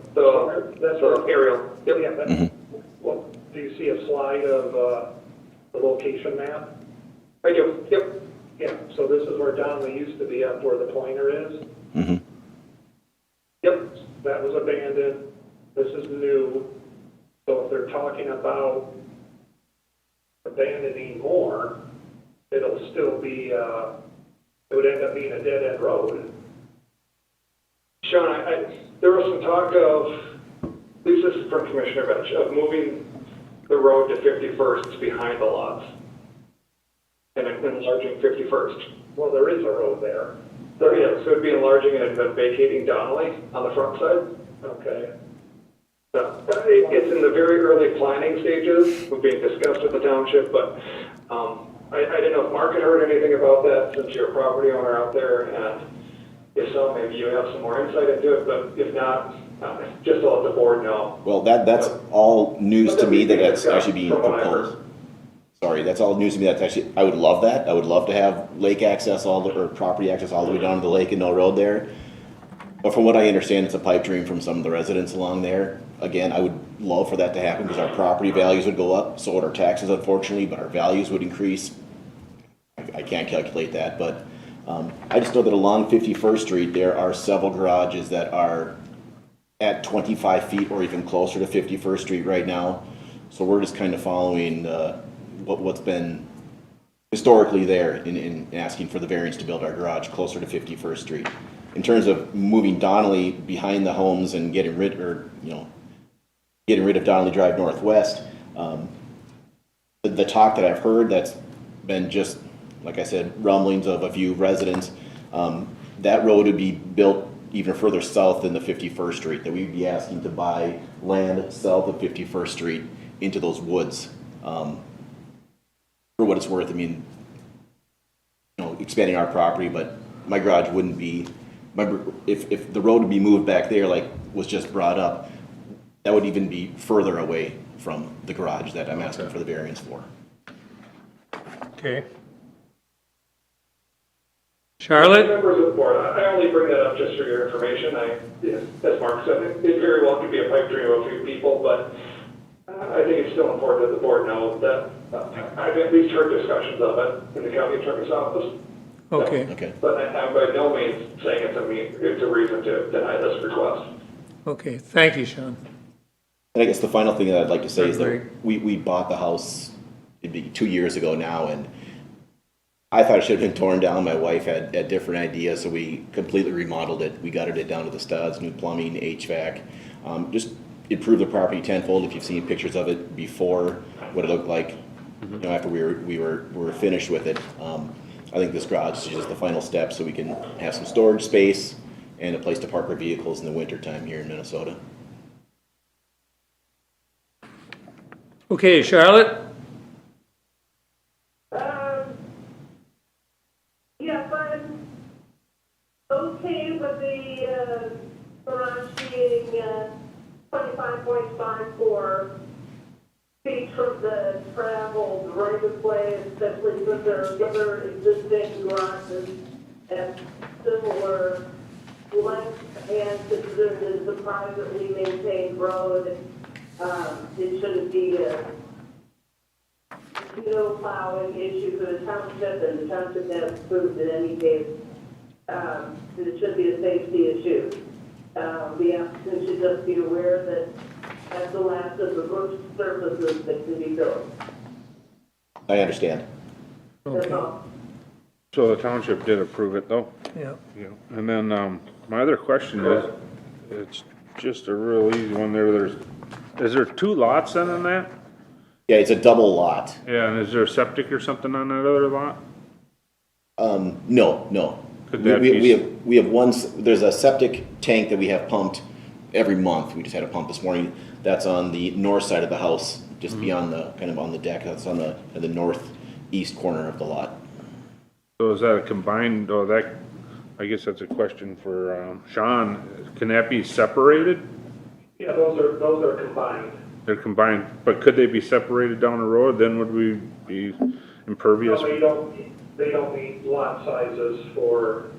aerial. Yep. Yeah, but, well, do you see a slide of, the location map? I do, yep. Yeah, so this is where Donley used to be, up where the pointer is. Mm-hmm. Yep. That was abandoned. This is new. So if they're talking about abandoning more, it'll still be, it would end up being a dead-end road. Sean, there was some talk of, at least this is from Commissioner Vetch, of moving the road to 51st behind the lots and enlarging 51st. Well, there is a road there. There is, so it'd be enlarging it and then vacating Donnelly on the front side. Okay. So, it's in the very early planning stages, we're being discussed with the township, but I didn't know if Mark had heard anything about that since you're a property owner out there, and if so, maybe you have some more insight into it, but if not, just to let the board know. Well, that's all news to me that that's actually being proposed. Sorry, that's all news to me. That's actually, I would love that. I would love to have lake access or property access all the way down to the lake and no road there. But from what I understand, it's a pipe dream from some of the residents along there. Again, I would love for that to happen because our property values would go up, so would our taxes, unfortunately, but our values would increase. I can't calculate that, but I just know that along 51st Street, there are several garages that are at 25 feet or even closer to 51st Street right now. So we're just kind of following what's been historically there in asking for the variance to build our garage closer to 51st Street. In terms of moving Donnelly behind the homes and getting rid of Donnelly Drive Northwest, the talk that I've heard that's been just, like I said, rumblings of a few residents, that road would be built even further south than the 51st Street, that we'd be asking to buy land south of 51st Street into those woods. For what it's worth, I mean, expanding our property, but my garage wouldn't be, if the road would be moved back there like was just brought up, that would even be further away from the garage that I'm asking for the variance for. Okay. Charlotte? Members of the board, I only bring that up just for your information. As Mark said, it very well could be a pipe dream of a few people, but I think it's still important that the board knows that I've at least heard discussions of it in the county attorney's office. Okay. Okay. But I'm by no means saying it's a reason to deny this request. Okay, thank you, Sean. And I guess the final thing that I'd like to say is that Great. we bought the house, it'd be 2 years ago now, and I thought it should have been torn down. My wife had different ideas, so we completely remodeled it. We gutted it down to the studs, new plumbing, HVAC, just improved the property tenfold. If you've seen pictures of it before, what it looked like, after we were finished with it. I think this garage is just the final step, so we can have some storage space and a place to park our vehicles in the wintertime here in Minnesota. Okay, Charlotte? 5.54 feet from the traveled right of way, especially since there are other existing garages at similar length, and since it is a privately maintained road, it shouldn't be a snow plowing issue for the township, and the township has proved in any case that it should be a safety issue. The applicant should just be aware that that's the last of the roof surfaces that can be built. I understand. That's all. So the township did approve it though? Yeah. Yeah. And then, my other question is, it's just a real easy one there, is there 2 lots then on that? Yeah, it's a double lot. Yeah, and is there a septic or something on that other lot? No. Could that be- We have one, there's a septic tank that we have pumped every month. We just had a pump this morning. That's on the north side of the house, just beyond the, kind of on the deck. That's on the northeast corner of the lot. So is that a combined, I guess that's a question for, Sean, can that be separated? Yeah, those are combined. They're combined, but could they be separated down the road? Then would we be impervious? No, they don't meet lot sizes for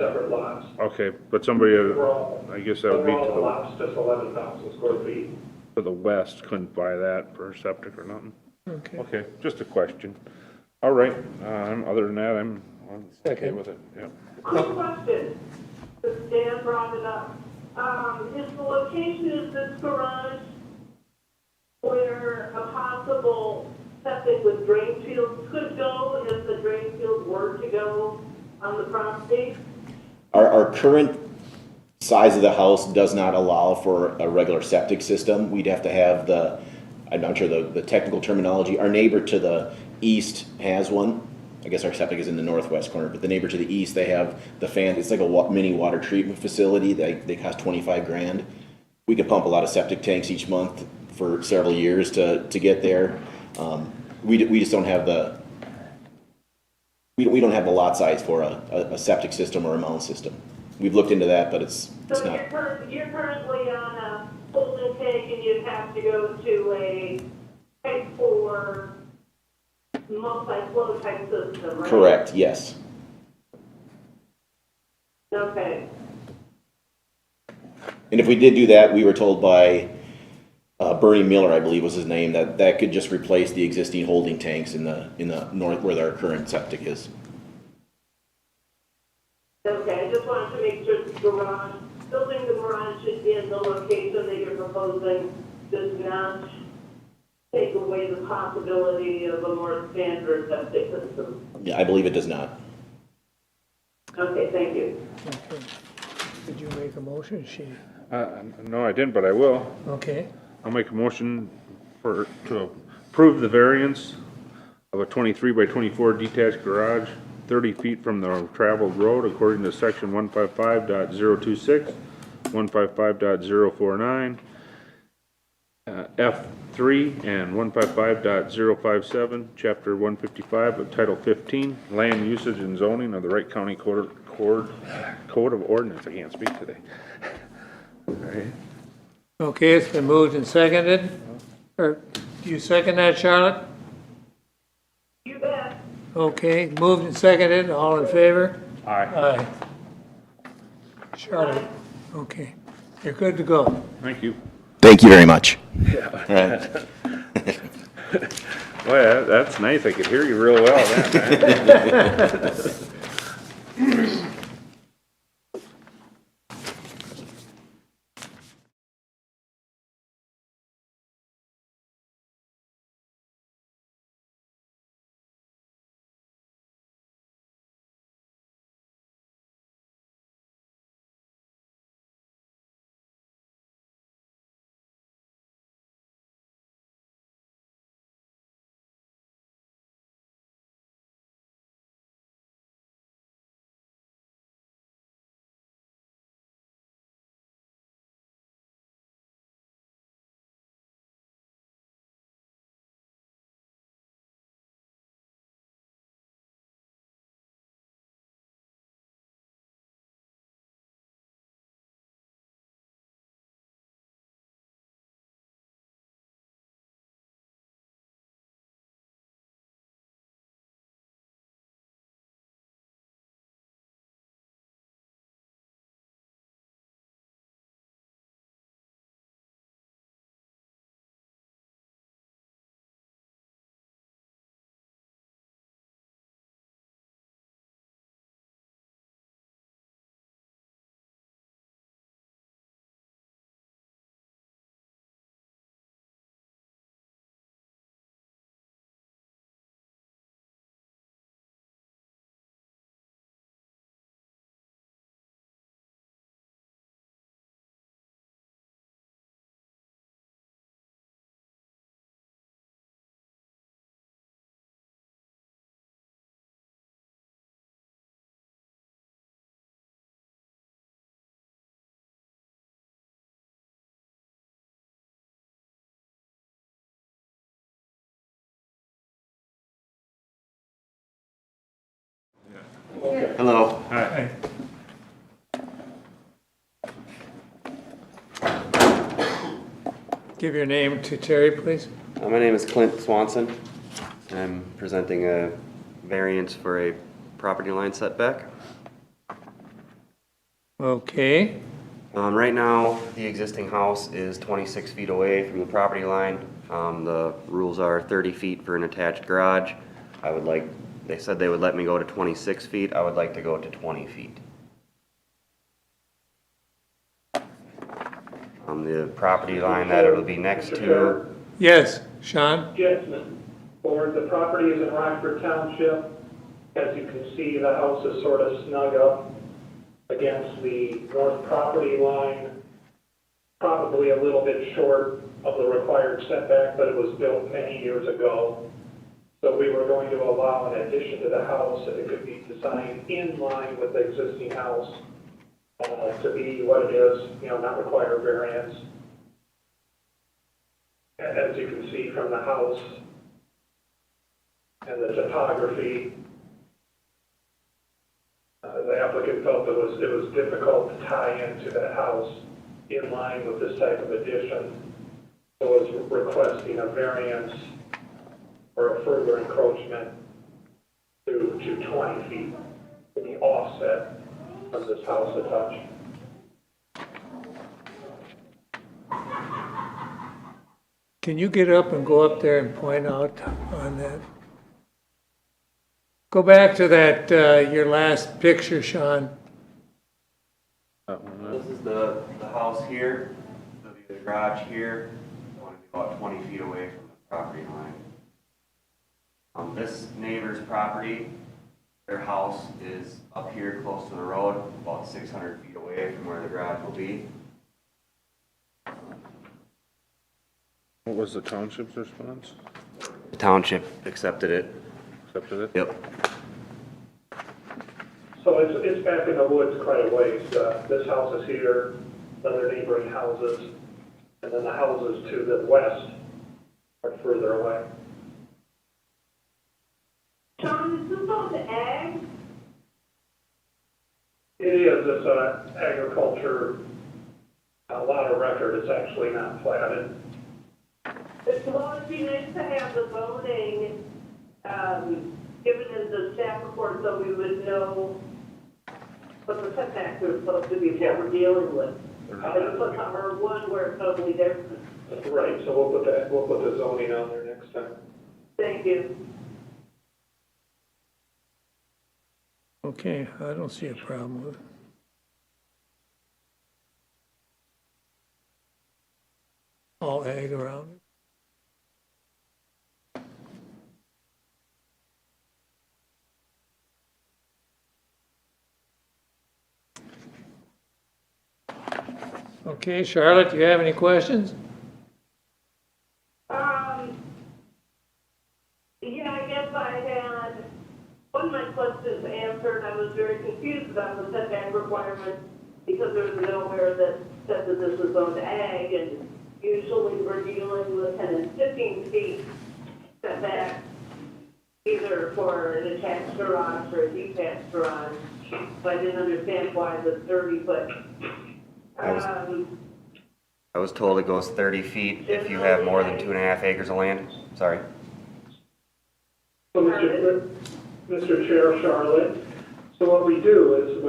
separate lots. Okay, but somebody, Overall, I guess that would be overall, the lot's just 11,000 square feet. to the west, couldn't buy that for septic or nothing. Okay. Okay, just a question. All right, other than that, I'm okay Second. with it, yeah. Quick question, because Dan brought it up. Is the location of this garage where a possible septic with drain field could go if the drain field were to go on the property? Our current size of the house does not allow for a regular septic system. We'd have to have I'm not sure the technical terminology. Our neighbor to the east has one. I guess our septic is in the northwest corner, but the neighbor to the east, they have the fan. It's like a mini water treatment facility. They cost $25,000. We could pump a lot of septic tanks each month for several years to get there. We just don't have we don't have the lot size for a septic system or a mound system. We've looked into that, but it's So not. you're currently on a holding tank and you'd have to go to a type 4 multi-flow type system, right? Correct, yes. Okay. And if we did do that, we were told by Bernie Miller, I believe was his name, that could just replace the existing holding tanks in the north where our current septic is. Okay, I just wanted to make sure the garage, building the garage should be in the location that you're proposing does not take away the possibility of a more standard septic system. Yeah, I believe it does not. Okay, thank you. Okay. Did you make a motion, she? No, I didn't, but I will. Okay. I'll make a motion to approve the variance of a 23 by 24 detached garage, 30 feet from the traveled road according to section 155.026, 155.049, F3 and 155.057, chapter 155 of title 15, land usage and zoning of the Wright County Code of Ordinance. I can't speak today. All right. Okay, it's been moved and seconded. Or, do you second that, Charlotte? You bet. Okay, moved and seconded, all in favor? Aye. Aye. Charlotte, okay, you're good to go. Thank you. Thank you very much. Yeah. All right. Well, that's nice. I could hear you real well then. Give your name to Terry, please. My name is Clint Swanson. I'm presenting a variance for a property line setback. Okay, Right now, the existing house is 26 feet away from the property line. The rules are 30 feet for an attached garage. They said they would let me go to 26 feet. I would like to go to 20 feet. The property line that it'll be next to, yes, Sean? Yes, Board, the property is in Rockford Township. As you can see, the house is sort of snug up against the north property line, probably a little bit short of the required setback, but it was built many years ago. So we were going to allow an addition to the house, and it could be designed in line with the existing house to be what it is, not require variance. As you can see from the house and the topography, the applicant felt it was difficult to tie into that house in line with this type of addition. So was requesting a variance or a further encroachment to 20 feet in the offset from this house a touch. Can you get up and go up there and point out on that? Go back to that, your last picture, Sean. this is the house here, the garage here. I want to be about 20 feet away from the property line. This neighbor's property, their house is up here close to the road, about 600 feet away from where the garage will be. What was the township's response? The township accepted it. Accepted it? Yep. So it's back in the woods quite a ways. This house is here, other neighboring houses, and then the houses to the west are further away. Sean, is this on the ag? It is, it's agriculture, a lot of record, it's actually not platted. Well, it'd be nice to have the zoning, given in the staff report so we would know what the setbacks are supposed to be, what we're dealing with. As opposed to R1 where it's totally different. Right, so we'll put the zoning on there next time. Thank you. Okay, I don't see a problem with it. All ag around it. Okay, Charlotte, do you have any questions? Yeah, I guess I had one of my questions answered. I was very confused about the setback requirement because there's nowhere that said that this was zoned ag, and usually we're dealing with 10 and 15 feet setback, either for an attached garage or a detached garage. So I didn't understand why the 30-foot. I was told it goes 30 feet if you have more than 2.5 acres of land. Sorry. So, Mr. Chair, Charlotte, so what we do is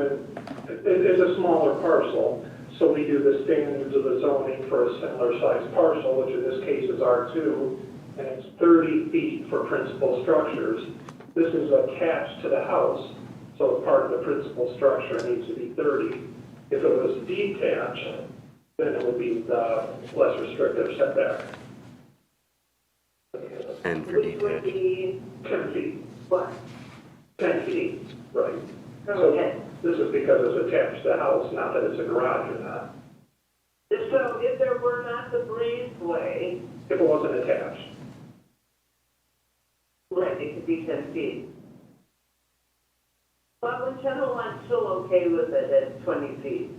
it's a smaller parcel, so we do the standards of the zoning for a similar sized parcel, which in this case is R2, and it's 30 feet for principal structures. This is attached to the house, so part of the principal structure needs to be 30. If it was detached, then it would be the less restrictive setback. And for detached. 10 feet. What? 10 feet, right. Okay. So this is because it's attached to the house, not that it's a garage or not. So if there were not the breezeway, If it wasn't attached. right, it could be 10 feet. But in general, I'm still okay with it at 20 feet.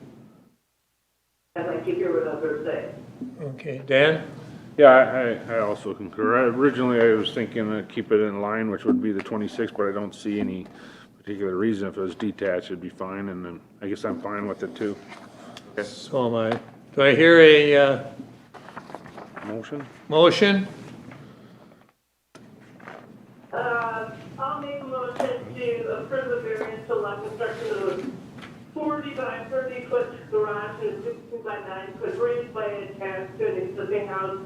I'd like to hear what others say. Okay, Dan? Yeah, I also concur. Originally, I was thinking to keep it in line, which would be the 26, but I don't see any particular reason. If it was detached, it'd be fine, and then I guess I'm fine with it too. So am I. Do I hear a Motion? Motion? I'll make a motion to approve a variance to allow construction of a 40 by 30 foot garage and a 62 by 9 foot breezeway attached to an existing house.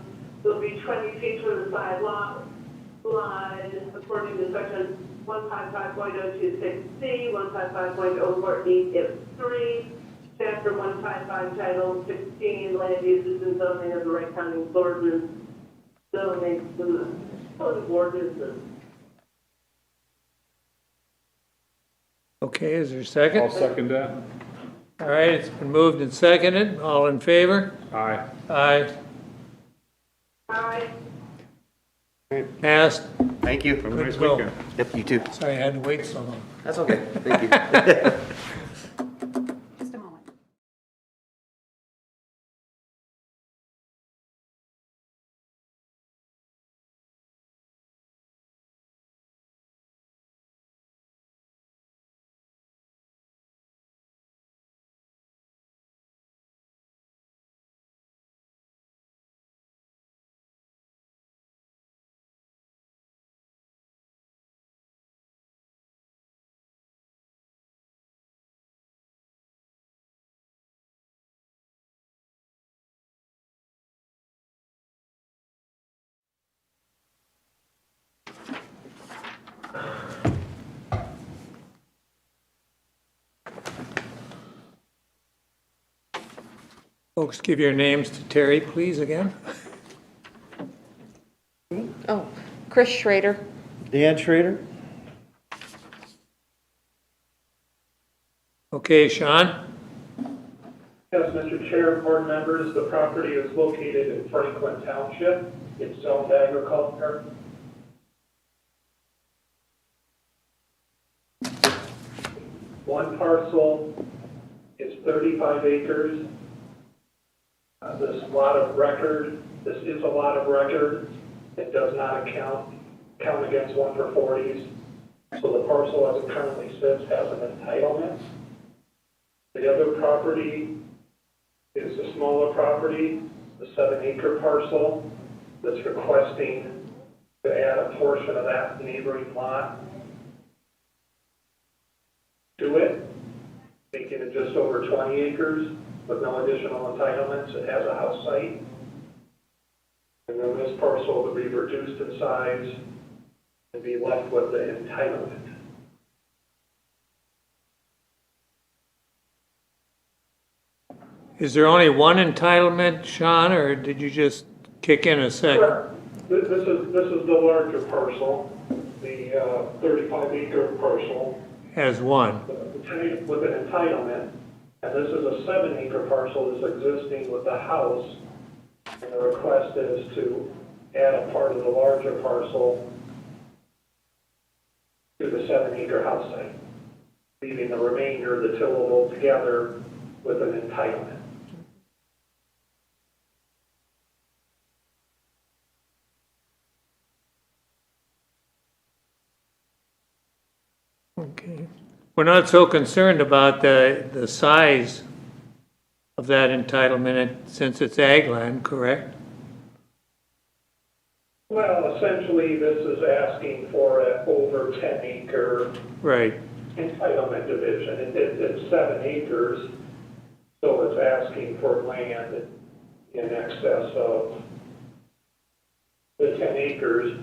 Will be 20 feet from the side lot line according to section 155.026C, 155.048F3, chapter 155, title 16, land uses and zoning of the Wright County ordinance, zoning, code of ordinances. Okay, is there a second? I'll second that. All right, it's been moved and seconded. All in favor? Aye. Aye. Aye. Passed. Thank you. Have a Good nice to go. weekend. Yep, you too. Sorry I had to wait so long. That's okay. Thank you. Just a moment. Folks, give your names to Terry, please, again. Oh, Chris Schrader. Dan Schrader? Okay, Sean? Yes, Mr. Chair, board members, the property is located in Franklin Township. It's zoned agriculture. One parcel is 35 acres. This lot of record, this is a lot of record. It does not count against 1 for 40s. So the parcel as it currently sits has an entitlement. The other property is a smaller property, the 7-acre parcel that's requesting to add a portion of that neighboring lot to it, making it just over 20 acres with no additional entitlements. It has a house site. And then this parcel would be reduced in size and be left with the entitlement. Is there only one entitlement, Sean, or did you just kick in a second? This is the larger parcel, the 35-acre parcel Has one. with an entitlement. And this is a 7-acre parcel that's existing with the house. And the request is to add a part of the larger parcel to the 7-acre house site, leaving the remainder, the tillable, together with an entitlement. Okay. We're not so concerned about the size of that entitlement since it's ag land, correct? Well, essentially, this is asking for an over 10-acre Right. entitlement division. It's 7 acres, so it's asking for land in excess of the 10 acres,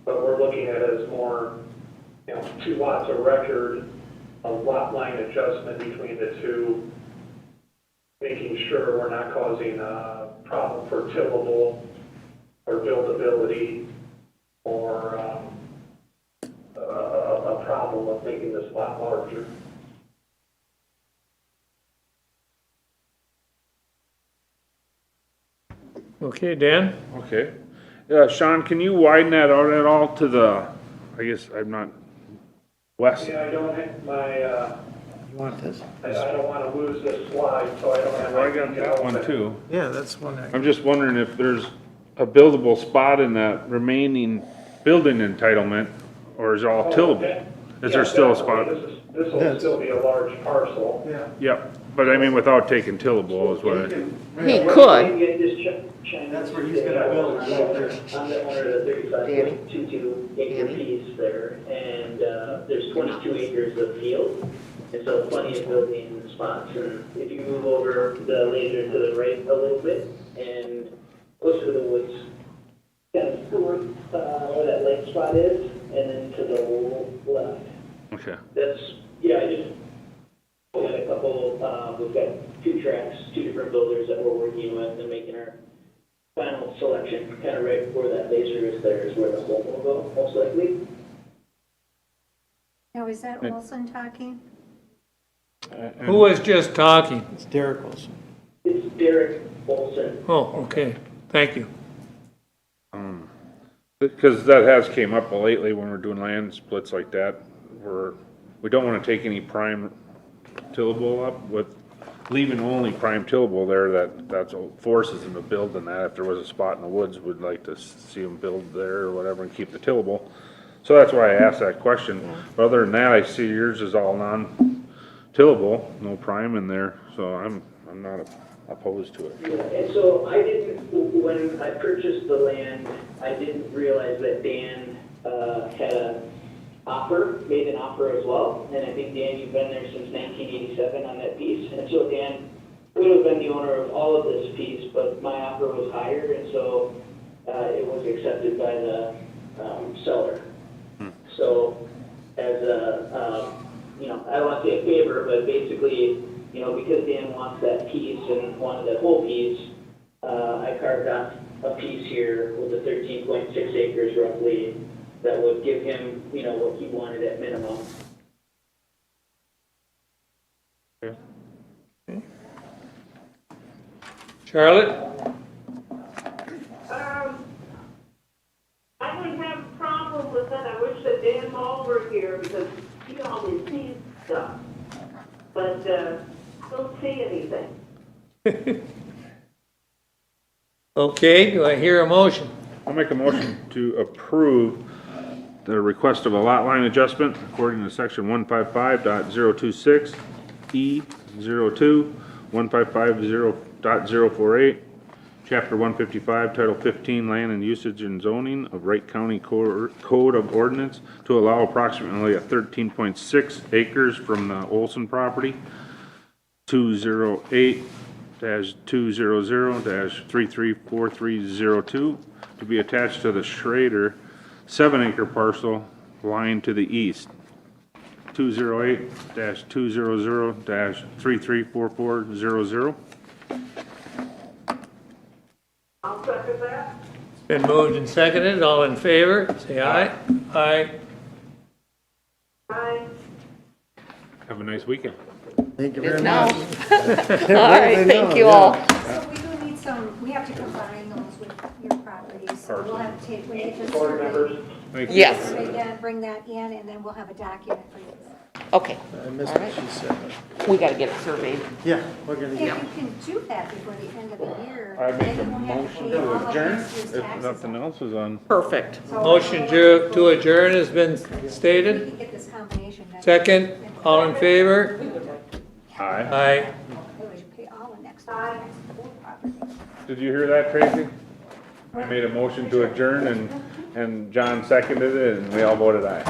but we're looking at it as more, 2 lots of record, a lot line adjustment between the two, making sure we're not causing a problem for tillable or buildability or a problem of making this lot larger. Okay, Dan? Okay. Sean, can you widen that out at all to the, I guess I'm not, west? Yeah, I don't have my, You want this? I don't want to lose this slide, so I don't have Well, my. I got that one too. Yeah, that's one. I'm just wondering if there's a buildable spot in that remaining building entitlement, or is it all tillable? Is there still a spot? This will still be a large parcel. Yeah. Yep. But I mean, without taking tillable is what I. He could. That's where he's gonna build. I'm the owner of the 35.22 acre piece there, and there's 22 acres of field, and so plenty of building spots. And if you move over the laser to the right a little bit and closer to the woods, kind of north where that lake spot is, and then to the left. Okay. That's, yeah, I just we had a couple, we've got 2 tracks, 2 different builders that we're working with and making our final selection, kind of right before that laser is there is where the home will go, most likely. Now, is that Olson talking? Who was just talking? It's Derek Olson. It's Derek Olson. Oh, okay, thank you. Because that has came up lately when we're doing land splits like that, we don't want to take any prime tillable up with leaving only prime tillable there, that's what forces them to build in that. If there was a spot in the woods, we'd like to see them build there or whatever and keep the tillable. So that's why I asked that question. But other than that, I see yours is all non-tillable, no prime in there, so I'm not opposed to it. Yeah, and so I didn't, when I purchased the land, I didn't realize that Dan had made an offer as well. And I think, Dan, you've been there since 1987 on that piece. And so Dan would have been the owner of all of this piece, but my offer was higher, and so it was accepted by the seller. So as a, I don't want to say a favor, but basically, because Dan wants that piece and wanted that whole piece, I carved out a piece here with the 13.6 acres roughly that would give him, what he wanted at minimum. Charlotte? I wouldn't have a problem with that. I wish that Dan Hall were here because he always sees stuff, but don't see anything. Okay, do I hear a motion? I'll make a motion to approve the request of a lot line adjustment according to section 155.026 E02, 155.048, chapter 155, title 15, land and usage and zoning of Wright County Code of Ordinance to allow approximately a 13.6 acres from the Olson property, 208-200-334302 to be attached to the Schrader 7-acre parcel lying to the east, 208-200-334400. I'll second that. Been moved and seconded, all in favor, say aye. Aye. Aye. Have a nice weekend. Thank you very No. much. All right, thank you all. So we do need we have to combine those with your properties. So we'll have to take, when you just Board members. Thank you. Yes, survey that, bring that in, and then we'll have a document for you. okay. I missed All what right. she said. We gotta get it surveyed. Yeah, we're gonna If get. you can do that before the end of the year, I make then a you won't have to motion pay all to of adjourn these if taxes. nothing else is on. Perfect. So- Motion to adjourn has been We stated. can get this combination done. Second, all in favor? Aye. Aye. Otherwise, you pay all the next property. Did you hear that, Tracy? I made a motion to adjourn and John seconded it and we all voted aye.